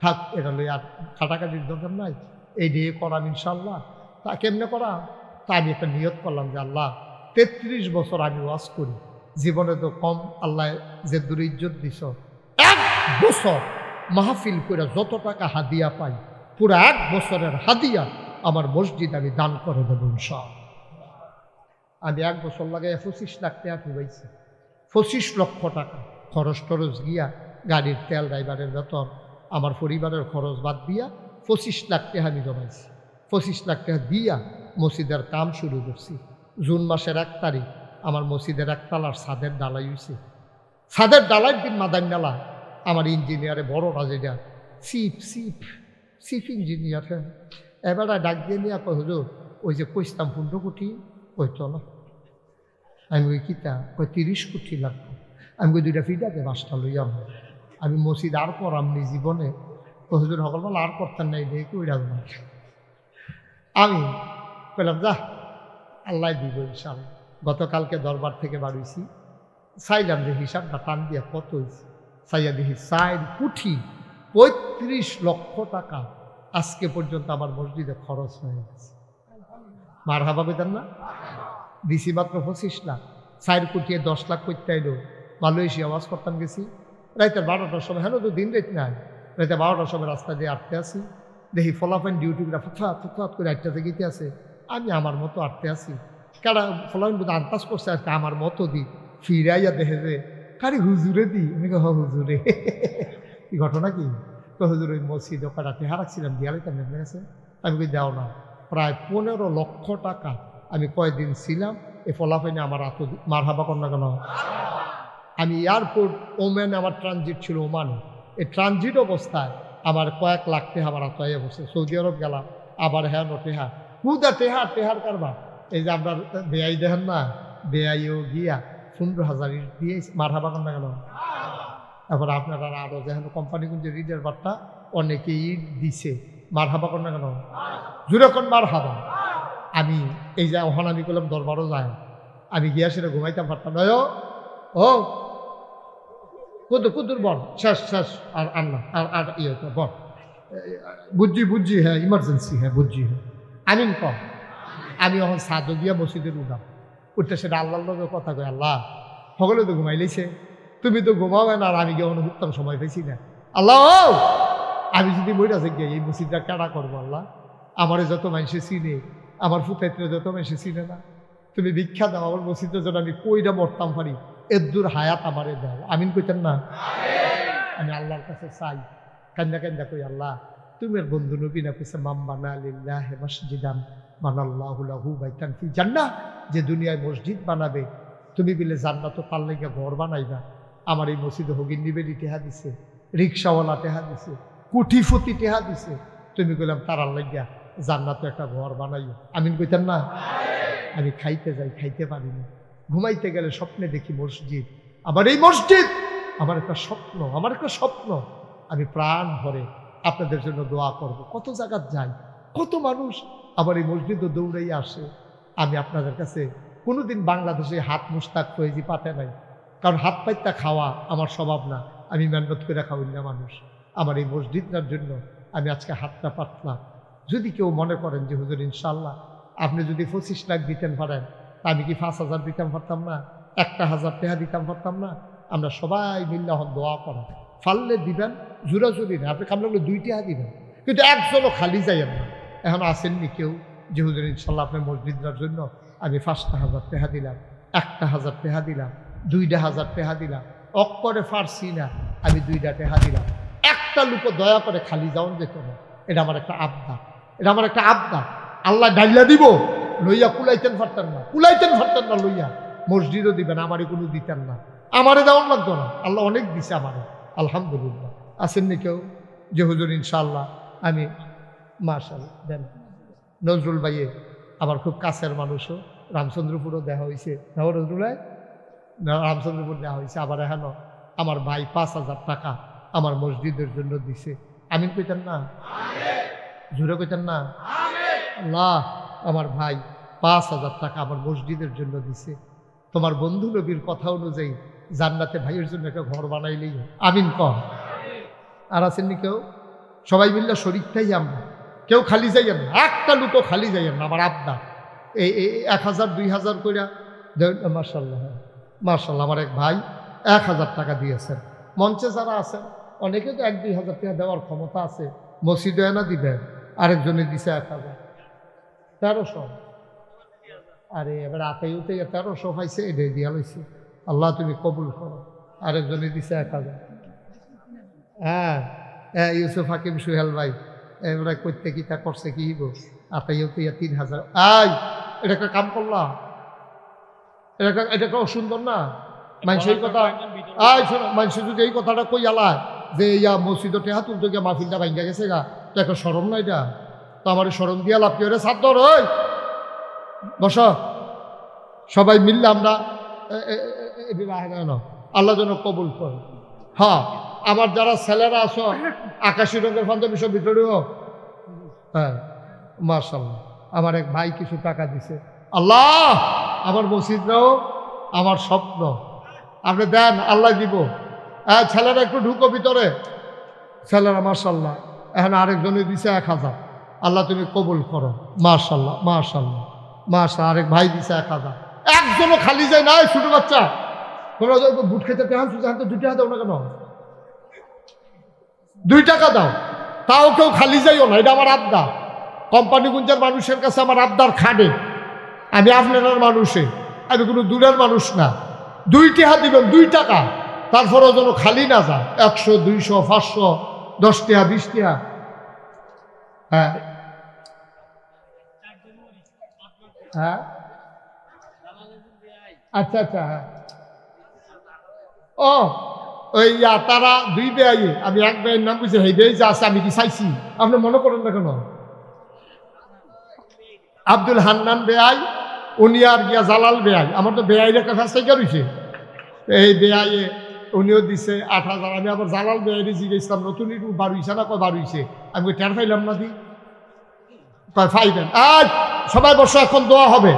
থাক, এটা লই আর কাটাকাটির দরকার নাই, এই দিয়ে করাম ইনশাল্লাহ। তা কেমনে করা? তা আমি একটা নিয়ত করলাম যে আল্লাহ 33 বছর আমি ওয়াজ করি, জীবনে তো কম আল্লাহ যে দূর ইজ্জত দিছ, 1 বছর মাহফিল করে যত টাকা হাদিয়া পাই পুরো 1 বছরের হাদিয়া আমার মসজিদ আমি দান করে দেব ইনশাআল্লাহ। আমি 1 বছর লাগাই 25 লাখ টাকা খুবাইছি। 25 লক্ষ টাকা খরচ টরচ গিয়া, গাড়ির তেল, ড্রাইভারের বেতন, আমার পরিবারের খরচ বাদ দিয়া 25 লাখ টাকা আমি জমাইছি। 25 লাখ টাকা দিয়া মসজিদের কাম শুরু করছি। জুন মাসের 1 তারিখ আমার মসজিদের 1 তালার ছাদের ডালাই হয়েছে। ছাদের ডালাইয়ের দিন মাদান ডালা আমার ইঞ্জিনিয়ারে বড় রাজেরা চিফ ইঞ্জিনিয়ার, হ্যাঁ এবার ডাক দিয়ে নিয়ে কয় হুজুর ওই যে কইতাম 15 কোটি কইতো না। আমি ওই কিতা কই 30 কোটি লাগতো। আমি কই 2টা ফিটাতে 5টা লইয়াম। আমি মসজিদ আর করামনি জীবনে। হুজুর সকল আর করতেন নাই দেখি ওই রাখলাম। আমি কইলাম যা আল্লাহ দিব ইনশাআল্লাহ। গতকালকে দরবার থেকে বাড়িয়েছি, চাইলাম যে হিসাবটা টান দিয়া কত হয়েছে। চাইয়া দেখি 4 কোটি 35 লক্ষ টাকা আজকে পর্যন্ত আমার মসজিদে খরচ হয়ে গেছে। মার হাবা বেদান না? দিছি মাত্র 25 লাখ। 4 কোটি 10 লাখ করতে আইলো। মালয়েশিয়া আওয়াজ করতাম গেছি রাইতে 12টার সময়। হ্যাঁ তো দিন রাইত নাই, রাইতে 12টার সময় রাস্তা দিয়ে আটতে আসি, দেখি ফলাফাইন ডিউটিগুলা ফুটফাট করে আটটাতে গিতে আছে। আমি আমার মতো আটতে আসি, কারা ফলাফাইন বোধ আন্দাজ করছে আজকে আমার মতো দি ফিরাইয়া দেখে যে কারি হুজুরে দি। আমি হ হুজুরে কি ঘটনা কি? তো হুজুর ওই মসজিদ ওখানে হারাচ্ছিলাম দিয়ালাইতাম নেমে গেছে। আমি কই দাও না, প্রায় 15 লক্ষ টাকা আমি কয়েকদিন ছিলাম এই ফলাফাইনে আমার এত মার হাবা কর না কেন। আমি এয়ারপোর্ট ওম্যানে আমার ট্রানজিট ছিল ওমানে, এই ট্রানজিট অবস্থায় আমার কয়েক লাখ টেহা আমার আত্মায় বসে সৌদি আরব গেলাম আবার হ্যাঁ নো টেহা হুদা টেহার কারবার এই যে আপনার বেআই দেখেন না বেআইও গিয়া 15,000 দিয়ে মারহা বাগান না গেল। এবার আপনারা আরো যেহেতু কোম্পানিগঞ্জের রিডের বার্তা অনেকেই দিছে মারহাবা কর না কেন জুড়ে কোন মারহাবা। আমি এই যে ওখানে আমি করলাম দরবারও যায় আমি গিয়া সেটা ঘুমাইতাম পারতাম না ও কুদুর বল শেষ শেষ আর আন্না আর ইয়ে বল বুঝছি হ্যাঁ ইমার্জেন্সি হ্যাঁ বুঝছি হ্যাঁ আমিন কম। আমি এখন সাদো দিয়া মসজিদের উঠাম উঠতে সেটা আল্লাহর লোকের কথা কয় আল্লাহ সকলে তো ঘুমাই লাইছে তুমি তো ঘুমাও না আর আমি গিয়ে উত্তম সময় পেয়েছি না আল্লাহ আমি যদি বইটা আছে গিয়ে এই মসজিদটা কেডা করবো আল্লাহ আমার যত মানুষে চিনে আমার ফুটাইতে যত মানুষে চিনে না তুমি ভিক্ষা দাও আমার মসজিদের জন্য আমি কইটা মরতাম পারি এদুর হায়াত আমারে দাও আমিন কইতেন না। আমি আল্লাহর কাছে চাই কান্দা কই আল্লাহ তুমি বন্ধু নবী না কইছে মাম্বানা লিল্লাহি মসজিদান বানাল্লাহু লাহু বাইতান ফিল জান্নাহ যে দুনিয়ায় মসজিদ বানাবে তুমি বলে জান্নাত তার লাগা ঘর বানাইবা আমার এই মসজিদে হগিন নিবেদি টেহা দিছে রিক্সাওয়ালা টেহা দিছে কুঠিফতি টেহা দিছে তুমি কইলাম তারার লাগিয়া জান্নাত একটা ঘর বানাইও আমিন কইতেন না। আমি খাইতে যাই খাইতে পারি না ঘুমাইতে গেলে স্বপ্নে দেখি মসজিদ আমার এই মসজিদ আমার একটা স্বপ্ন আমি প্রাণ ভরে আপনাদের জন্য দোয়া করব। কত জায়গা যাই কত মানুষ আমার এই মসজিদও দৌড়াই আসে আমি আপনাদের কাছে কোনোদিন বাংলাদেশে হাত মুস্তাক ফয়েজি পাতে নাই কারণ হাত পাইতা খাওয়া আমার স্বভাব না আমি মেহনত করে খাওয়াই না মানুষ আমার এই মসজিদটার জন্য আমি আজকে হাতটা পাতলাম। যদি কেউ মনে করেন যে হুজুর ইনশাল্লাহ আপনি যদি 25 লাখ দিতেন পারেন তা আমি কি 5,000 দিতাম পারতাম না 1,000 টাকা দিতাম পারতাম না। আমরা সবাই মিল্লা হন দোয়া করেন ফাললে দিবেন জোরাজুরি না আপনি কামড়ে 2 টাকা দিবেন কিন্তু একজনও খালি যাইয়েন না। এখন আসেননি কেউ যে হুজুর ইনশাল্লাহ আপনার মসজিদটার জন্য আমি 5,000 টাকা দিলাম 1,000 টাকা দিলাম 2,000 টাকা দিলাম অক্করে ফারসি না আমি 2টা টাকা দিলাম একটা লোক দয়া করে খালি যাওন যেত না। এটা আমার একটা আবদার আল্লাহ ডাইলা দিব লইয়া কুলাইতেন পারতেন না লইয়া মসজিদও দিবেন আমারে কোনো দিতেন না আমারে দেওয়ান লাগতো না আল্লাহ অনেক দিছে আমারে আলহামদুলিল্লাহ। আসেননি কেউ যে হুজুর ইনশাআল্লাহ আমি মাশাআল্লাহ দেন নজরুল ভাইয়ে আমার খুব কাছের মানুষও রামচন্দ্রপুরও দেখা হয়েছে নজরুলায় রামচন্দ্রপুর দেওয়া হয়েছে আবার এখানো আমার ভাই 5,000 টাকা আমার মসজিদের জন্য দিছে আমিন কইতেন না জোরে কইতেন না। আল্লাহ আমার ভাই 5,000 টাকা আমার মসজিদের জন্য দিছে তোমার বন্ধু নবীর কথা অনুযায়ী জান্নাতে ভাইয়ের জন্য একটা ঘর বানাইলেই আমিন কম। আর আসেননি কেউ সবাই মিল্লা শরীরটাই আমরা কেউ খালি যাইয়েন না একটা লুটো খালি যাইয়েন না আমার আবদা এই 1,000 2,000 করে মাশাআল্লাহ মাশাআল্লাহ আমার এক ভাই 1,000 টাকা দিয়েছেন মঞ্চে যারা আছেন অনেকে তো 1-2,000 টাকা দেওয়ার ক্ষমতা আছে মসজিদে না দিবেন আরেকজনে দিছে 1,000 1300 আরে এবার আতাইতে 1300 পাইছে এটাই দিয়া লইছে আল্লাহ তুমি কবুল করো আরেকজনে দিছে 1,000 হ্যাঁ ইউসুফ হাকিম সুহেল ভাই এবার করতে কি তা করছে কি গো আতাইতে 3,000 আই এটা একটা কাম করলাম এটা সুন্দর না মানুষের কথা আই শোনো মানুষ যদি এই কথাটা কই আলা যে ইয়া মসজিদে টেহা তুলতে গিয়ে মাহফিলটা ভাঙ্গা গেছে গা তো একটা শরম না এটা তো আমার শরম দিয়া লাভ কি রে সাদ্দর ওই বস সবাই মিললে আমরা আল্লাহ যেন কবুল করে। হ্যাঁ আমার যারা ছেলেরা আছো আকাশি রঙের পাঞ্জাবি সব ভিতরেও হ্যাঁ মাশাআল্লাহ আমার এক ভাই কিছু টাকা দিছে আল্লাহ আমার মসজিদটাও আমার স্বপ্ন আপনি দেন আল্লাহ দিব। হ্যাঁ ছেলেরা একটু ঢুকো ভিতরে ছেলেরা মাশাআল্লাহ এখন আরেকজনে দিছে 1,000 আল্লাহ তুমি কবুল করো মাশাআল্লাহ মাশাআল্লাহ মাশাআল্লাহ আরেক ভাই দিছে 1,000 একজনও খালি যায় না ছোট বাচ্চা তোমরা বুট খেতে তেহান তো 2 টাকা দাও না কেন 2 টাকা দাও তাও কেউ খালি যাইও না এটা আমার আবদার কোম্পানিগঞ্জের মানুষের কাছে আমার আবদার খাটে আমি আপনার মানুষে আমি কোনো দূরের মানুষ না 2 টাকা দিবেন 2 টাকা তারপরেও যেন খালি না যায় 100 200 500 10 টাকা 20 টাকা হ্যাঁ হ্যাঁ আচ্ছা হ্যাঁ ও ওই তারা দুই বেআই, আমি এক বেয়ের নাম বুঝি, এই বেয়ে যা আছে আমি কি চাইছি, আপনি মনে করেন না কেন? আব্দুল হান্নান বেআই, উনি আর গিয়া জালাল বেআই, আমার তো বেআইয়ের কাছে থেকে রয়েছে। এই বেআইয়ে উনিও দিছে 8,000। আমি আবার জালাল বেআইরে জিজ্ঞেসলাম নতুন একটু বাড়ুইছে না, কয় বাড়ুইছে। আমি টের পাইলাম না দি, কয় ফাইবেন। আজ সবাই বসো, এখন দোয়া হবে।